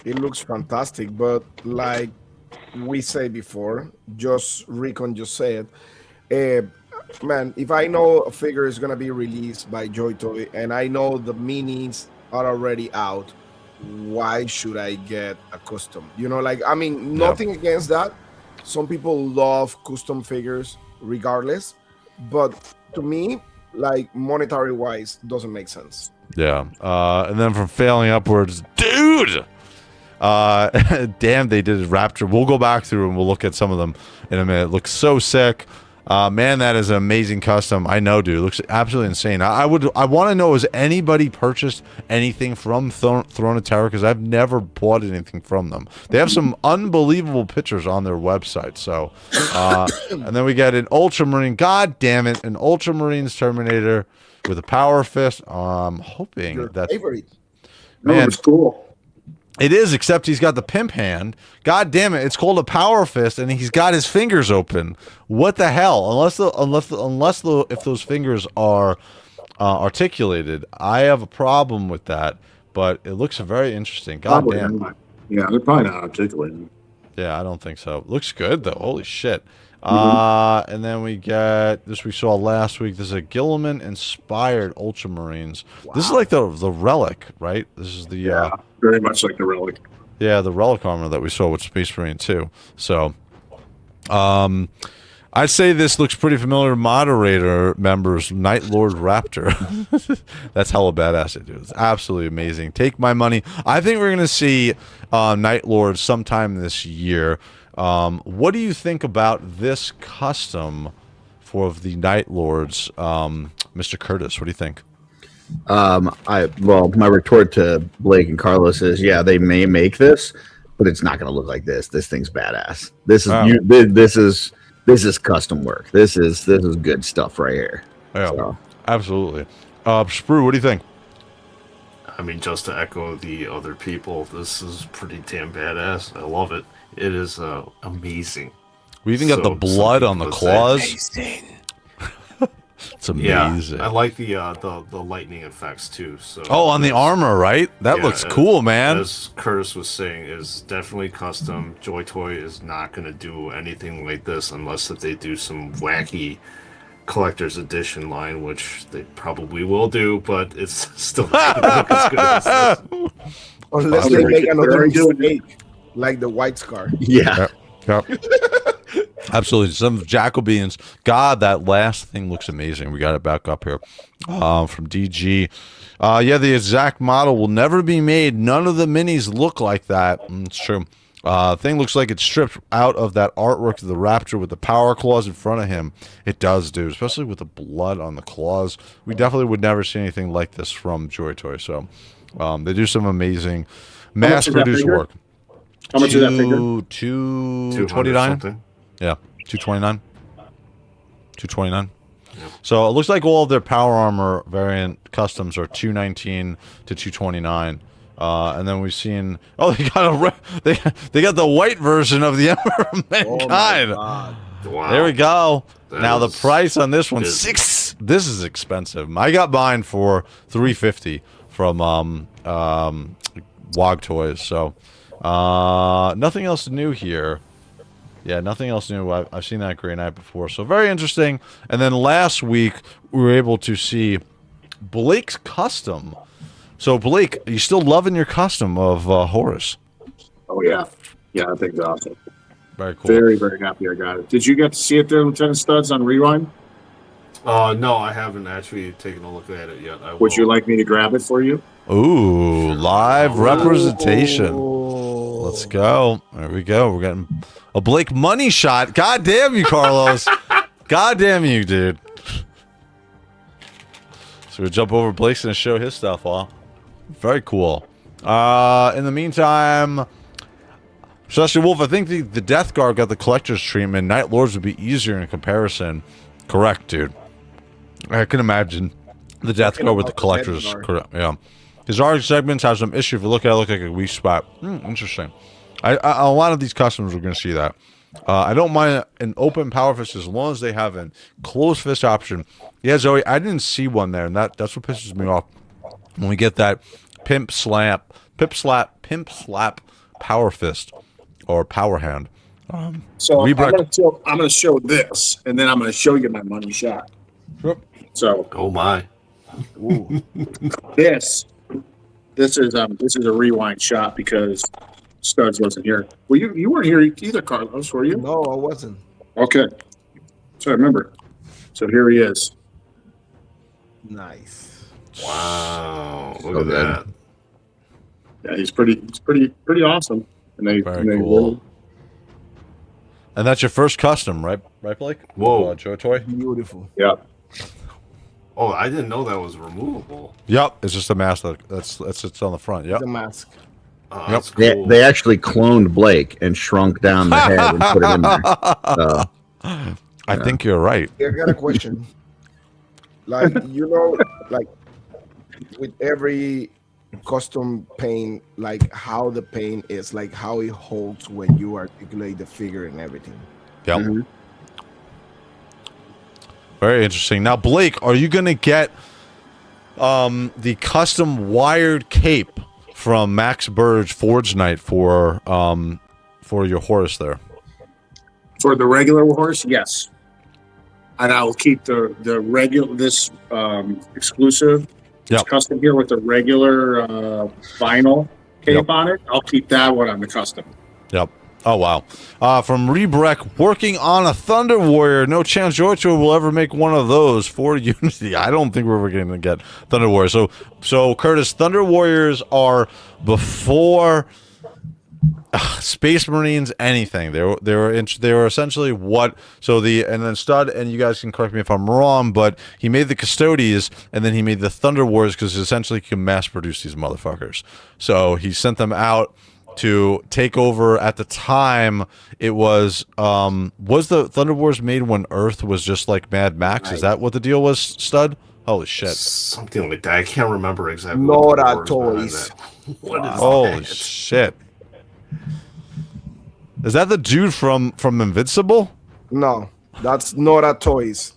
It looks fantastic, but like we said before, Recon just said, man, if I know a figure is gonna be released by JOYTOY and I know the minis are already out, why should I get a custom? You know, like, I mean, nothing against that. Some people love custom figures regardless, but to me, like, monetary wise, doesn't make sense. Yeah. And then from Failing Upwards, dude! Damn, they did Rapture. We'll go back through and we'll look at some of them in a minute. It looks so sick. Man, that is an amazing custom. I know, dude. It looks absolutely insane. I want to know, has anybody purchased anything from Throne of Terror? Because I've never bought anything from them. They have some unbelievable pictures on their website. So, and then we get an Ultramarine. God damn it, an Ultramarines Terminator with a power fist. I'm hoping that's favorite. Man, it's cool. It is, except he's got the pimp hand. God damn it! It's called a power fist, and he's got his fingers open. What the hell? If those fingers are articulated, I have a problem with that. But it looks very interesting. God damn. Yeah, they're probably not articulated. Yeah, I don't think so. It looks good though. Holy shit. And then we get this we saw last week. This is a Gilliman inspired Ultramarines. Wow. This is like the relic, right? This is the very much like the relic. Yeah, the relic armor that we saw with Space Marine 2. So I'd say this looks pretty familiar to moderator members, Night Lord Raptor. That's hella badass, dude. It's absolutely amazing. Take my money. I think we're gonna see Night Lord sometime this year. What do you think about this custom for the Night Lords, Mr. Curtis? What do you think? Well, my retort to Blake and Carlos is, yeah, they may make this, but it's not going to look like this. This thing's badass. This is this is custom work. This is good stuff right here. Yeah, so. Absolutely. Sprue, what do you think? I mean, just to echo the other people, this is pretty damn badass. I love it. It is amazing. We even got the blood on the claws. It's amazing. Yeah, I like the lightning effects too. So on the armor, right? That looks cool, man. As Curtis was saying, is definitely custom. JOYTOY is not going to do anything like this unless that they do some wacky collector's edition line, which they probably will do, but it's still not going to look as good as this. Unless they make another mistake, like the White Scar. Yeah. Yep. Absolutely. Some Jacobeans. God, that last thing looks amazing. We got it back up here from DG. Yeah, the exact model will never be made. None of the minis look like that. It's true. Thing looks like it's stripped out of that artwork of the Raptor with the power claws in front of him. It does, dude, especially with the blood on the claws. We definitely would never see anything like this from JOYTOY. So they do some amazing mass-produced work. How much is that figure? 229. Yeah, 229. 229. Yep. So it looks like all of their power armor variant customs are 219 to 229. And then we've seen they got they got the white version of the Emperor of Mankind. Oh wow. There we go. That now the price on this one this is expensive. I got mine for $350 from Wog Toys. So nothing else new here. Yeah, nothing else new. I've seen that Grey Knight before. So very interesting. And then last week, we were able to see Blake's custom. So, Blake, are you still loving your custom of Horus? Oh, yeah. Yeah, I think it's awesome. Very cool. Very, very happy I got it. Did you get to see it there, Lieutenant Studs, on Rewind? No, I haven't actually taken a look at it yet. Would you like me to grab it for you? Ooh, live representation. Let's go. There we go. We're getting a Blake money shot. God damn you, Carlos. God damn you, dude. So we'll jump over Blake's and show his stuff off. Very cool. In the meantime, Celestial Wolf, I think the Death Guard got the collector's treatment. Night Lords would be easier in comparison. Correct, dude. I can imagine the Death Guard with the collector's. Correct. Yeah. His arc segments have some issue. If you look at it, look like a weak spot. Interesting. A lot of these customers are going to see that. I don't mind an open power fist as long as they have a closed fist option. Yeah, Zoe, I didn't see one there, and that's what pisses me off when we get that pimp slap power fist or power hand. So I'm going to show this, and then I'm going to show you my money shot. Yep. So, oh my, this is a rewind shot because Studs wasn't here. Well, you weren't here either, Carlos, were you? No, I wasn't. Okay. So I remember. So here he is. Nice. Wow, look at that. Yeah, he's pretty awesome. And they cool. And that's your first custom, right, Blake? Whoa, JOYTOY. Beautiful. Yeah. Oh, I didn't know that was removable. Yep, it's just a mask it's on the front. Yep. The mask. Oh, that's cool. They actually cloned Blake and shrunk down the head and put it in there. So, I think you're right. I got a question. Like, you know, like with every custom paint, like how the paint is, like how it holds when you articulate the figure and everything. Yep. Mm-hmm. Very interesting. Now, Blake, are you going to get the custom wired cape from Max Burge Forge Night for your horse there? For the regular horse, yes. And I will keep the regular exclusive. Yep. It's custom here with the regular vinyl cape on it. I'll keep that one on the custom. Yep. Oh, wow. From Rebreck, working on a Thunder Warrior. No chance JOYTOY will ever make one of those for Unity. I don't think we're ever going to get Thunder Warriors. So, Curtis, Thunder Warriors are before Space Marines anything. They were essentially what. So and then Stud, and you guys can correct me if I'm wrong, but he made the Custodies and then he made the Thunder Warriors because essentially he can mass produce these motherfuckers. So he sent them out to take over. At the time, it was the Thunder Wars made when Earth was just like Mad Max? Right. Is that what the deal was, Stud? Holy shit. Something like that. I can't remember exactly. Nora Toys. What is Holy that? shit. Is that the dude from Invincible? No, that's Nora Toys.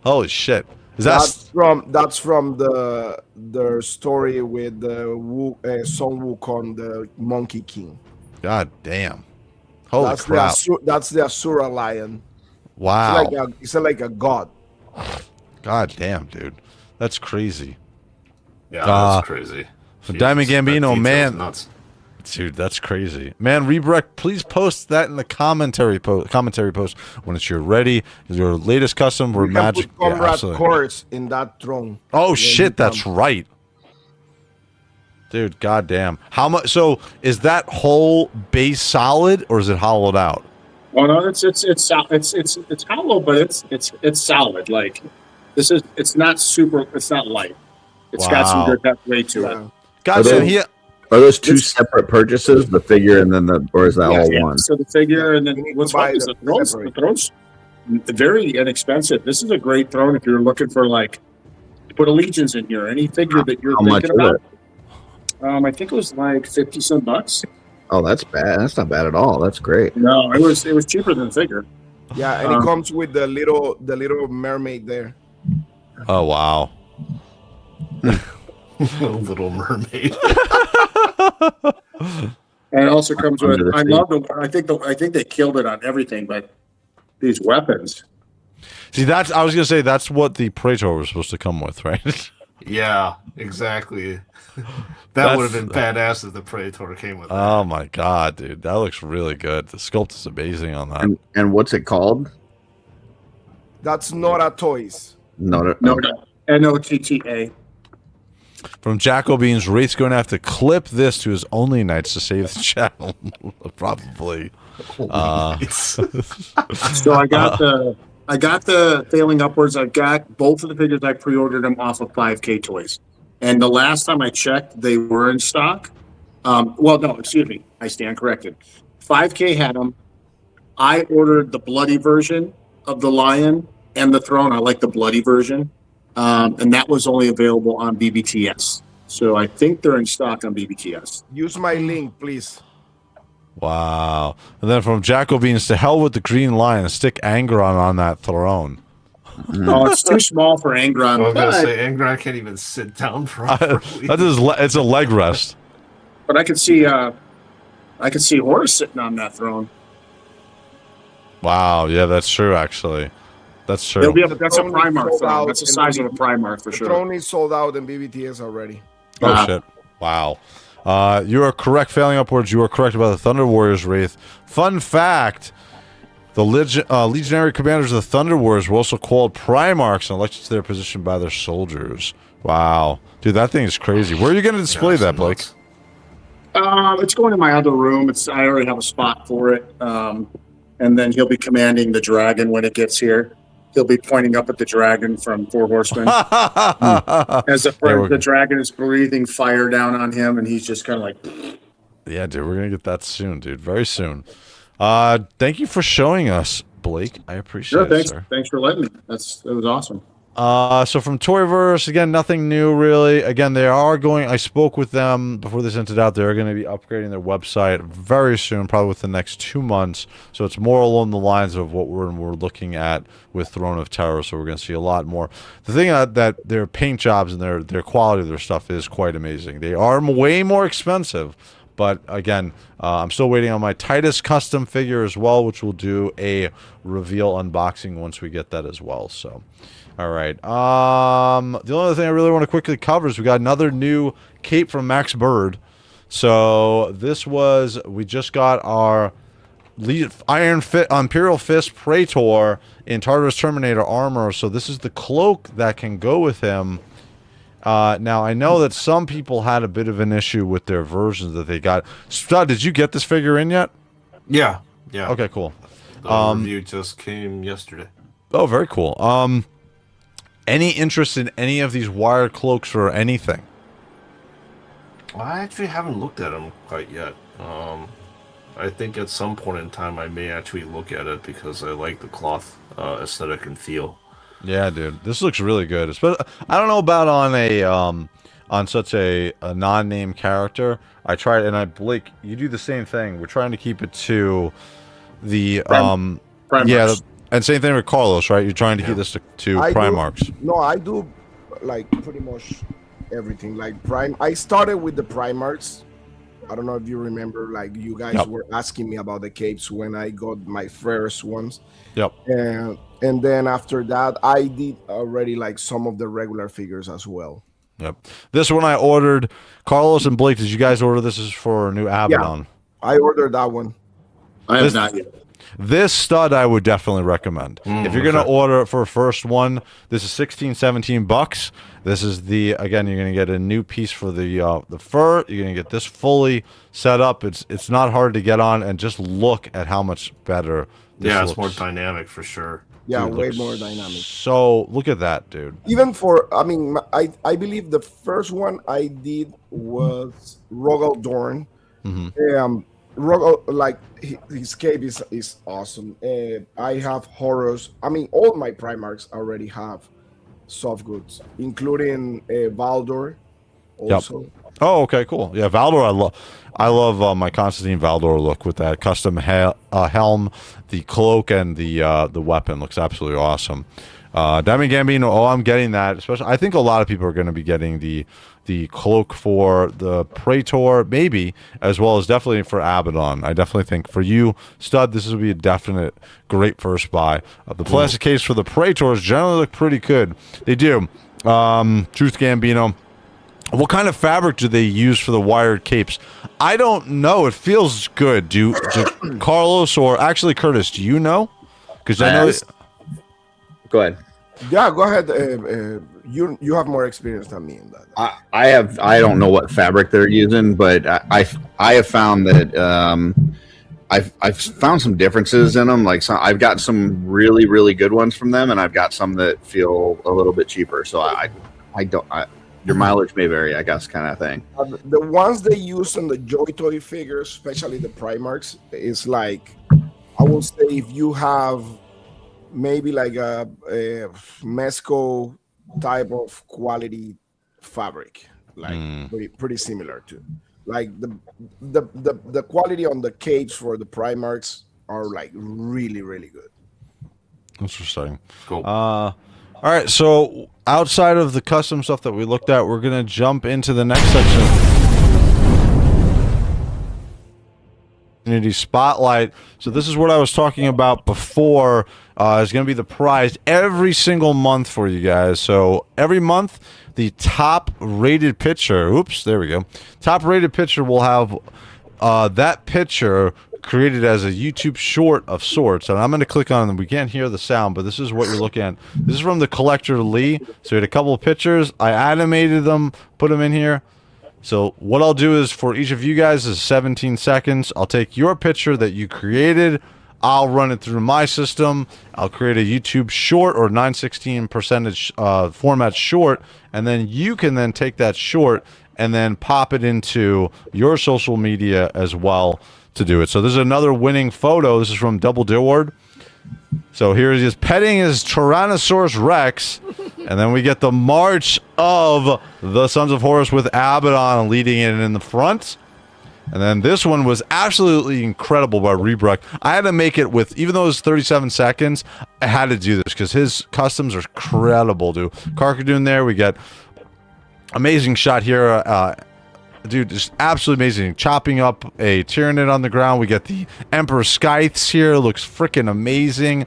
Holy shit. That's from their story with the Son Wukong, the Monkey King. God damn. Holy crap. That's the Asura lion. Wow. It's like a god. God damn, dude. That's crazy. Yeah, that's crazy. Diamond Gambino, man. Nuts. Dude, that's crazy. Man, Rebreck, please post that in the commentary post when it's ready. Your latest custom for Magic. Comrade Chorus in that throne. Oh shit, that's right. Dude, goddamn. How much? So is that whole base solid or is it hollowed out? Well, no, it's hollow, but it's solid. Like it's not light. It's got some good depth weight to it. Goddamn, Are those two separate purchases, the figure and then or is that all one? So the figure and then what's fun is the throne's very inexpensive. This is a great throne if you're looking for to put a Legions in here. Any figure that you're thinking about. I think it was like $50 some. Oh, that's bad. That's not bad at all. That's great. No, it was cheaper than the figure. Yeah, and it comes with the little mermaid there. Oh wow. Little Mermaid. And it also comes with. I love them. I think they killed it on everything, but these weapons. See, I was gonna say that's what the Praetor was supposed to come with, right? Yeah, exactly. That would have been badass if the Praetor came with that. Oh my god, dude, that looks really good. The sculpt is amazing on that. And what's it called? That's Nora Toys. Nora. NOTTA. From Jacobeans, Wraith's going to have to clip this to his only nights to save the channel. Probably. So I got the Failing Upwards. I've got both of the figures. I pre-ordered them off of 5K Toys. And the last time I checked, they were in stock. Well, no, excuse me. I stand corrected. 5K had them. I ordered the bloody version of the Lion and the Throne. I like the bloody version. And that was only available on BBTS. So I think they're in stock on BBTS. Use my link, please. Wow. And then from Jacobeans to hell with the green lion, stick Angron on that throne. Oh, it's too small for Angron. I was but, gonna say Angron can't even sit down properly. It's a leg rest. but I could see Horus sitting on that throne. Wow. Yeah, that's true. Actually, that's true. That's a Primarch throne. That's the size of a Primarch for sure. The throne is sold out in BBTS already. Oh shit! Wow. You are correct. Failing upwards. You are correct about the Thunder Warriors Wraith. Fun fact: the legionary commanders of the Thunder Warriors were also called Primarchs and elected to their position by their soldiers. Wow, dude, that thing is crazy. Where are you going to display that, Blake? It's going in my other room. I already have a spot for it. And then he'll be commanding the dragon when it gets here. He'll be pointing up at the dragon from Four Horsemen as the dragon is breathing fire down on him, and he's just kind of like. Yeah, dude, we're gonna get that soon, dude. Very soon. Thank you for showing us, Blake. I appreciate it, sir. Thanks for letting me. That was awesome. So from Toyverse, again, nothing new really. Again, they are going. I spoke with them before they sent it out. They're going to be upgrading their website very soon, probably within the next 2 months. So it's more along the lines of what we're looking at with Throne of Terror. So we're going to see a lot more. The thing that their paint jobs and their quality of their stuff is quite amazing. They are way more expensive. But again, I'm still waiting on my Titus custom figure as well, which we'll do a reveal unboxing once we get that as well. So. All right. The only other thing I really want to quickly cover is we got another new cape from Max Bird. So we just got our Imperial Fist Praetor in Tartarus Terminator Armor. So this is the cloak that can go with him. Now, I know that some people had a bit of an issue with their versions that they got. Stud, did you get this figure in yet? Yeah. Okay, cool. The review just came yesterday. Oh, very cool. Any interest in any of these wired cloaks or anything? I actually haven't looked at them quite yet. I think at some point in time I may actually look at it because I like the cloth aesthetic and feel. Yeah, dude, this looks really good. I don't know about on such a non-name character. I tried, and Blake, you do the same thing. We're trying to keep it to the yeah. And same thing with Carlos, right? You're trying to keep this to Primarchs. I do like pretty much everything. Like I started with the Primarchs. I don't know if you remember, like you guys were asking me about the capes when I got my first ones. Yep. And then after that, I did already like some of the regular figures as well. Yep. This one I ordered. Carlos and Blake, did you guys order this? Is for a new Abaddon? Yeah, I ordered that one. I have not yet. This stud I would definitely recommend. If you're going to order it for a first one, this is $16-17. This is again, you're going to get a new piece for the fur. You're going to get this fully set up. It's not hard to get on, and just look at how much better this looks. It's more dynamic for sure. Yeah, way more dynamic. So look at that, dude. Even I believe the first one I did was Rogel Dorn. Rogel, like his cape is awesome. I have Horus. All my Primarchs already have soft goods, including Valdor. Also. Yep. Oh, okay, cool. Yeah, Valdor. I love my Constantine Valdor look with that custom helm, the cloak, and the weapon. Looks absolutely awesome. Diamond Gambino. I'm getting that. Especially, I think a lot of people are going to be getting the cloak for the Praetor, maybe, as well as definitely for Abaddon. I definitely think for you, Stud, this would be a definite great first buy. The plastic case for the Praetors generally look pretty good. They do. Truth Gambino. What kind of fabric do they use for the wired capes? I don't know. It feels good. Do Carlos or actually Curtis, do you know? Because I know. Go ahead. Yeah, go ahead. You have more experience than me in that. I don't know what fabric they're using, but I have found that I've found some differences in them. Like I've got some really good ones from them, and I've got some that feel a little bit cheaper. So your mileage may vary, I guess, kind of thing. The ones they use on the JOYTOY figures, especially the Primarchs, is like, I will say if you have maybe like a Mesco type of quality fabric, like pretty similar to. Like the quality on the capes for the Primarchs are like really, really good. Interesting. Cool. All right, so outside of the custom stuff that we looked at, we're gonna jump into the next section. Community Spotlight. So this is what I was talking about before. Is going to be the prize every single month for you guys. So every month, the top rated pitcher. Oops, there we go. Top rated pitcher will have that pitcher created as a YouTube short of sorts. And I'm going to click on them. We can't hear the sound, but this is what you're looking at. This is from the collector Lee. So we had a couple of pictures. I animated them, put them in here. So what I'll do is for each of you guys is 17 seconds. I'll take your picture that you created. I'll run it through my system. I'll create a YouTube short or 916% format short. And then you can then take that short and then pop it into your social media as well to do it. So this is another winning photo. This is from Double Dillward. So here he is petting his Tyrannosaurus Rex, and then we get the March of the Sons of Horus with Abaddon leading it in the front. And then this one was absolutely incredible by Rebruck. I had to make it with, even though it was 37 seconds, I had to do this because his customs are incredible, dude. Carcadoon there, we get amazing shot here. Dude, just absolutely amazing. Chopping up a Tyranid on the ground. We get the Emperor Scythes here. Looks freaking amazing.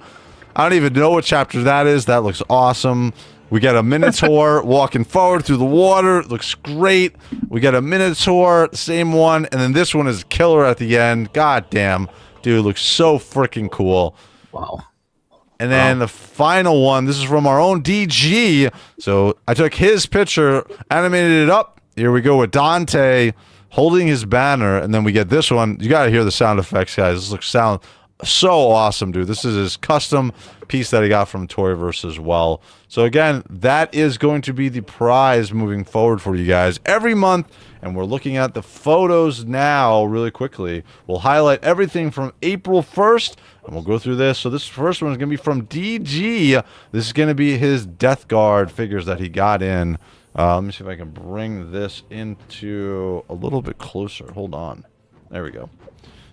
I don't even know what chapter that is. That looks awesome. We get a Minotaur walking forward through the water. Looks great. We get a Minotaur, same one. And then this one is killer at the end. God damn. Dude, looks so freaking cool. Wow. And then the final one, this is from our own DG. So I took his picture, animated it up. Here we go with Dante holding his banner, and then we get this one. You got to hear the sound effects, guys. This looks sound so awesome, dude. This is his custom piece that he got from Toyverse as well. So again, that is going to be the prize moving forward for you guys every month, and we're looking at the photos now really quickly. We'll highlight everything from April 1st, and we'll go through this. So this first one is going to be from DG. This is going to be his Death Guard figures that he got in. Let me see if I can bring this into a little bit closer. Hold on. There we go.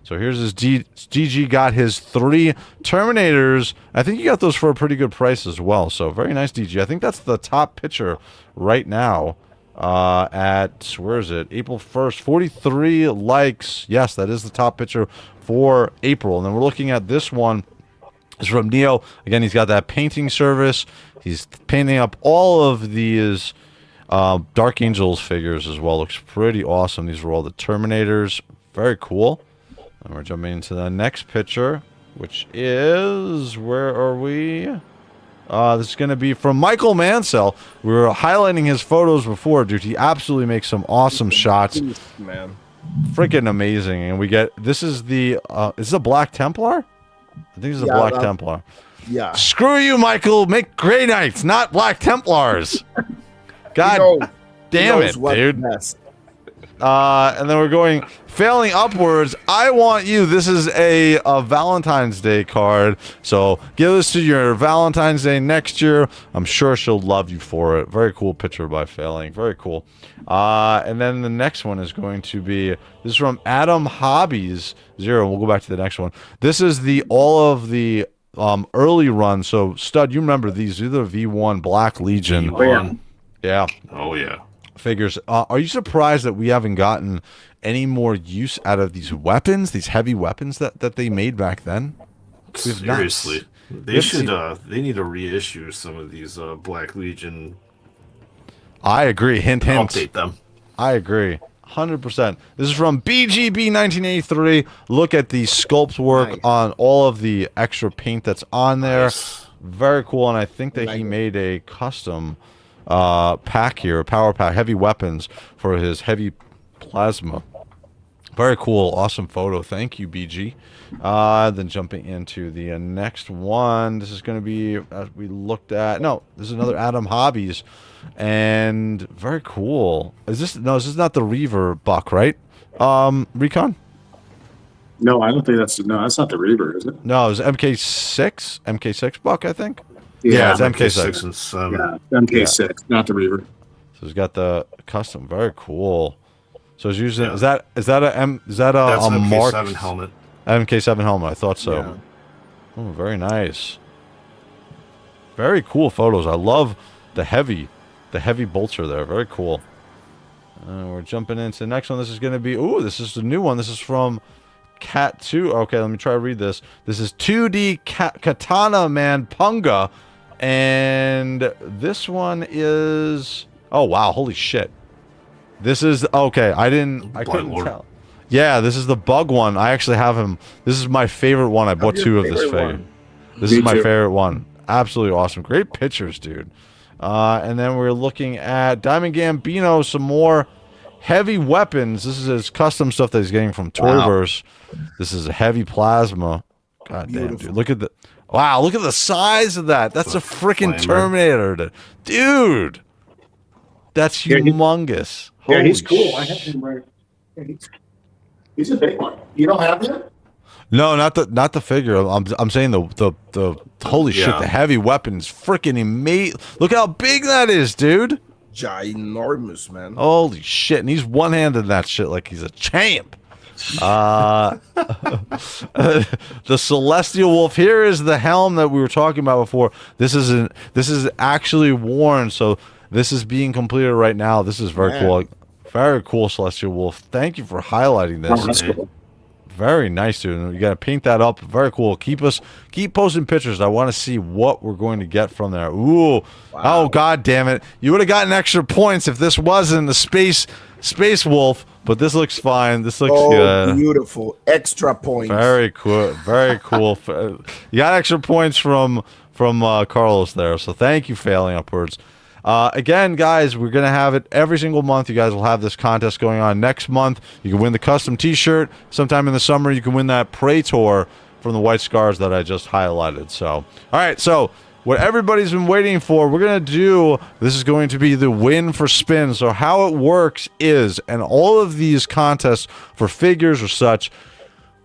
So here's his DG got his 3 Terminators. I think you got those for a pretty good price as well. So very nice, DG. I think that's the top picture right now at, where is it? April 1st, 43 likes. Yes, that is the top picture for April. And then we're looking at this one. It's from Neo. Again, he's got that painting service. He's painting up all of these Dark Angels figures as well. Looks pretty awesome. These are all the Terminators. Very cool. And we're jumping into the next picture, which is, where are we? This is going to be from Michael Mansell. We were highlighting his photos before, dude. He absolutely makes some awesome shots. Man. Freaking amazing. And we get, this is the, is this a Black Templar? I think this is a Black Templar. Yeah. Screw you, Michael. Make Grey Knights, not Black Templars. God damn it, dude. And then we're going failing upwards. I want you. This is a Valentine's Day card. So give this to your Valentine's Day next year. I'm sure she'll love you for it. Very cool picture by failing. Very cool. And then the next one is going to be, this is from Adam Hobbies 0. We'll go back to the next one. This is the all of the early run. So Stud, you remember these? These are the V1 Black Legion. V1. Yeah. Oh, yeah. Figures. Are you surprised that we haven't gotten any more use out of these weapons, these heavy weapons that they made back then? Seriously. They should, they need to reissue some of these Black Legion. I agree. Hint, hint. Update them. I agree. 100%. This is from BGB 1983. Look at the sculpt work on all of the extra paint that's on there. Nice. Very cool. And I think that he made a custom pack here, a power pack, heavy weapons for his heavy plasma. Very cool. Awesome photo. Thank you, BG. Then jumping into the next one. This is going to be, as we looked at, no, this is another Adam Hobbies. And very cool. Is this, no, this is not the Reaver buck, right? Recon? No, I don't think that's not the Reaver, is it? No, it's MK6 buck, I think. Yeah, it's MK6 and 7. Yeah, MK6, not the Reaver. So he's got the custom. Very cool. So he's using Yeah. is that a That's a an Mark MK7 helmet. MK7 helmet? I thought so. Yeah. Oh, very nice. Very cool photos. I love the heavy bolter there. Very cool. We're jumping into the next one. This is going to be, ooh, this is the new one. This is from Cat 2. Okay, let me try to read this. This is 2D Katana Man Punga. And this one is, oh, wow, holy shit. This is, okay, I couldn't tell. Yeah, this is the bug one. I actually have him. This is my favorite one. I bought two of this figure. This is my favorite one. Absolutely awesome. Great pictures, dude. And then we're looking at Diamond Gambino, some more heavy weapons. This is his custom stuff that he's getting from Toyverse. This is a heavy plasma. God damn, dude. Look at the, wow, look at the size of that. That's a freaking Terminator. Dude. That's humongous. Yeah, he's cool. Holy I have him right. He's a big one. You don't have him? No, not the figure. I'm saying the holy shit, the heavy weapons, freaking amazing. Look how big that is, dude. Ginormous, man. Holy shit, and he's one-handed that shit like he's a champ. The Celestial Wolf. Here is the helm that we were talking about before. This is actually worn, so this is being completed right now. This is very cool. Very cool, Celestial Wolf. Thank you for highlighting this. That's cool. Very nice, dude. You got to paint that up. Very cool. Keep posting pictures. I want to see what we're going to get from there. Ooh. Wow. Oh, god damn it. You would have gotten extra points if this wasn't the Space Wolf, but this looks fine. This looks beautiful. Extra points. Very cool. Very cool. You got extra points from Carlos there. So thank you, Failing Upwards. Again, guys, we're going to have it every single month. You guys will have this contest going on next month. You can win the custom t-shirt. Sometime in the summer, you can win that Praetor from the White Scars that I just highlighted. So, all right. So what everybody's been waiting for, we're going to do, this is going to be the win for spin. So how it works is, and all of these contests for figures or such,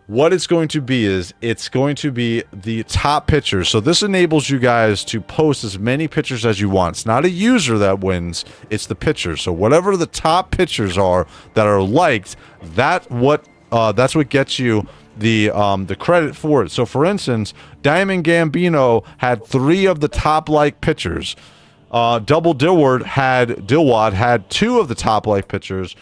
what it's going to be is it's going to be the top pictures. So this enables you guys to post as many pictures as you want. It's not a user that wins, it's the pictures. So whatever the top pictures are that are liked, that's what gets you the credit for it. So for instance, Diamond Gambino had 3 of the top like pictures. Double Dilwad had 2 of the top like pictures.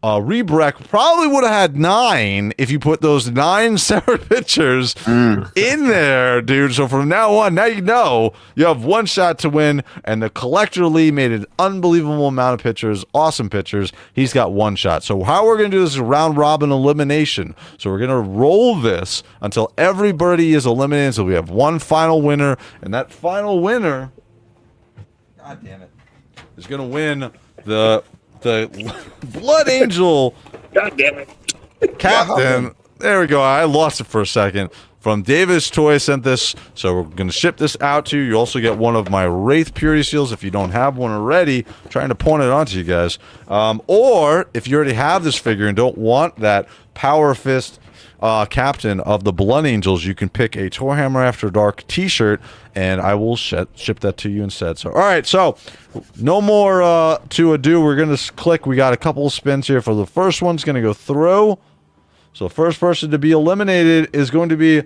Rebrek probably would have had 9 if you put those 9 separate pictures in there, dude. So from now on, now you know you have 1 shot to win, and the Collector Lee made an unbelievable amount of pictures, awesome pictures. He's got 1 shot. So how we're going to do this is round robin elimination. So we're going to roll this until everybody is eliminated. So we have 1 final winner, and that final winner, god damn it, is going to win the Blood Angel. God damn it. Captain. There we go. I lost it for a second. From Davis Toy sent this, so we're going to ship this out to you. You also get one of my Wraith Purity Seals if you don't have one already. I'm trying to point it onto you guys. Or if you already have this figure and don't want that Power Fist captain of the Blood Angels, you can pick a ToyHammer After Dark t-shirt, and I will ship that to you instead. So, all right, so no more to ado. We're going to click. We got a couple of spins here. For the first one's going to go through. So first person to be eliminated is going to be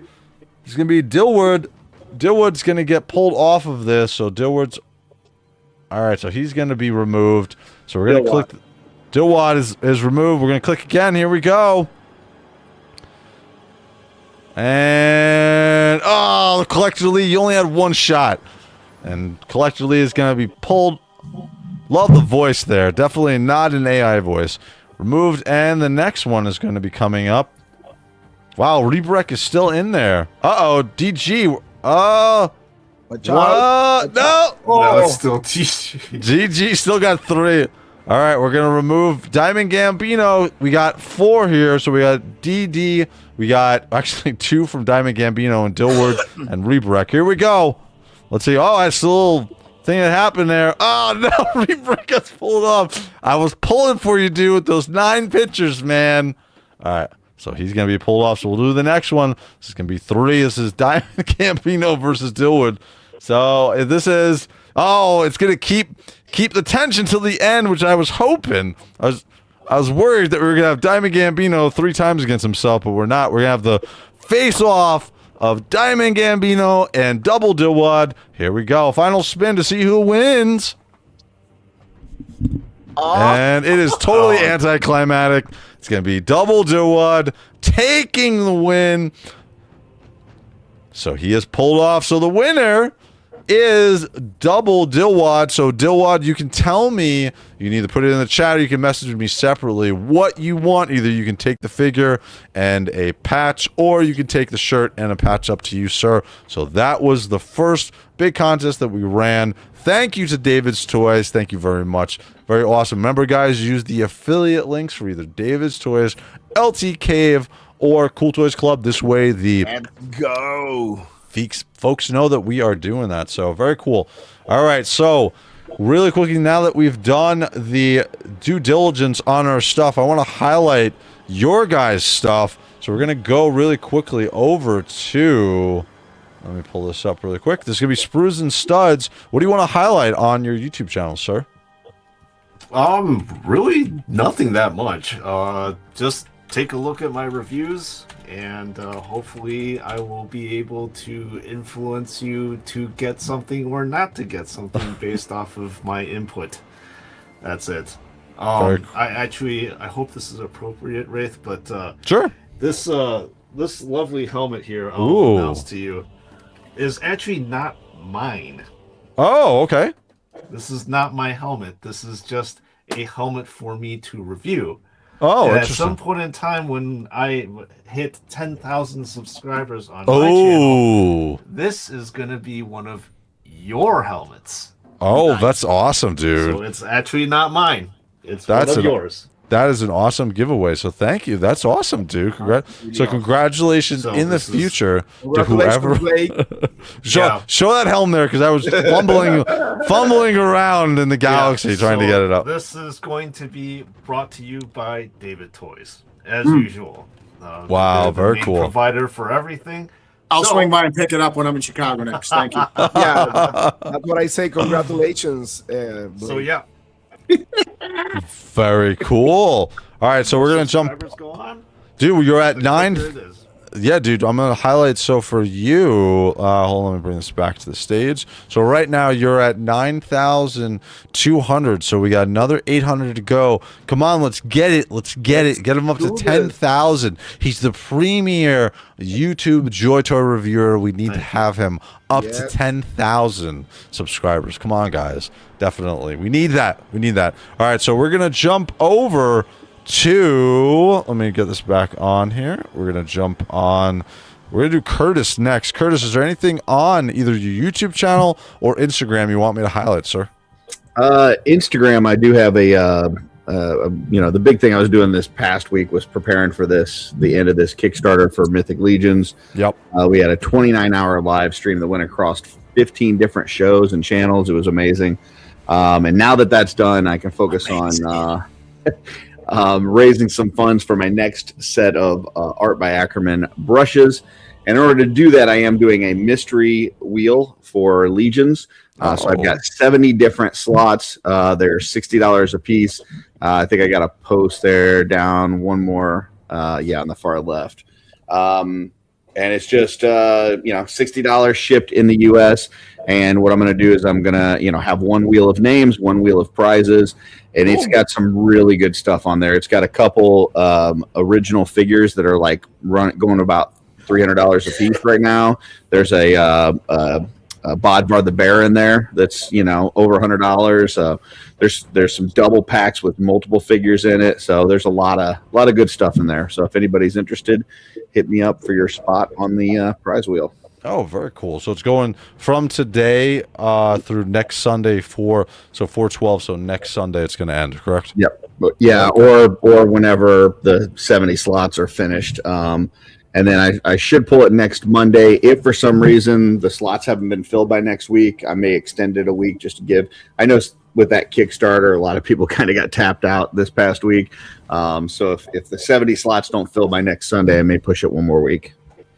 Dilwad. Dilwad's going to get pulled off of this. So Dilwad's, all right, so he's going to be removed. So we're going to click. Dilwad is removed. We're going to click again. Here we go. And, oh, Collector Lee, you only had 1 shot. And Collector Lee is going to be pulled. Love the voice there. Definitely not an AI voice. Removed, and the next one is going to be coming up. Wow, Rebrek is still in there. Uh-oh, DG. What? No! No, it's still TG. GG still got 3. All right, we're going to remove Diamond Gambino. We got 4 here, so we got DD. We got actually 2 from Diamond Gambino and Dilwad and Rebrek. Here we go. Let's see. Oh, that's a little thing that happened there. Oh, no, Rebrek gets pulled off. I was pulling for you, dude, with those 9 pictures, man. All right, so he's going to be pulled off, so we'll do the next one. This is going to be 3. This is Diamond Gambino versus Dilwad. So this is, oh, it's going to keep the tension till the end, which I was hoping. I was worried that we were going to have Diamond Gambino 3 times against himself, but we're not. We're going to have the face-off of Diamond Gambino and Double Dillwad. Here we go. Final spin to see who wins. And it is totally anticlimactic. It's going to be Double Dillwad taking the win. So he has pulled off. So the winner is Double Dillwad. So Dillwad, you can tell me, you can either put it in the chat or you can message me separately what you want. Either you can take the figure and a patch, or you can take the shirt and a patch. Up to you, sir. So that was the first big contest that we ran. Thank you to David's Toys. Thank you very much. Very awesome. Remember, guys, use the affiliate links for either David's Toys, LT Cave, or Cool Toys Club. This way, the Let's go. folks know that we are doing that. So very cool. All right, so really quickly, now that we've done the due diligence on our stuff, I want to highlight your guys' stuff. So we're going to go really quickly over to, let me pull this up really quick. This is going to be Sprues and Studs. What do you want to highlight on your YouTube channel, sir? Really nothing that much. Just take a look at my reviews, and hopefully I will be able to influence you to get something or not to get something based off of my input. That's it. I hope this is appropriate, Wraith, but sure. This lovely helmet here I'll announce to you is actually not mine. Oh, okay. This is not my helmet. This is just a helmet for me to review. Oh, and at some point in time when I hit 10,000 subscribers on my channel, this is going to be one of your helmets. Oh, that's awesome, dude. So it's actually not mine. It's one of yours. That is an awesome giveaway. So thank you. That's awesome, dude. Congratulations in the future to whoever. Show that helm there, because I was fumbling around in the galaxy trying to get it up. This is going to be brought to you by David Toys, as usual. Wow, very cool. Provider for everything. I'll swing by and pick it up when I'm in Chicago next. Thank you. Yeah, that's what I say. Congratulations. So yeah. Very cool. All right, so we're gonna jump. Dude, you're at 9. Yeah, dude, I'm gonna highlight. So for you, hold on, let me bring this back to the stage. So right now you're at 9,200. So we got another 800 to go. Come on, let's get it. Let's get it. Get him up to 10,000. He's the premier YouTube Joy Toy reviewer. We need to have him up to 10,000 subscribers. Come on, guys. Definitely. We need that. We need that. All right, so we're gonna jump over to, let me get this back on here. We're gonna jump on, we're gonna do Curtis next. Curtis, is there anything on either your YouTube channel or Instagram you want me to highlight, sir? Instagram, I do have the big thing I was doing this past week was preparing for the end of this Kickstarter for Mythic Legions. Yep. We had a 29-hour live stream that went across 15 different shows and channels. It was amazing. And now that that's done, I can focus on raising some funds for my next set of Art by Ackerman brushes. And in order to do that, I am doing a mystery wheel for Legions. So I've got 70 different slots. They're $60 a piece. I think I got a post there down one more, on the far left. And it's just, $60 shipped in the U.S. And what I'm going to do is I'm going to, have one wheel of names, one wheel of prizes, and it's got some really good stuff on there. It's got a couple original figures that are like going about $300 a piece right now. There's a Bodvar the Bear in there that's over $100. There's some double packs with multiple figures in it. So there's a lot of good stuff in there. So if anybody's interested, hit me up for your spot on the prize wheel. Oh, very cool. So it's going from today through next Sunday 4/12. So next Sunday it's going to end, correct? Yep. Yeah, or whenever the 70 slots are finished. And then I should pull it next Monday. If for some reason the slots haven't been filled by next week, I may extend it a week just to give. I know with that Kickstarter, a lot of people kind of got tapped out this past week. So if the 70 slots don't fill by next Sunday, I may push it one more week.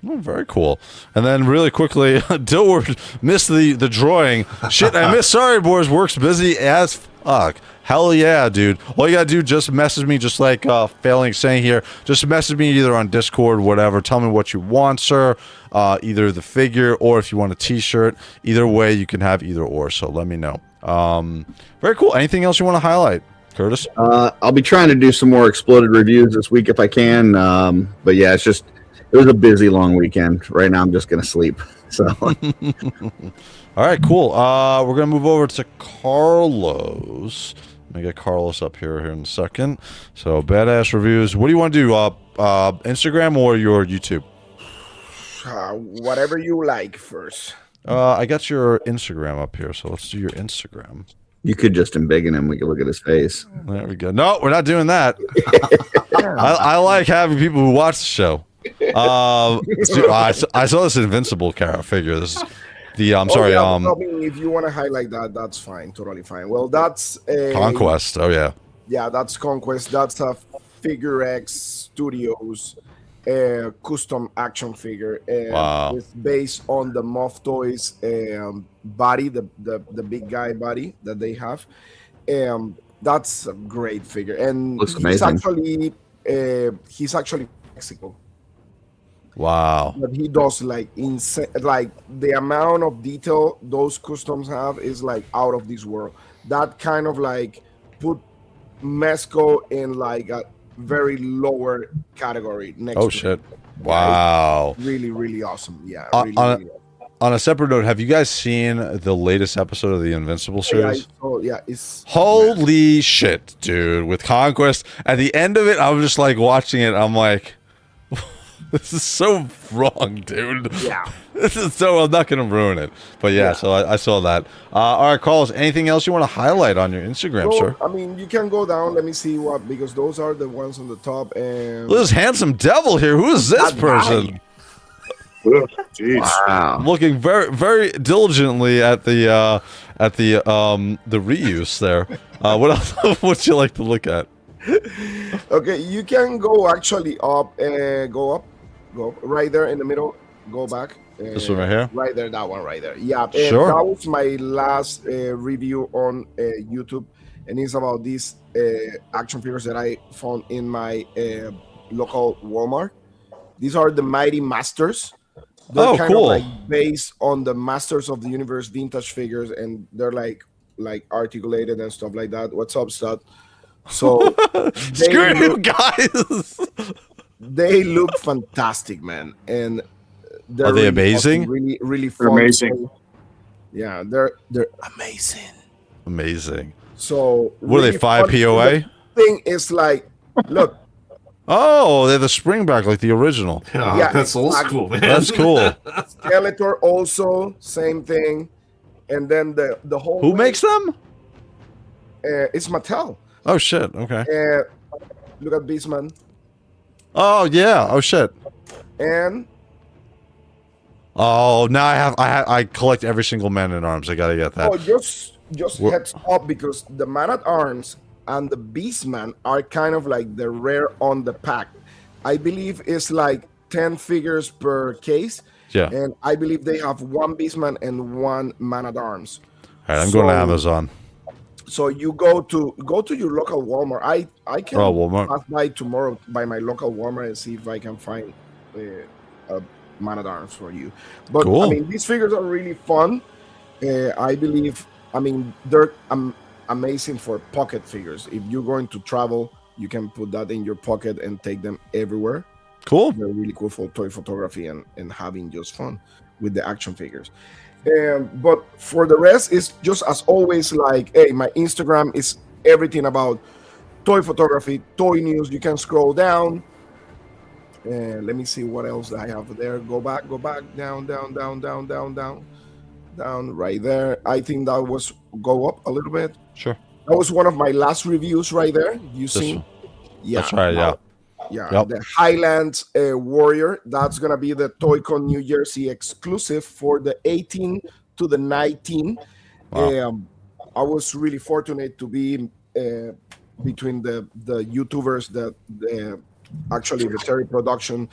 Oh, very cool. And then really quickly, Dilward missed the drawing. Shit, I missed. Sorry, boys. Work's busy as fuck. Hell yeah, dude. All you gotta do, just message me, just like Failing saying here. Just message me either on Discord, whatever. Tell me what you want, sir. Either the figure or if you want a t-shirt. Either way, you can have either or, so let me know. Very cool. Anything else you want to highlight, Curtis? I'll be trying to do some more Exploded reviews this week if I can. But yeah, it was a busy, long weekend. Right now, I'm just going to sleep. So, all right, cool. We're going to move over to Carlos. Let me get Carlos up here in a second. So, badass reviews. What do you want to do? Instagram or your YouTube? Whatever you like first. I got your Instagram up here, so let's do your Instagram. you could just embiggen him. We could look at his face. There we go. No, we're not doing that. I like having people who watch the show. I saw this Invincible figure. This is the I'm sorry. I mean, if you want to highlight that, that's fine, totally fine. Well, that's Conquest. Oh yeah. Yeah, that's Conquest. That's a Figure X Studios custom action figure. Wow. It's based on the Moth Toys body, the big guy body that they have. That's a great figure, and Looks amazing. He's actually Mexico. Wow. But he does like insane, like the amount of detail those customs have is like out of this world. That kind of like put Mezco in like a very lower category next to shit. him. Wow. Yeah, really, really awesome. Yeah. On Really awesome. a separate note, have you guys seen the latest episode of the Invincible series? It's Holy shit, dude. With Conquest. At the end of it, I was just like watching it. I'm like, this is so wrong, dude. Yeah. This is so, I'm not going to ruin it. But yeah, so I saw that. All right, Carlos, anything else you want to highlight on your Instagram, sir? I mean, you can go down. Let me see what, because those are the ones on the top. And This handsome devil here. Who is this person? Jeez. Wow. I'm looking very, very diligently at the reuse there. What else would you like to look at? Okay, you can go actually up, go right there in the middle, go back. This one right here? Right there, that one right there. Yeah, and Sure. that was my last review on YouTube, and it's about these action figures that I found in my local Walmart. These are the Mighty Masters. They're kind cool. of like based on the Masters of the Universe vintage figures, and they're like articulated and stuff like that. What's up, stud? So Screw you guys. they look fantastic, man, and Are they amazing? Awesome, really, really fun. They're amazing. Yeah, they're amazing. Amazing. So What are they, 5 fun. POA? The thing is like, look, Oh, they're the springback like the original. Yeah, That's old exactly. school, man. That's cool. Skeletor also same thing, and then the whole Who makes them? it's Mattel. Oh shit. Okay. Look at Beastman Oh yeah. Oh shit. and Oh, now I collect every single Man at Arms. I gotta get that. just Wha- heads up, because the Man at Arms and the Beastman are kind of like the rare on the pack. I believe it's like 10 figures per case. Yeah. And I believe they have one Beastman and one Man at Arms. All right, I'm going to So- Amazon. So you go to your local Walmart. I can Walmart. pass by tomorrow by my local Walmart and see if I can find a Man at Arms for you. But Cool. I mean, these figures are really fun. I believe. I mean, they're amazing for pocket figures. If you're going to travel, you can put that in your pocket and take them everywhere. Cool. They're really cool for toy photography and having just fun with the action figures. But for the rest, it's just as always like, hey, my Instagram is everything about toy photography, toy news. You can scroll down. And let me see what else I have there. Go back, down, right there. I think that was go up a little bit. Sure. That was one of my last reviews right there. You see? one. Yeah. That's right. Yeah. Yeah, Yep. the Highlands Warrior. That's gonna be the ToyCon New Jersey exclusive for the 18 to the 19. Wow. I was really fortunate to be between the YouTubers that actually the Terry Production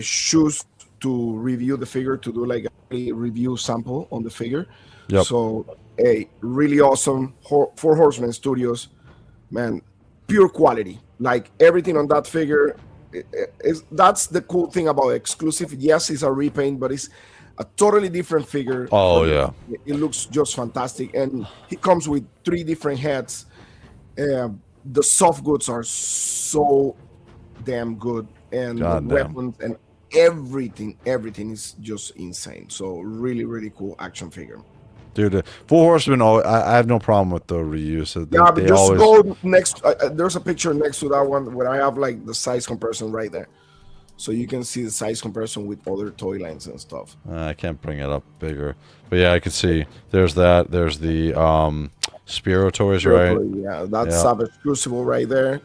choose to review the figure, to do like a review sample on the figure. Yep. So a really awesome Four Horsemen Studios, man, pure quality. Like everything on that figure, that's the cool thing about exclusive. Yes, it's a repaint, but it's a totally different figure. Oh yeah, it looks just fantastic, and he comes with 3 different heads. The soft goods are so damn good, and the weapons and everything is just insane. So really cool action figure. Dude, Four Horsemen, I have no problem with the reuse. But just go next. There's a picture next to that one where I have like the size comparison right there. So you can see the size comparison with other toy lines and stuff. I can't bring it up bigger. But yeah, I can see. There's that. There's the Spiro toys, right? Yeah, that's Savage Crucible right there.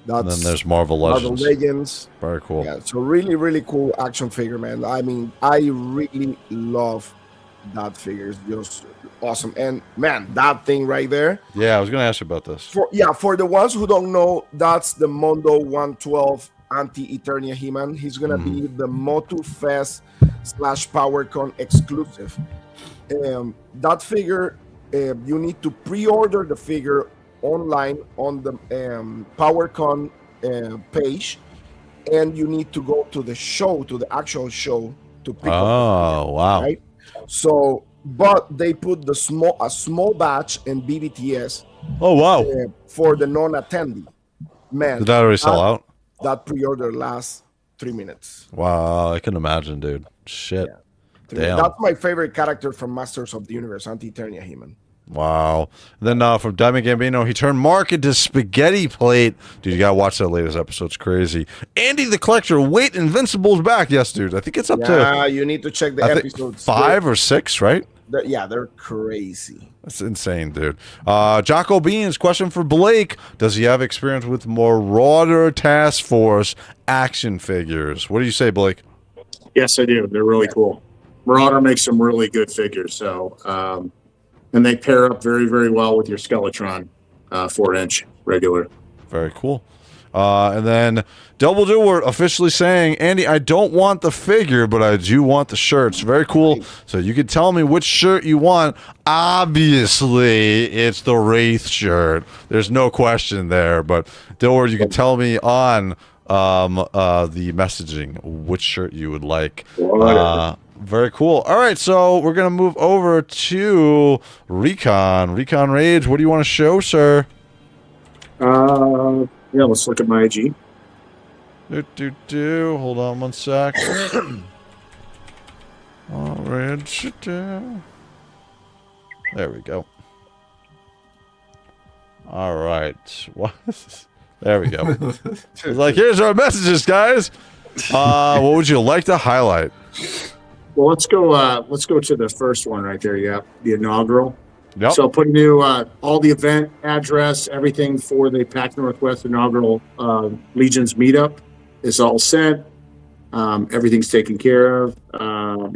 And then there's Marvel Legends. Marvel Legends. Very cool. Yeah, so really cool action figure, man. I mean, I really love that figure. It's just awesome. And man, that thing right there. Yeah, I was gonna ask you about this. For the ones who don't know, that's the Mondo 112 Anti-Eternia He-Man. He's gonna be the Motu Fest / PowerCon exclusive. That figure, you need to pre-order the figure online on the PowerCon page, and you need to go to the show, to the actual show, to pick up. Oh wow! Right. So, but they put a small batch in BBTS. Oh wow! For the non-attendee. Man, did that already sell out? That pre-order lasts 3 minutes. Wow, I can imagine, dude. Shit. Yeah. Damn. That's my favorite character from Masters of the Universe, Anti-Eternia He-Man. Wow. Then from Diamond Gambino, he turned Mark into spaghetti plate. Dude, you gotta watch that latest episode. It's crazy. Andy the Collector, wait, Invincible's back. Yes, dude. I think it's up to... Yeah, you need to check the episodes. 5 or 6, right? They're crazy. That's insane, dude. Jocko Beans, question for Blake. Does he have experience with Marauder Task Force action figures? What do you say, Blake? Yes, I do. They're really cool. Marauder makes some really good figures. So, and they pair up very well with your Skeletron 4-inch regular. Very cool. And then Double Doer officially saying, Andy, I don't want the figure, but I do want the shirts. Very cool. So you can tell me which shirt you want. Obviously, it's the Wraith shirt. There's no question there. But Doer, you can tell me on the messaging which shirt you would like. Very cool. All right, so we're going to move over to Recon. Recon Rage, what do you want to show, sir? Yeah, let's look at my IG. Hold on one sec. There we go. All right. What? There we go. It's like, here's our messages, guys. What would you like to highlight? Well, let's go to the first one right there. Yeah, the inaugural. Yep. So putting you all the event address, everything for the Pac Northwest inaugural Legions meetup is all set. Everything's taken care of.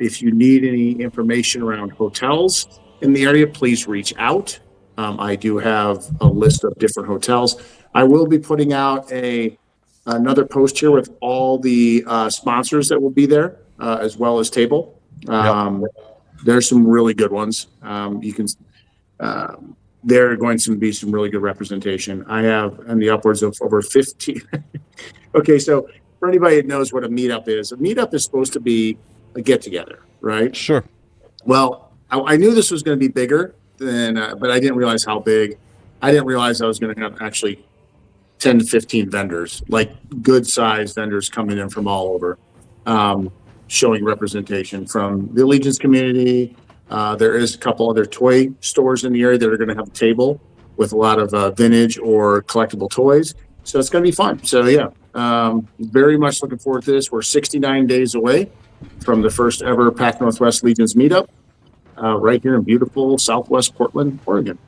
If you need any information around hotels in the area, please reach out. I do have a list of different hotels. I will be putting out another post here with all the sponsors that will be there, as well as table. There's some really good ones. You can. There are going to be some really good representation. I have in the upwards of over 15. Okay, so for anybody that knows what a meetup is supposed to be a get-together, right? Sure. Well, I knew this was going to be bigger than, but I didn't realize how big. I didn't realize I was going to have actually 10 to 15 vendors, like good-sized vendors coming in from all over, showing representation from the Allegiance community. There is a couple other toy stores in the area that are going to have a table with a lot of vintage or collectible toys. So it's going to be fun. So yeah, very much looking forward to this. We're 69 days away from the first ever Pac Northwest Legions meetup right here in beautiful Southwest Portland, Oregon.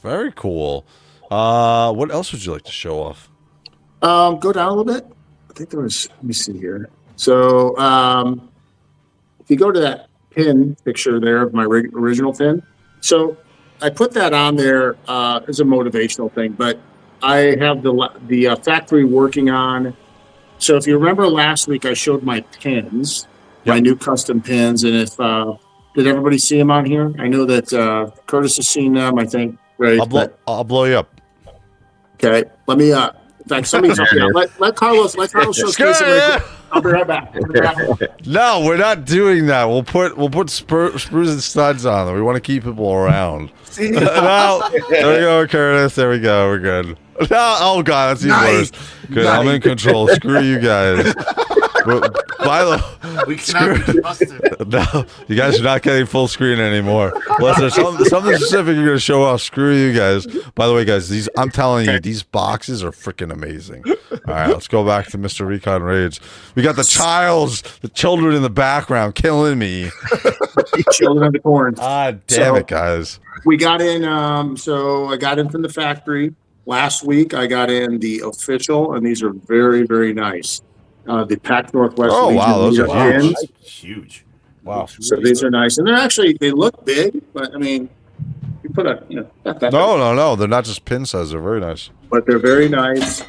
Very cool. What else would you like to show off? Go down a little bit. I think there was, let me see here. So if you go to that pin picture there of my original pin. So I put that on there as a motivational thing, but I have the factory working on. So if you remember last week, I showed my pins, my new custom pins. And if Did everybody see them on here? I know that Curtis has seen them, I think, right? I'll blow you up. Okay. Let me in fact, somebody's up there. Let Carlos showcase it. I'll be right back. No, we're not doing that. We'll put Sprues and Studs on them. We want to keep people around. No, there we go, Curtis. There we go. We're good. No, oh god, that's even worse. Good, I'm in control. Screw you guys. By the we cannot be trusted. No, you guys are not getting full screen anymore. Unless there's something specific you're gonna show off. Screw you guys. By the way, guys, I'm telling you, these boxes are freaking amazing. All right, let's go back to Mr. Recon Rage. We got the children in the background killing me. Children of the corn. Ah, damn it, guys. We got in. So I got in from the factory last week. I got in the official, and these are very, very nice. The Pac Northwest. Oh, wow, those are huge. Huge. Wow. So these are nice, and they look big, but I mean, you put a not that no, they're not just pin size. They're very nice. But they're very nice.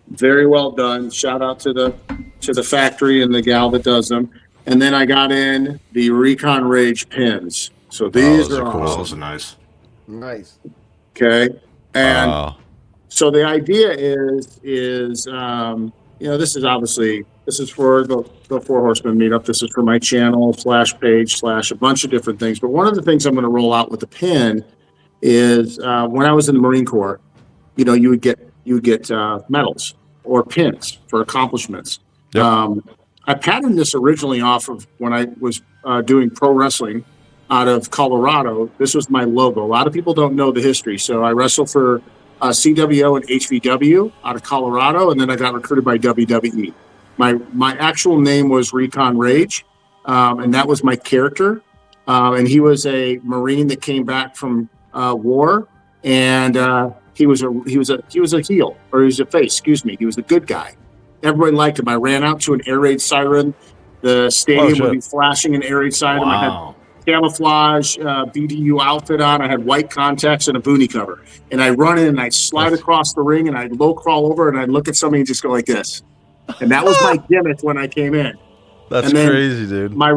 Very well done. Shout out to the factory and the gal that does them. And then I got in the Recon Rage pins. So these are cool. awesome. Those are nice. Nice. Okay. And so the idea is this is for the Four Horsemen meetup. This is for my channel / page / a bunch of different things. But one of the things I'm going to roll out with the pin is when I was in the Marine Corps, you would get medals or pins for accomplishments. Yep. I patterned this originally off of when I was doing pro wrestling out of Colorado. This was my logo. A lot of people don't know the history. So I wrestled for CWO and HVW out of Colorado, and then I got recruited by WWE. My actual name was Recon Rage, and that was my character. And he was a Marine that came back from war, and he was a heel, or he was a face. Excuse me. He was a good guy. Everybody liked him. I ran out to an air raid siren. The stadium would be flashing an air raid siren. Wow. I had camouflage BDU outfit on. I had white contacts and a boonie cover. And I run in and I slide across the ring and I'd low crawl over and I'd look at somebody and just go like this. And that was my gimmick when I came in. That's crazy, dude. My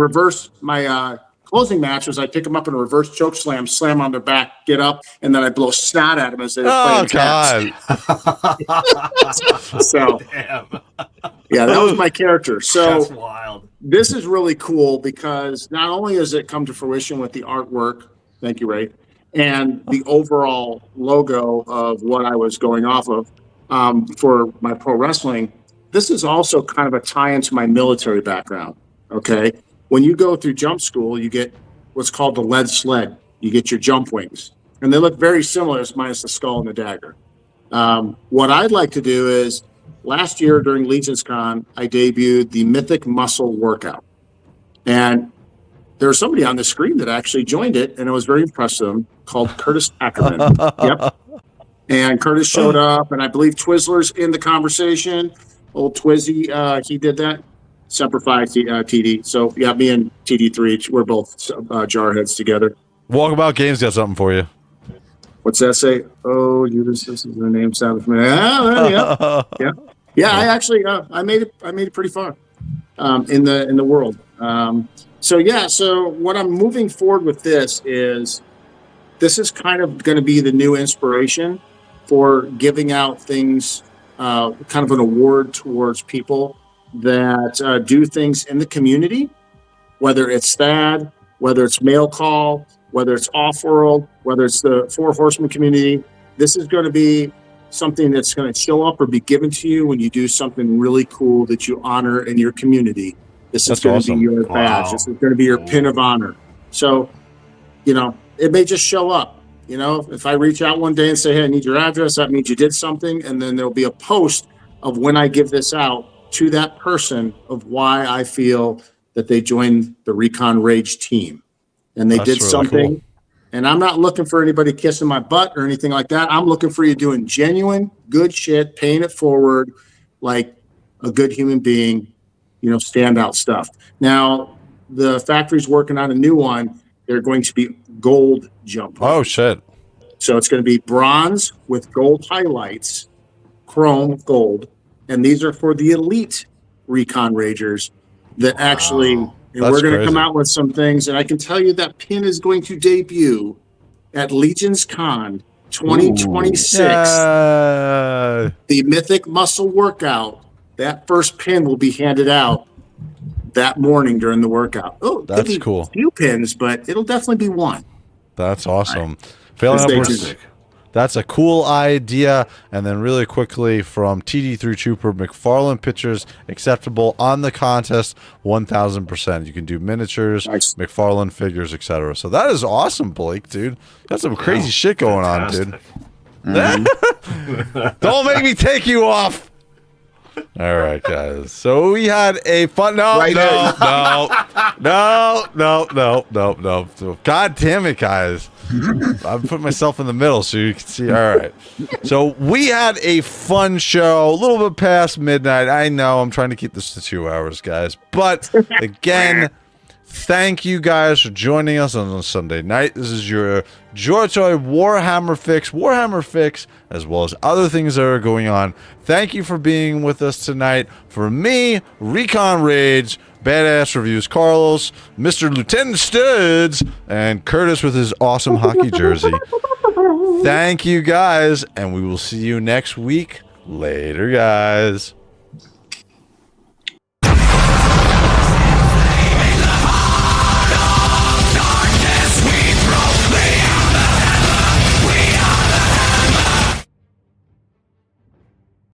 closing match was I pick them up in a reverse choke slam on their back, get up, and then I blow snot at them as they play God. So, damn. Yeah, that was my character. So That's wild. This is really cool because not only has it come to fruition with the artwork, thank you, Ray, and the overall logo of what I was going off of for my pro wrestling, this is also kind of a tie into my military background, okay? When you go through jump school, you get what's called the lead sled. You get your jump wings. And they look very similar, minus the skull and the dagger. What I'd like to do is, last year during Legion's Con, I debuted the Mythic Muscle Workout. And there was somebody on the screen that actually joined it, and it was very impressive, called Curtis Ackerman. Yep. And Curtis showed up, and I believe Twizzler's in the conversation. Old Twizzy, he did that. Semper Fi TD. So, yeah, me and TD3, we're both jarheads together. Walkabout Games got something for you. What's that say? Oh, this is the name sounded familiar. Yeah. I actually I made it pretty far in the world. So what I'm moving forward with this is kind of going to be the new inspiration for giving out things, kind of an award towards people that do things in the community, whether it's THAD, whether it's Mail Call, whether it's Off-World, whether it's the Four Horsemen community. This is going to be something that's going to show up or be given to you when you do something really cool that you honor in your community. This is going to be your badge. Wow. This is going to be your pin of honor. So, it may just show up. If I reach out one day and say, hey, I need your address, that means you did something. And then there'll be a post of when I give this out to that person of why I feel that they joined the Recon Rage team. And they did something. Cool. And I'm not looking for anybody kissing my butt or anything like that. I'm looking for you doing genuine, good shit, paying it forward like a good human being, standout stuff. Now, the factory's working on a new one. They're going to be gold jump. Oh, shit. So it's going to be bronze with gold highlights, chrome gold. And these are for the elite Recon Ragers that actually And we're going to come out with some things. And I can tell you that pin is going to debut at Legion's Con 2026. The Mythic Muscle Workout. That first pin will be handed out that morning during the workout. Oh, that's cool. A few pins, but it'll definitely be one. That's awesome. Failing upwards. That's a cool idea. And then really quickly from TD3 Trooper, McFarlane pictures acceptable on the contest 1000%. You can do miniatures, McFarlane figures, etc. So that is awesome, Blake, dude. That's some crazy shit going on, dude. Don't make me take you off. All right, guys. So we had a fun. No. God damn it, guys. I'm putting myself in the middle so you can see. All right. So we had a fun show, a little bit past midnight. I know I'm trying to keep this to 2 hours, guys. But again, thank you guys for joining us on a Sunday night. This is your JOYTOY Warhammer Fix, as well as other things that are going on. Thank you for being with us tonight. For me, Recon Rage, Badass Reviews Carlos, Mr. Lieutenant Studs, and Curtis with his awesome hockey jersey. Thank you guys, and we will see you next week. Later, guys.